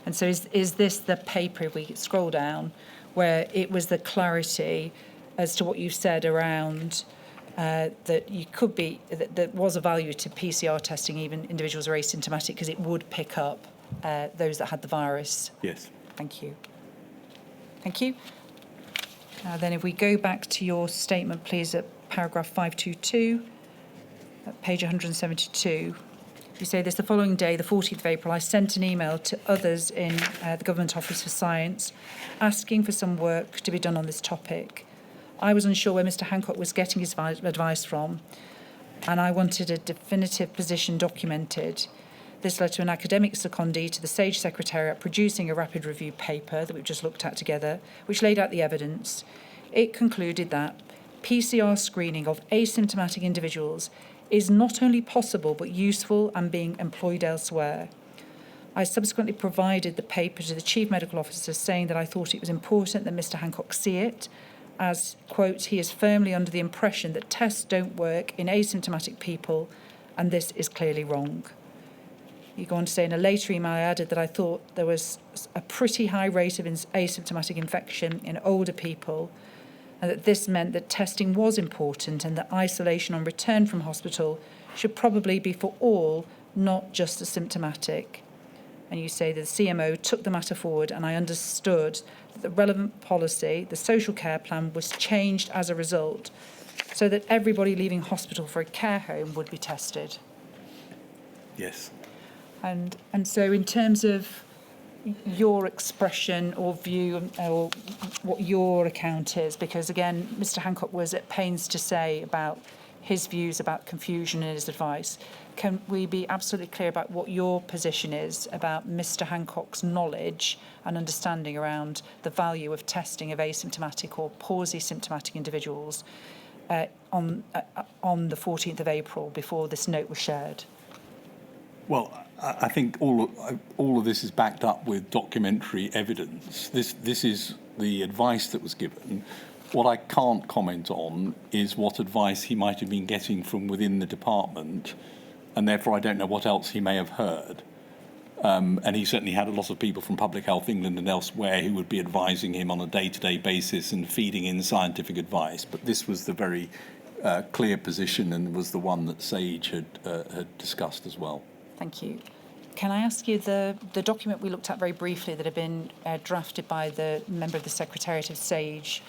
And so is this the paper, if we scroll down, where it was the clarity as to what you said around that you could be, that there was a value to PCR testing, even individuals are asymptomatic, because it would pick up those that had the virus? Yes. Thank you. Thank you. Now then, if we go back to your statement, please, at paragraph 522, at page 172, you say this: the following day, the 14th of April, I sent an email to others in the Government Office for Science asking for some work to be done on this topic. I was unsure where Mr. Hancock was getting his advice from, and I wanted a definitive position documented. This led to an academic secondee to the SAGE Secretariat producing a rapid review paper that we've just looked at together, which laid out the evidence. It concluded that PCR screening of asymptomatic individuals is not only possible but useful and being employed elsewhere. I subsequently provided the paper to the Chief Medical Officer, saying that I thought it was important that Mr. Hancock see it, as, quote, he is firmly under the impression that tests don't work in asymptomatic people, and this is clearly wrong. You go on to say, in a later email, I added that I thought there was a pretty high rate of asymptomatic infection in older people, and that this meant that testing was important and that isolation on return from hospital should probably be for all, not just the symptomatic. And you say that the CMO took the matter forward, and I understood that the relevant policy, the social care plan, was changed as a result so that everybody leaving hospital for a care home would be tested. Yes. And so in terms of your expression or view or what your account is, because again, Mr. Hancock was at pains to say about his views about confusion in his advice. Can we be absolutely clear about what your position is about Mr. Hancock's knowledge and understanding around the value of testing of asymptomatic or quasi-symptomatic individuals on the 14th of April before this note was shared? Well, I think all of this is backed up with documentary evidence. This is the advice that was given. What I can't comment on is what advice he might have been getting from within the department, and therefore I don't know what else he may have heard. And he certainly had a lot of people from Public Health England and elsewhere who would be advising him on a day-to-day basis and feeding in scientific advice. But this was the very clear position, and was the one that SAGE had discussed as well. Thank you. Can I ask you, the document we looked at very briefly that had been drafted by the member of the Secretariat of SAGE,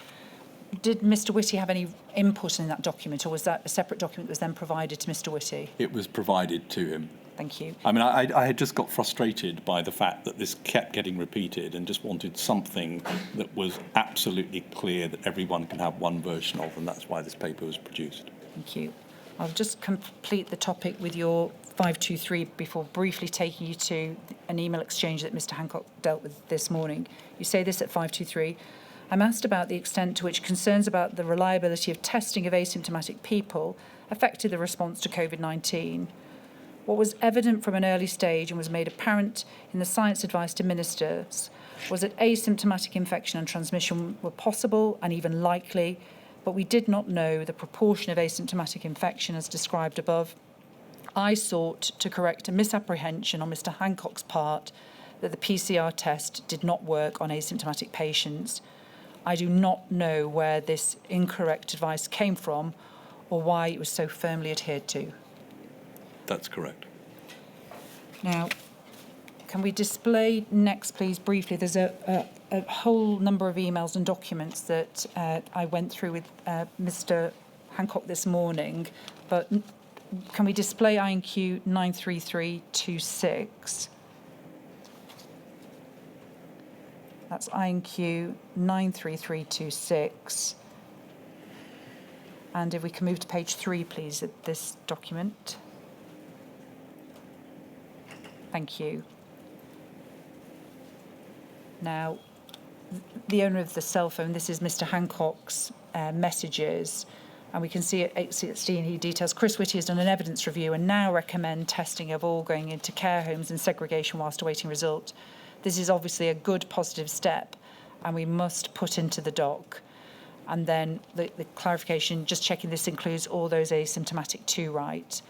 did Mr. Whitty have any input in that document, or was that a separate document that was then provided to Mr. Whitty? It was provided to him. Thank you. I mean, I had just got frustrated by the fact that this kept getting repeated, and just wanted something that was absolutely clear that everyone can have one version of, and that's why this paper was produced. Thank you. I'll just complete the topic with your 523 before briefly taking you to an email exchange that Mr. Hancock dealt with this morning. You say this at 523. I'm asked about the extent to which concerns about the reliability of testing of asymptomatic people affected the response to COVID-19. What was evident from an early stage and was made apparent in the science advice to ministers was that asymptomatic infection and transmission were possible and even likely, but we did not know the proportion of asymptomatic infection as described above. I sought to correct a misapprehension on Mr. Hancock's part that the PCR test did not work on asymptomatic patients. I do not know where this incorrect advice came from or why it was so firmly adhered to. That's correct. Now, can we display next, please, briefly? There's a whole number of emails and documents that I went through with Mr. Hancock this morning, but can we display INQ 93326? That's INQ 93326. And if we can move to page 3, please, of this document. Thank you. Now, the owner of the cell phone, this is Mr. Hancock's messages, and we can see at 8:16 he details, Chris Whitty has done an evidence review and now recommend testing of all going into care homes and segregation whilst awaiting result. This is obviously a good positive step, and we must put into the doc. And then the clarification, just checking this includes all those asymptomatic too, right?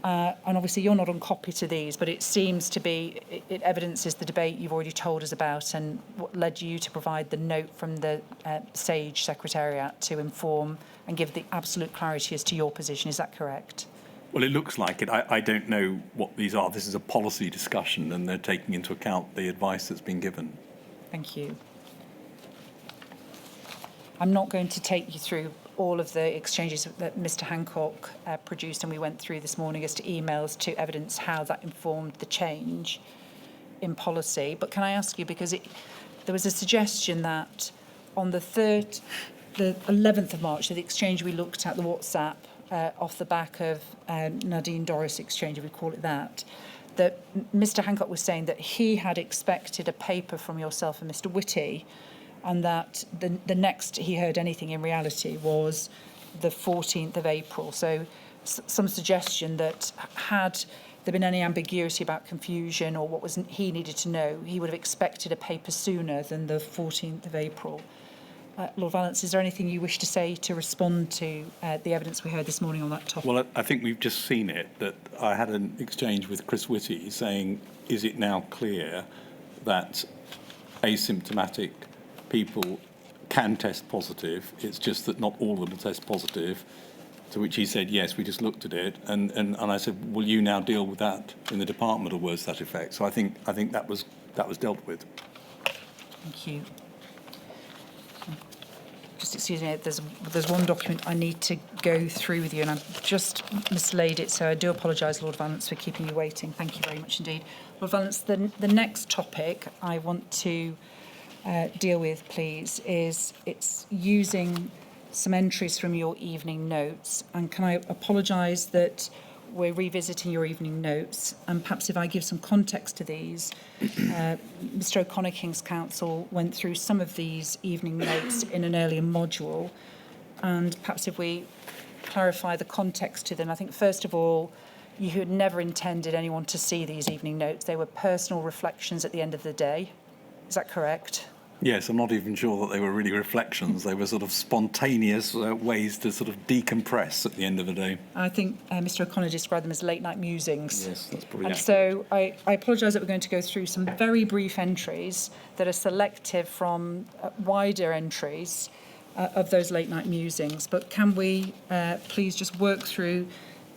And obviously you're not on copy to these, but it seems to be, it evidences the debate you've already told us about and what led you to provide the note from the SAGE Secretariat to inform and give the absolute clarity as to your position. Is that correct? Well, it looks like it. I don't know what these are. This is a policy discussion, and they're taking into account the advice that's been given. Thank you. I'm not going to take you through all of the exchanges that Mr. Hancock produced and we went through this morning as to emails to evidence how that informed the change in policy. But can I ask you, because there was a suggestion that on the 11th of March, the exchange we looked at, the WhatsApp, off the back of Nadine Dorris exchange, if we call it that Mr. Hancock was saying that he had expected a paper from yourself and Mr. Whitty, and that the next he heard anything in reality was the 14th of April. So some suggestion that had there been any ambiguity about confusion or what he needed to know, he would have expected a paper sooner than the 14th of April. Lord Vallance, is there anything you wish to say to respond to the evidence we heard this morning on that topic? Well, I think we've just seen it, that I had an exchange with Chris Whitty saying, is it now clear that asymptomatic people can test positive? It's just that not all of them test positive. To which he said, yes, we just looked at it. And I said, will you now deal with that in the department, or words to that effect? So I think that was dealt with. Thank you. Just excuse me, there's one document I need to go through with you, and I've just mislaid it, so I do apologise, Lord Vallance, for keeping you waiting. Thank you very much indeed. Lord Vallance, the next topic I want to deal with, please, is it's using some entries from your evening notes. And can I apologise that we're revisiting your evening notes, and perhaps if I give some context to these, Mr. O'Connor, King's Counsel, went through some of these evening notes in an earlier module, and perhaps if we clarify the context to them. I think, first of all, you had never intended anyone to see these evening notes. They were personal reflections at the end of the day. Is that correct? Yes, I'm not even sure that they were really reflections. They were sort of spontaneous ways to sort of decompress at the end of the day. I think Mr. O'Connor described them as late-night musings. Yes, that's probably And accurate. so I apologise that we're going to go through some very brief entries that are selective from wider entries of those late-night musings. But can we please just work through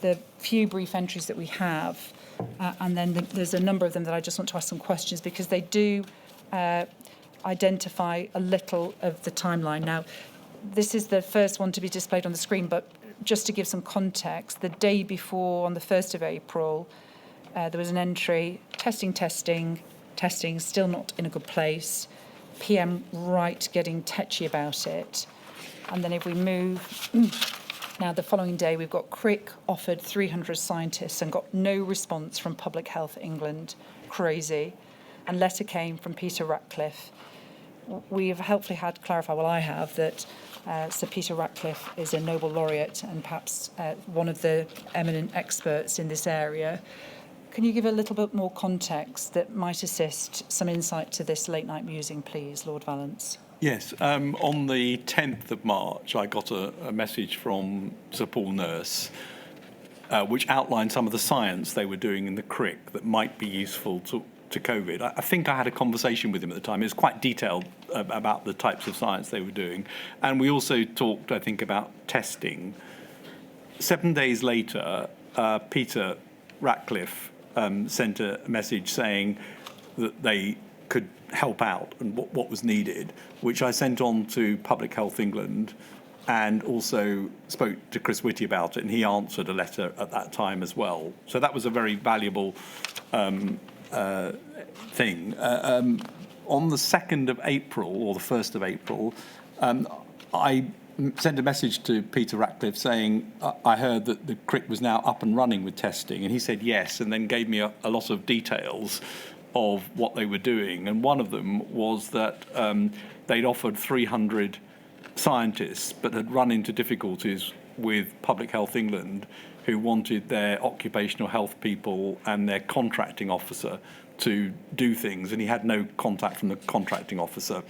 the few brief entries that we have, and then there's a number of them that I just want to ask some questions, because they do identify a little of the timeline. Now, this is the first one to be displayed on the screen, but just to give some context, the day before, on the 1st of April, there was an entry, testing, still not in a good place, PM Wright getting tetchy about it. And then if we move, now the following day, we've got Crick offered 300 scientists and got no response from Public Health England. Crazy. And letter came from Peter Ratcliffe. We have helpfully had clarified, well, I have, that Sir Peter Ratcliffe is a Nobel laureate and perhaps one of the eminent experts in this area. Can you give a little bit more context that might assist some insight to this late-night musing, please, Lord Vallance? Yes, on the 10th of March, I got a message from Sir Paul Nurse, which outlined some of the science they were doing in the Crick that might be useful to COVID. I think I had a conversation with him at the time. It was quite detailed about the types of science they were doing. And we also talked, I think, about testing. 7 days later, Peter Ratcliffe sent a message saying that they could help out and what was needed, which I sent on to Public Health England and also spoke to Chris Whitty about it, and he answered a letter at that time as well. So that was a very valuable thing. On the 2nd of April, or the 1st of April, I sent a message to Peter Ratcliffe saying I heard that the CRIC was now up and running with testing, and he said yes, and then gave me a lot of details of what they were doing. And one of them was that they'd offered 300 scientists but had run into difficulties with Public Health England, who wanted their occupational health people and their contracting officer to do things, and he had no contact from the contracting officer.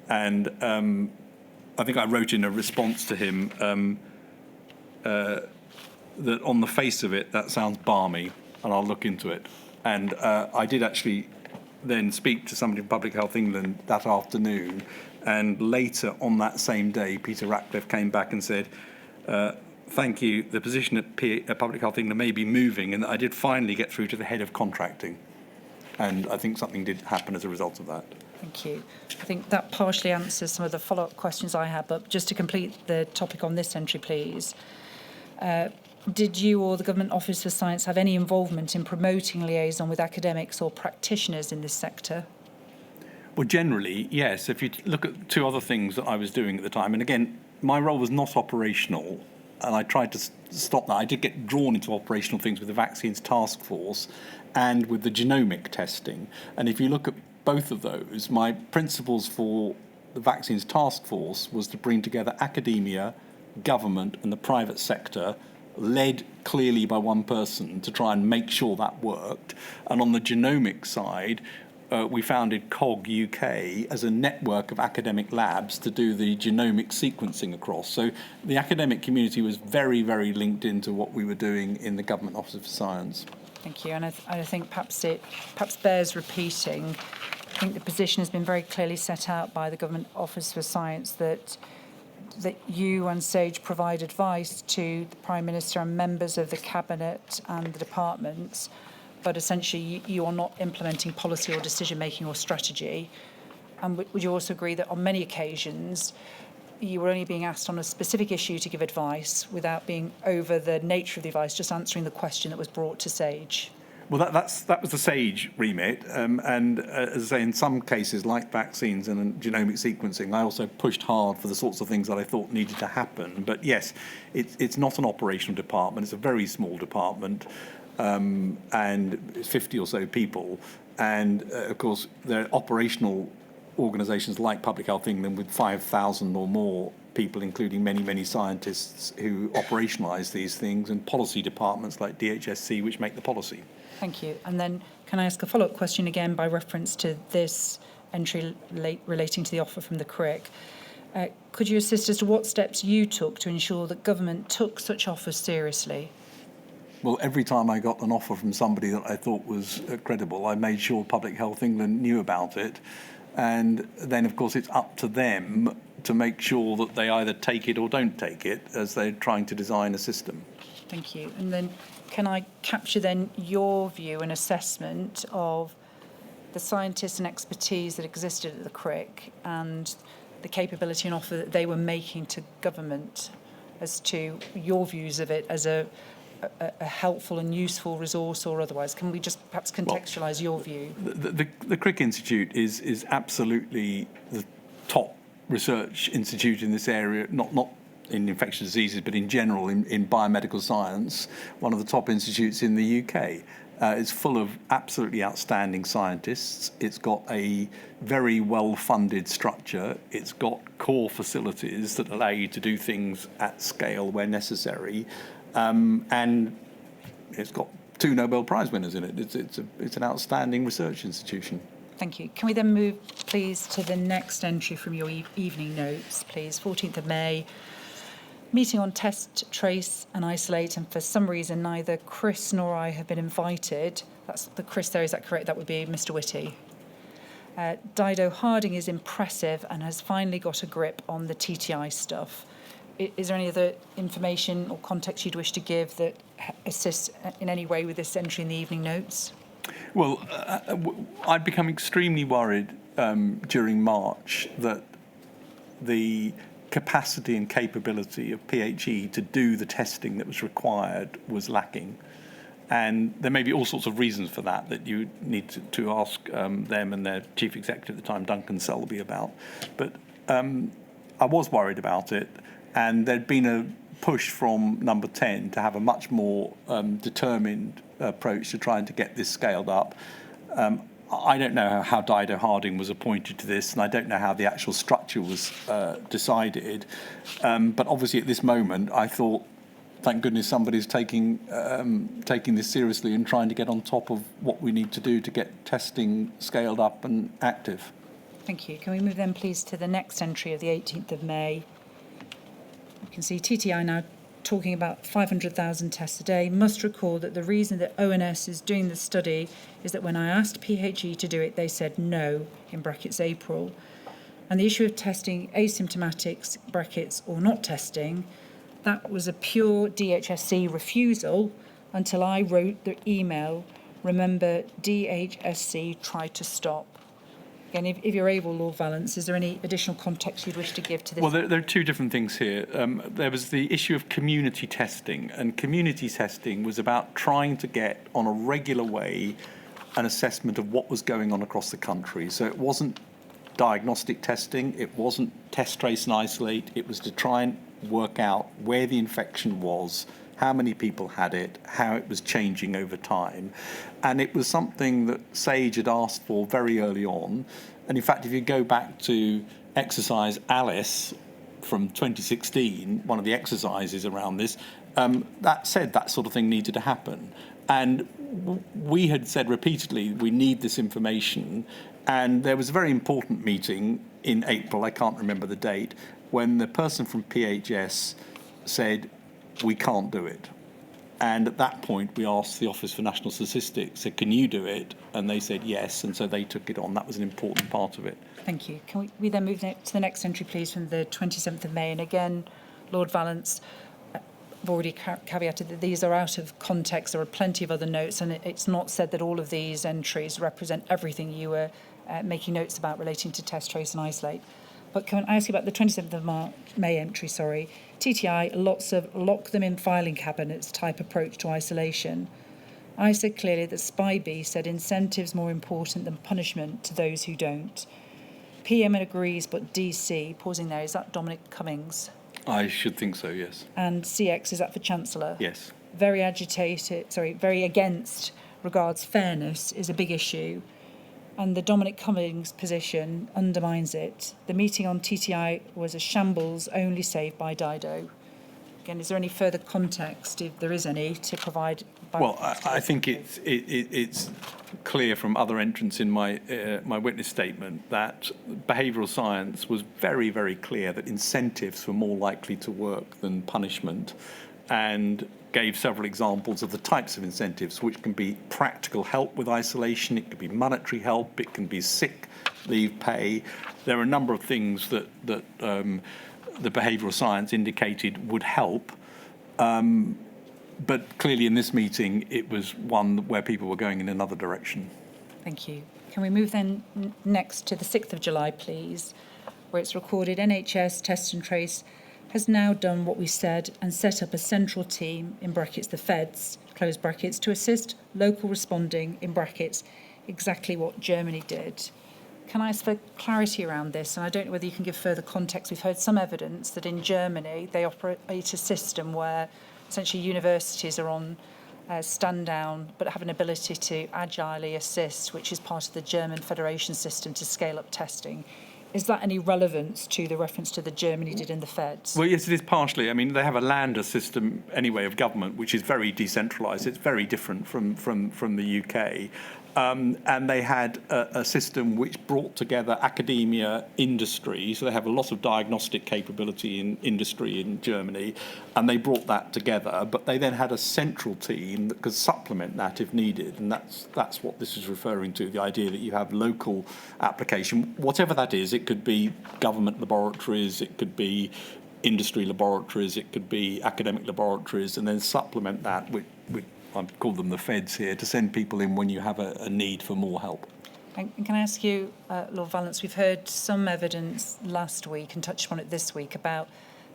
And I think I wrote in a response to him that on the face of it, that sounds balmy, and I'll look into it. And I did actually then speak to somebody from Public Health England that afternoon, and later on that same day, Peter Ratcliffe came back and said, thank you, the position at Public Health England may be moving, and I did finally get through to the head of contracting. And I think something did happen as a result of that. Thank you. I think that partially answers some of the follow-up questions I had, but just to complete the topic on this entry, please. Did you or the Government Office for Science have any involvement in promoting liaison with academics or practitioners in this sector? Well, generally, yes. If you look at two other things that I was doing at the time, and again, my role was not operational, and I tried to stop that. I did get drawn into operational things with the Vaccines Task Force and with the genomic testing. And if you look at both of those, my principles for the Vaccines Task Force was to bring together academia, government, and the private sector, led clearly by one person, to try and make sure that worked. And on the genomic side, we founded COG UK as a network of academic labs to do the genomic sequencing across. So the academic community was very, very linked into what we were doing in the Government Office for Science. Thank you. And I think perhaps bears repeating. I think the position has been very clearly set out by the Government Office for Science that you and SAGE provide advice to the Prime Minister and members of the Cabinet and the departments, but essentially you are not implementing policy or decision-making or strategy. And would you also agree that on many occasions you were only being asked on a specific issue to give advice without being over the nature of the advice, just answering the question that was brought to SAGE? Well, that was the SAGE remit, and as I say, in some cases, like vaccines and genomic sequencing, I also pushed hard for the sorts of things that I thought needed to happen. But yes, it's not an operational department; it's a very small department, and it's 50 or so people. And of course, there are operational organisations like Public Health England with 5,000 or more people, including many, many scientists who operationalise these things, and policy departments like DHSC, which make the policy. Thank you. And then can I ask a follow-up question again by reference to this entry relating to the offer from the CRIC? Could you assist as to what steps you took to ensure that government took such offers seriously? Well, every time I got an offer from somebody that I thought was credible, I made sure Public Health England knew about it. And then, of course, it's up to them to make sure that they either take it or don't take it as they're trying to design a system. Thank you. And then can I capture then your view and assessment of the scientists and expertise that existed at the CRIC and the capability and offer that they were making to government as to your views of it as a helpful and useful resource or otherwise? Can we just perhaps contextualise your view? The Crick Institute is absolutely the top research institute in this area, not in infectious diseases, but in general in biomedical science, one of the top institutes in the UK. It's full of absolutely outstanding scientists. It's got a very well-funded structure. It's got core facilities that allow you to do things at scale where necessary. And it's got 2 Nobel Prize winners in it. It's an outstanding research institution. Thank you. Can we then move, please, to the next entry from your evening notes, please? 14th of May. Meeting on test, trace and isolate, and for some reason neither Chris nor I have been invited. That's the Chris there, is that correct? That would be Mr. Whitty. Dido Harding is impressive and has finally got a grip on the TTI stuff. is there any other information or context you'd wish to give that assists in any way with this entry in the evening notes? Well, I'd become extremely worried during March that the capacity and capability of PHE to do the testing that was required was lacking. And there may be all sorts of reasons for that you need to ask them and their chief executive at the time, Duncan Selby, about. But I was worried about it, and there'd been a push from number 10 to have a much more determined approach to trying to get this scaled up. I don't know how Dido Harding was appointed to this, and I don't know how the actual structure was decided. But obviously at this moment, I thought, thank goodness somebody's taking this seriously and trying to get on top of what we need to do to get testing scaled up and active. Thank you. Can we move then, please, to the next entry of the 18th of May? You can see TTI now talking about 500,000 tests a day. Must recall that the reason that ONS is doing the study is that when I asked PHE to do it, they said no, in brackets April. And the issue of testing asymptomatics, brackets, or not testing, that was a pure DHSC refusal until I wrote the email, remember, DHSC tried to stop. Again, if you're able, Lord Valence, is there any additional context you'd wish to give to this? Well, there are two different things here. There was the issue of community testing, and community testing was about trying to get, on a regular way, an assessment of what was going on across the country. So it wasn't diagnostic testing, it wasn't test, trace and isolate, it was to try and work out where the infection was, how many people had it, how it was changing over time. And it was something that SAGE had asked for very early on. And in fact, if you go back to exercise Alice from 2016, one of the exercises around this, that said that sort of thing needed to happen. And we had said repeatedly, we need this information. And there was a very important meeting in April, I can't remember the date, when the person from PHS said, we can't do it. And at that point, we asked the Office for National Statistics, said, can you do it? And they said yes, and so they took it on. That was an important part of it. Thank you. Can we then move to the next entry, please, from the 27th of May? And again, Lord Valence, I've already caveated that these are out of context. There are plenty of other notes, and it's not said that all of these entries represent everything you were making notes about relating to test, trace and isolate. But can I ask you about the 27th of May entry, TTI, lots of lock them in filing cabinets type approach to isolation. I said clearly that SPI-B said incentives more important than punishment to those who don't. PM agrees, but DC, pausing there, is that Dominic Cummings? I should think so, yes. And CX, is that for Chancellor? Yes. Very against regards fairness is a big issue. And the Dominic Cummings position undermines it. The meeting on TTI was a shambles only saved by Dido. Again, is there any further context, if there is any, to provide? Well, I think it's clear from other entrants in my witness statement that behavioural science was very, very clear that incentives were more likely to work than punishment, and gave several examples of the types of incentives, which can be practical help with isolation, it could be monetary help, it can be sick leave pay. There are a number of things that the behavioural science indicated would help. But clearly in this meeting, it was one where people were going in another direction. Thank you. Can we move then next to the 6th of July, please, where it's recorded NHS Test and Trace has now done what we said and set up a central team, in brackets the feds, close brackets, to assist local responding, in brackets, exactly what Germany did. Can I ask for clarity around this? And I don't know whether you can give further context. We've heard some evidence that in Germany they operate a system where essentially universities are on stand down but have an ability to agilely assist, which is part of the German federation system to scale up testing. Is that any relevance to the reference to the Germany did in the feds? Well, yes, it is partially. I mean, they have a Lander system anyway of government, which is very decentralised. It's very different from the UK. And they had a system which brought together academia, industry. So they have a lot of diagnostic capability in industry in Germany, and they brought that together. But they then had a central team that could supplement that if needed, and that's what this is referring to, the idea that you have local application, whatever that is. It could be government laboratories, it could be industry laboratories, it could be academic laboratories, and then supplement that with I call them the feds here, to send people in when you have a need for more help. And can I ask you, Lord Valence, we've heard some evidence last week and touched upon it this week about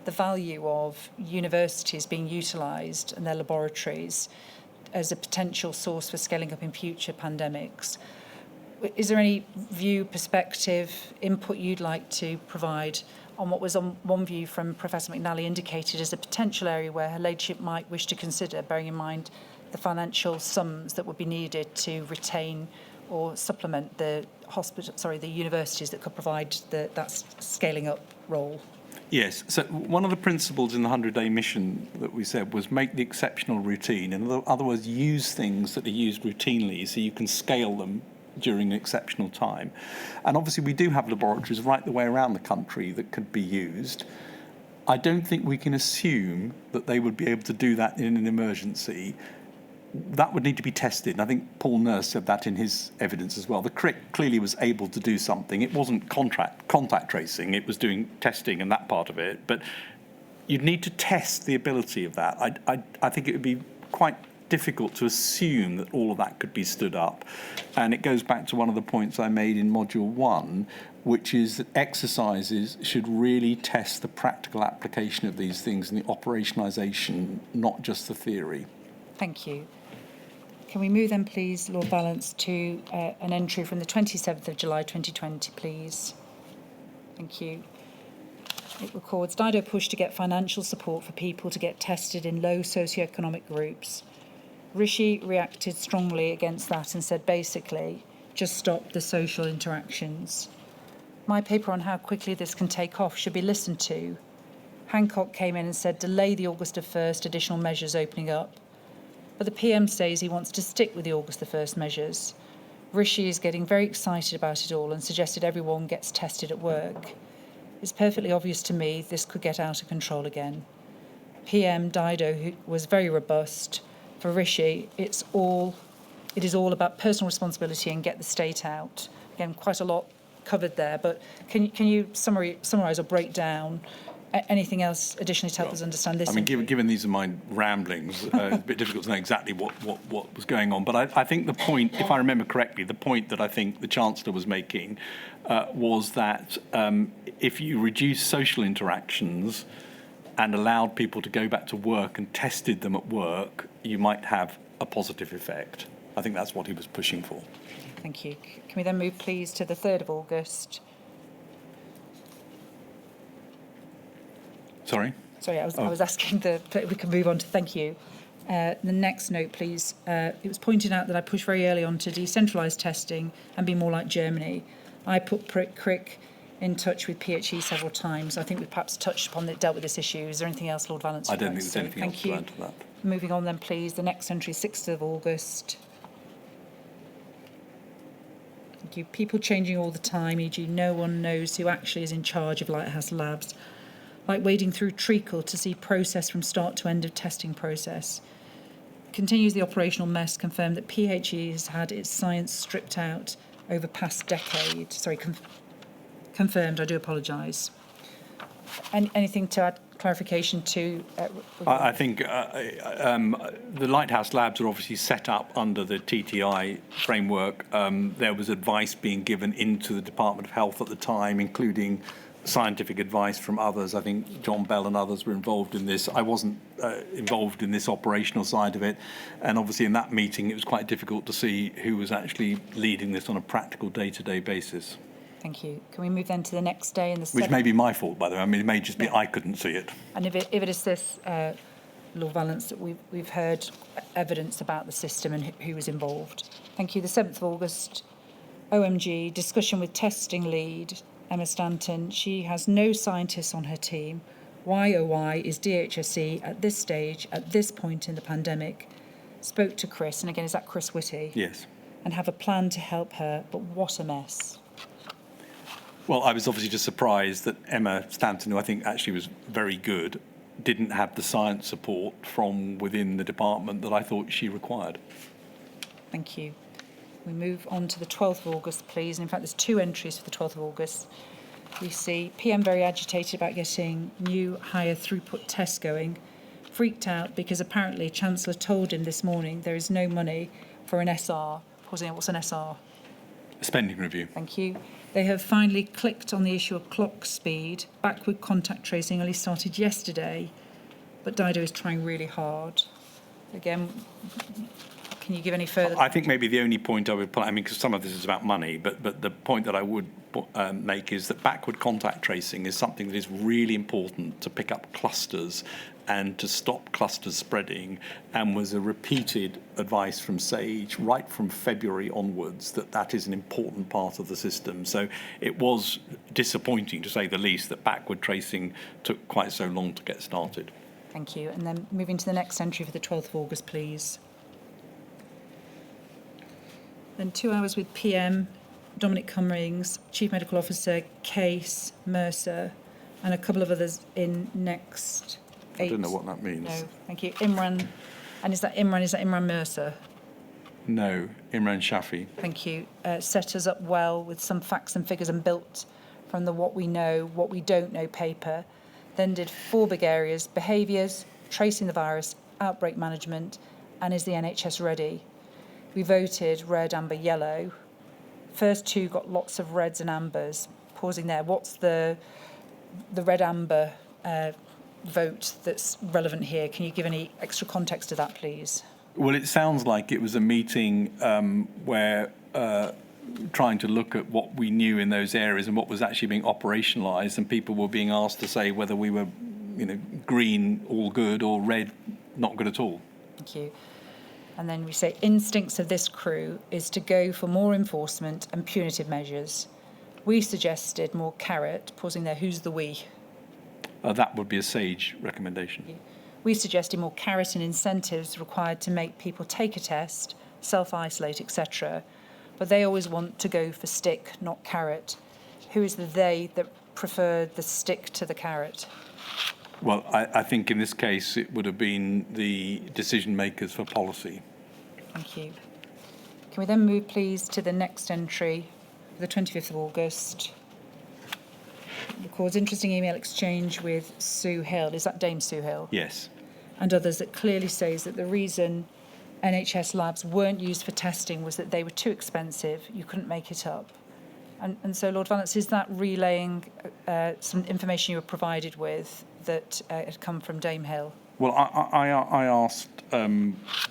the value of universities being utilised and their laboratories as a potential source for scaling up in future pandemics. Is there any view, perspective, input you'd like to provide on what was on one view from Professor McNally indicated as a potential area where her ladyship might wish to consider, bearing in mind the financial sums that would be needed to retain or supplement the universities that could provide that scaling up role? Yes, so one of the principles in the 100-day mission that we said was make the exceptional routine. In other words, use things that are used routinely so you can scale them during an exceptional time. And obviously we do have laboratories right the way around the country that could be used. I don't think we can assume that they would be able to do that in an emergency. That would need to be tested, and I think Paul Nurse said that in his evidence as well. The CRIC clearly was able to do something. It wasn't contact tracing, it was doing testing and that part of it, but you'd need to test the ability of that. I think it would be quite difficult to assume that all of that could be stood up, and it goes back to one of the points I made in Module 1, which is that exercises should really test the practical application of these things and the operationalisation, not just the theory. Thank you. Can we move then, please, Lord Valence, to an entry from the 27th of July 2020, please? Thank you. It records, Dido pushed to get financial support for people to get tested in low socioeconomic groups. Rishi reacted strongly against that and said, basically, just stop the social interactions. My paper on how quickly this can take off should be listened to. Hancock came in and said, delay the August the 1st additional measures opening up. But the PM says he wants to stick with the August the 1st measures. Rishi is getting very excited about it all and suggested everyone gets tested at work. It's perfectly obvious to me this could get out of control again. PM Dido, who was very robust. For Rishi, it is all about personal responsibility and get the state out. Again, quite a lot covered there, but can you summarise or break down anything else additionally to help us understand this? I mean, given these are my ramblings, it's a bit difficult to know exactly what was going on. But I think the point, if I remember correctly, the point that I think the Chancellor was making was that if you reduce social interactions and allowed people to go back to work and tested them at work, you might have a positive effect. I think that's what he was pushing for. Thank you. Can we then move, please, to the 3rd of August? Sorry, I was asking we can move on to thank you. The next note, please. It was pointed out that I pushed very early on to decentralise testing and be more like Germany. I put CRIC in touch with PHE several times. I think we've perhaps touched upon it, dealt with this issue. Is there anything else, Lord Valence? I don't think there's anything else to add to that. Moving on then, please. The next entry, 6th of August. Thank you. People changing all the time, e.g. no one knows who actually is in charge of Lighthouse Labs. Like wading through treacle to see process from start to end of testing process. Continues the operational mess, confirmed that PHE has had its science stripped out over past decade. Confirmed, I do apologise. Anything to add clarification to? I think the Lighthouse Labs are obviously set up under the TTI framework. There was advice being given into the Department of Health at the time, including scientific advice from others. I think John Bell and others were involved in this. I wasn't involved in this operational side of it, and obviously in that meeting it was quite difficult to see who was actually leading this on a practical day-to-day basis. Thank you. Can we move then to the next day in the which may be my fault, by the way. I mean, it may just be I couldn't see it. And if it is this, Lord Valence, that we've heard evidence about the system and who was involved. Thank you. The 7th of August, OMG, discussion with testing lead Emma Stanton. She has no scientists on her team. Why, oh why, is DHSE at this stage, at this point in the pandemic? Spoke to Chris, and again, is that Chris Whitty? Yes. And have a plan to help her, but what a mess. Well, I was obviously just surprised that Emma Stanton, who I think actually was very good, didn't have the science support from within the department that I thought she required. Thank you. We move on to the 12th of August, please. And in fact, there's 2 entries for the 12th of August. We see PM very agitated about getting new higher throughput tests going, freaked out because apparently Chancellor told him this morning there is no money for an SR. Pausing, what's an SR? Spending review. Thank you. They have finally clicked on the issue of clock speed. Backward contact tracing only started yesterday, but Dido is trying really hard. Again, can you give any further? I think maybe the only point I would put, I mean, because some of this is about money, but the point that I would make is that backward contact tracing is something that is really important to pick up clusters and to stop clusters spreading, and was a repeated advice from SAGE right from February onwards that is an important part of the system. So it was disappointing, to say the least, that backward tracing took quite so long to get started. Thank you. And then moving to the next entry for the 12th of August, please. Then 2 hours with PM, Dominic Cummings, Chief Medical Officer, Case, Mercer, and a couple of others in next 8. I don't know what that means. No, thank you. Imran, and is that Imran Mercer? No, Imran Shafi. Thank you. Set us up well with some facts and figures and built from the what we know, what we don't know paper. Then did 4 big areas: behaviours, tracing the virus, outbreak management, and is the NHS ready? We voted red, amber, yellow. First 2 got lots of reds and ambers. Pausing there. What's the red amber vote that's relevant here? Can you give any extra context to that, please? Well, it sounds like it was a meeting where trying to look at what we knew in those areas and what was actually being operationalised, and people were being asked to say whether we were, green, all good, or red, not good at all. Thank you. And then we say instincts of this crew is to go for more enforcement and punitive measures. We suggested more carrot. Pausing there. Who's the we? That would be a SAGE recommendation. We suggested more carrot and incentives required to make people take a test, self-isolate, etc. But they always want to go for stick, not carrot. Who is the they that preferred the stick to the carrot? Well, I think in this case it would have been the decision makers for policy. Thank you. Can we then move, please, to the next entry, the 25th of August? Records interesting email exchange with Sue Hill. Is that Dame Sue Hill? Yes. And others that clearly says that the reason NHS labs weren't used for testing was that they were too expensive. You couldn't make it up. And so, Lord Valence, is that relaying some information you were provided with that had come from Dame Hill? Well, I asked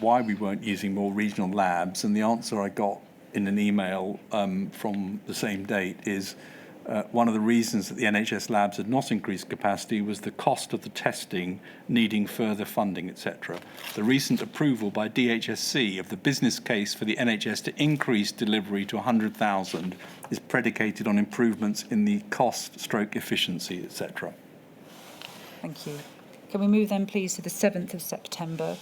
why we weren't using more regional labs, and the answer I got in an email from the same date is one of the reasons that the NHS labs had not increased capacity was the cost of the testing needing further funding, etc. The recent approval by DHSC of the business case for the NHS to increase delivery to 100,000 is predicated on improvements in the cost/efficiency, etc. Thank you. Can we move then, please, to the 7th of September?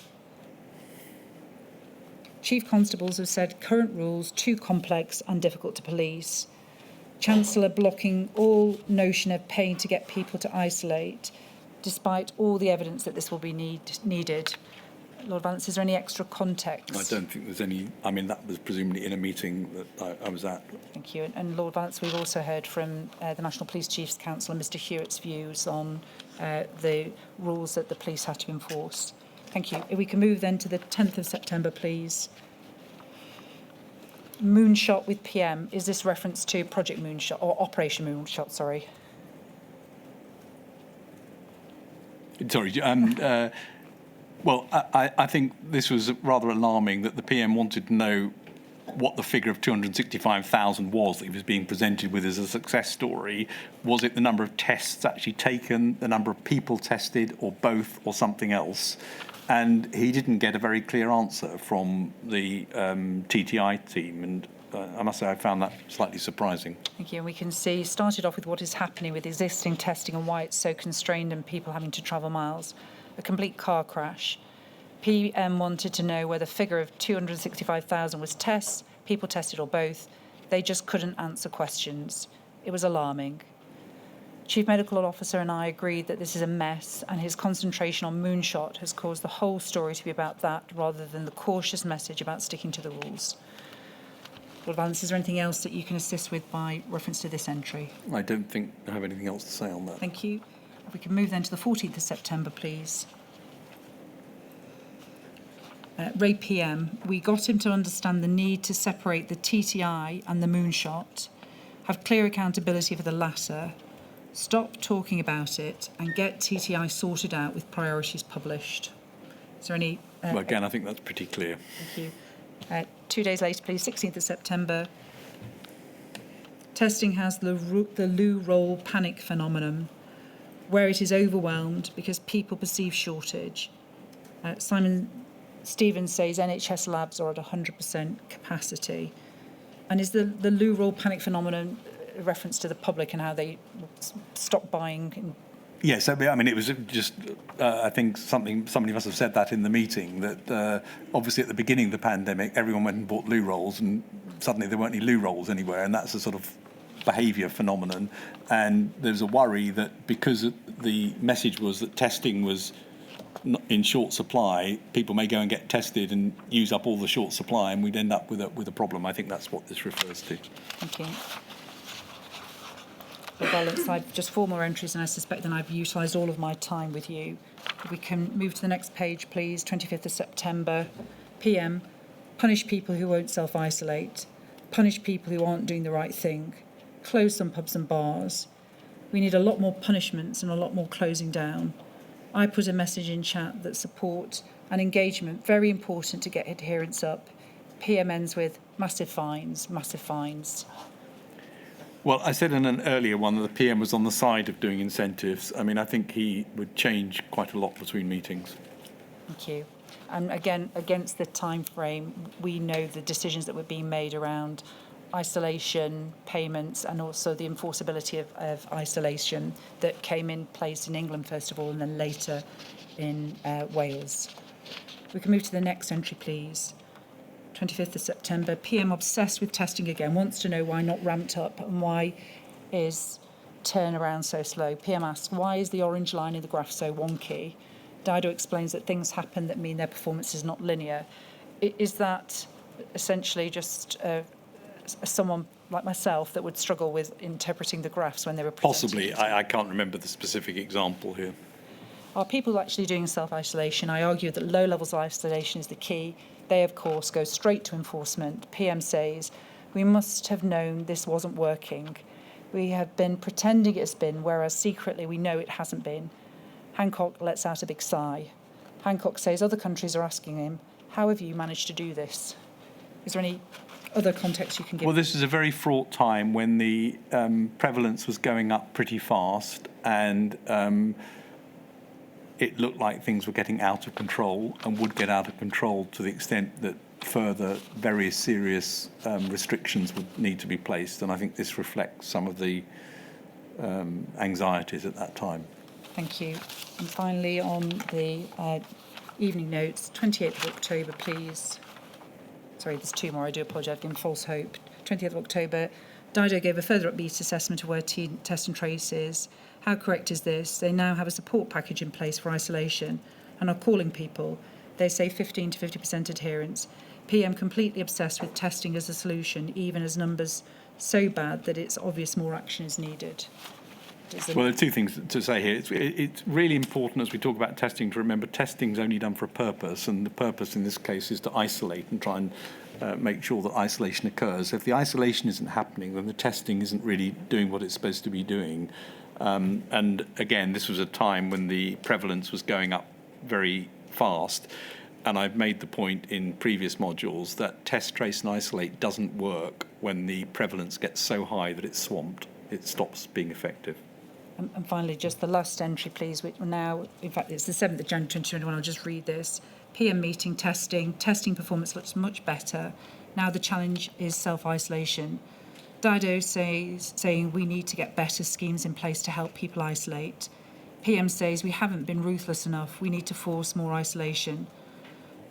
Chief Constables have said current rules too complex and difficult to police. Chancellor blocking all notion of paying to get people to isolate, despite all the evidence that this will be needed. Lord Valence, is there any extra context? I don't think there's any. I mean, that was presumably in a meeting that I was at. Thank you. And Lord Valence, we've also heard from the National Police Chiefs Council and Mr Hewitt's views on the rules that the police had to enforce. Thank you. If we can move then to the 10th of September, please. Moonshot with PM. Is this reference to Project Moonshot or Operation Moonshot? Sorry. Sorry. Well, I think this was rather alarming that the PM wanted to know what the figure of 265,000 was that he was being presented with as a success story. Was it the number of tests actually taken, the number of people tested, or both, or something else? And he didn't get a very clear answer from the TTI team, and I must say I found that slightly surprising. Thank you. And we can see, started off with what is happening with existing testing and why it's so constrained and people having to travel miles. A complete car crash. PM wanted to know whether the figure of 265,000 was tests, people tested, or both. They just couldn't answer questions. It was alarming. Chief Medical Officer and I agreed that this is a mess, and his concentration on Moonshot has caused the whole story to be about that rather than the cautious message about sticking to the rules. Lord Valence, is there anything else that you can assist with by reference to this entry? I don't think I have anything else to say on that. Thank you. If we can move then to the 14th of September, please. Ray PM, we got him to understand the need to separate the TTI and the Moonshot, have clear accountability for the latter, stop talking about it, and get TTI sorted out with priorities published. Is there any... Well, again, I think that's pretty clear. Thank you. 2 days later, please, 16th of September. Testing has the loo roll panic phenomenon, where it is overwhelmed because people perceive shortage. Simon Stevens says NHS labs are at 100% capacity. And is the loo roll panic phenomenon a reference to the public and how they stop buying? Yes, I mean, it was just, I think somebody must have said that in the meeting, that obviously at the beginning of the pandemic, everyone went and bought loo rolls, and suddenly there weren't any loo rolls anywhere, and that's a sort of behaviour phenomenon. And there's a worry that because the message was that testing was in short supply, people may go and get tested and use up all the short supply, and we'd end up with a problem. I think that's what this refers to. Thank you. For balance, I've just 4 more entries, and I suspect then I've utilised all of my time with you. If we can move to the next page, please. 25th of September, PM, punish people who won't self-isolate, punish people who aren't doing the right thing, close some pubs and bars. We need a lot more punishments and a lot more closing down. I put a message in chat that support and engagement, very important to get adherence up. PM ends with massive fines, massive fines. Well, I said in an earlier one that the PM was on the side of doing incentives. I mean, I think he would change quite a lot between meetings. Thank you. And again, against the time frame, we know the decisions that were being made around isolation, payments, and also the enforceability of isolation that came in place in England, first of all, and then later in Wales. We can move to the next entry, please. 25th of September, PM obsessed with testing again, wants to know why not ramped up and why is turnaround so slow. PM asks, why is the orange line in the graph so wonky? Dido explains that things happen that mean their performance is not linear. Is that essentially just someone like myself that would struggle with interpreting the graphs when they were presented? Possibly. I can't remember the specific example here. Are people actually doing self-isolation? I argue that low levels of isolation is the key. They, of course, go straight to enforcement. PM says, we must have known this wasn't working. We have been pretending it's been, whereas secretly we know it hasn't been. Hancock lets out a big sigh. Hancock says other countries are asking him, how have you managed to do this? Is there any other context you can give? Well, this is a very fraught time when the prevalence was going up pretty fast, and it looked like things were getting out of control and would get out of control to the extent that further very serious restrictions would need to be placed. And I think this reflects some of the anxieties at that time. Thank you. And finally, on the evening notes, 28th of October, please. Sorry, there's 2 more. I do apologise. I've given false hope. 20th of October, Dido gave a further upbeat assessment of where test and trace is. How correct is this? They now have a support package in place for isolation and are calling people. They say 15 to 50% adherence. PM completely obsessed with testing as a solution, even as numbers so bad that it's obvious more action is needed. Well, there are 2 things to say here. It's really important as we talk about testing to remember testing's only done for a purpose, and the purpose in this case is to isolate and try and make sure that isolation occurs. If the isolation isn't happening, then the testing isn't really doing what it's supposed to be doing. And again, this was a time when the prevalence was going up very fast. And I've made the point in previous modules that test, trace and isolate doesn't work when the prevalence gets so high that it's swamped. It stops being effective. And finally, just the last entry, please, which now, in fact, it's the 7th of January 2021. I'll just read this. PM meeting, testing performance looks much better. Now the challenge is self-isolation. Dido saying we need to get better schemes in place to help people isolate. PM says we haven't been ruthless enough. We need to force more isolation.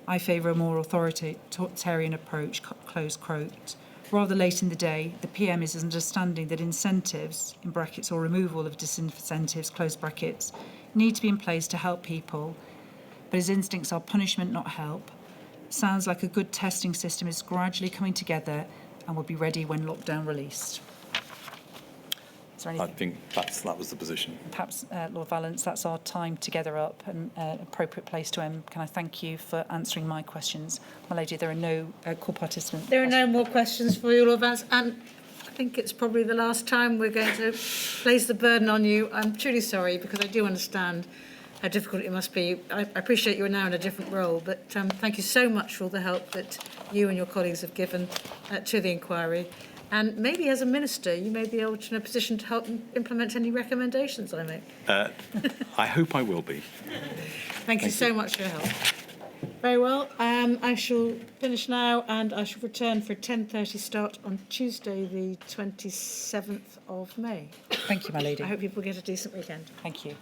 I favour a more authoritarian approach, close quote. Rather late in the day, the PM is understanding that incentives, in brackets, or removal of disincentives, close brackets, need to be in place to help people, but his instincts are punishment, not help. Sounds like a good testing system is gradually coming together and will be ready when lockdown released. Is there I anything? think that was the position. Perhaps, Lord Valence, that's our time together up, and appropriate place to end. Can I thank you for answering my questions? My lady, there are no core participant There are questions. no more questions for you, Lord Vance, and I think it's probably the last time we're going to place the burden on you. I'm truly sorry, because I do understand how difficult it must be. I appreciate you are now in a different role, but thank you so much for all the help that you and your colleagues have given to the inquiry. And maybe as a minister, you may be able to in a position to help implement any recommendations I make. I hope I will be. Thank you so much for your help. Very well. I shall finish now, and I shall return for a 10:30 start on Tuesday, the 27th of May. Thank you, my lady. I hope people get a decent weekend. Thank you.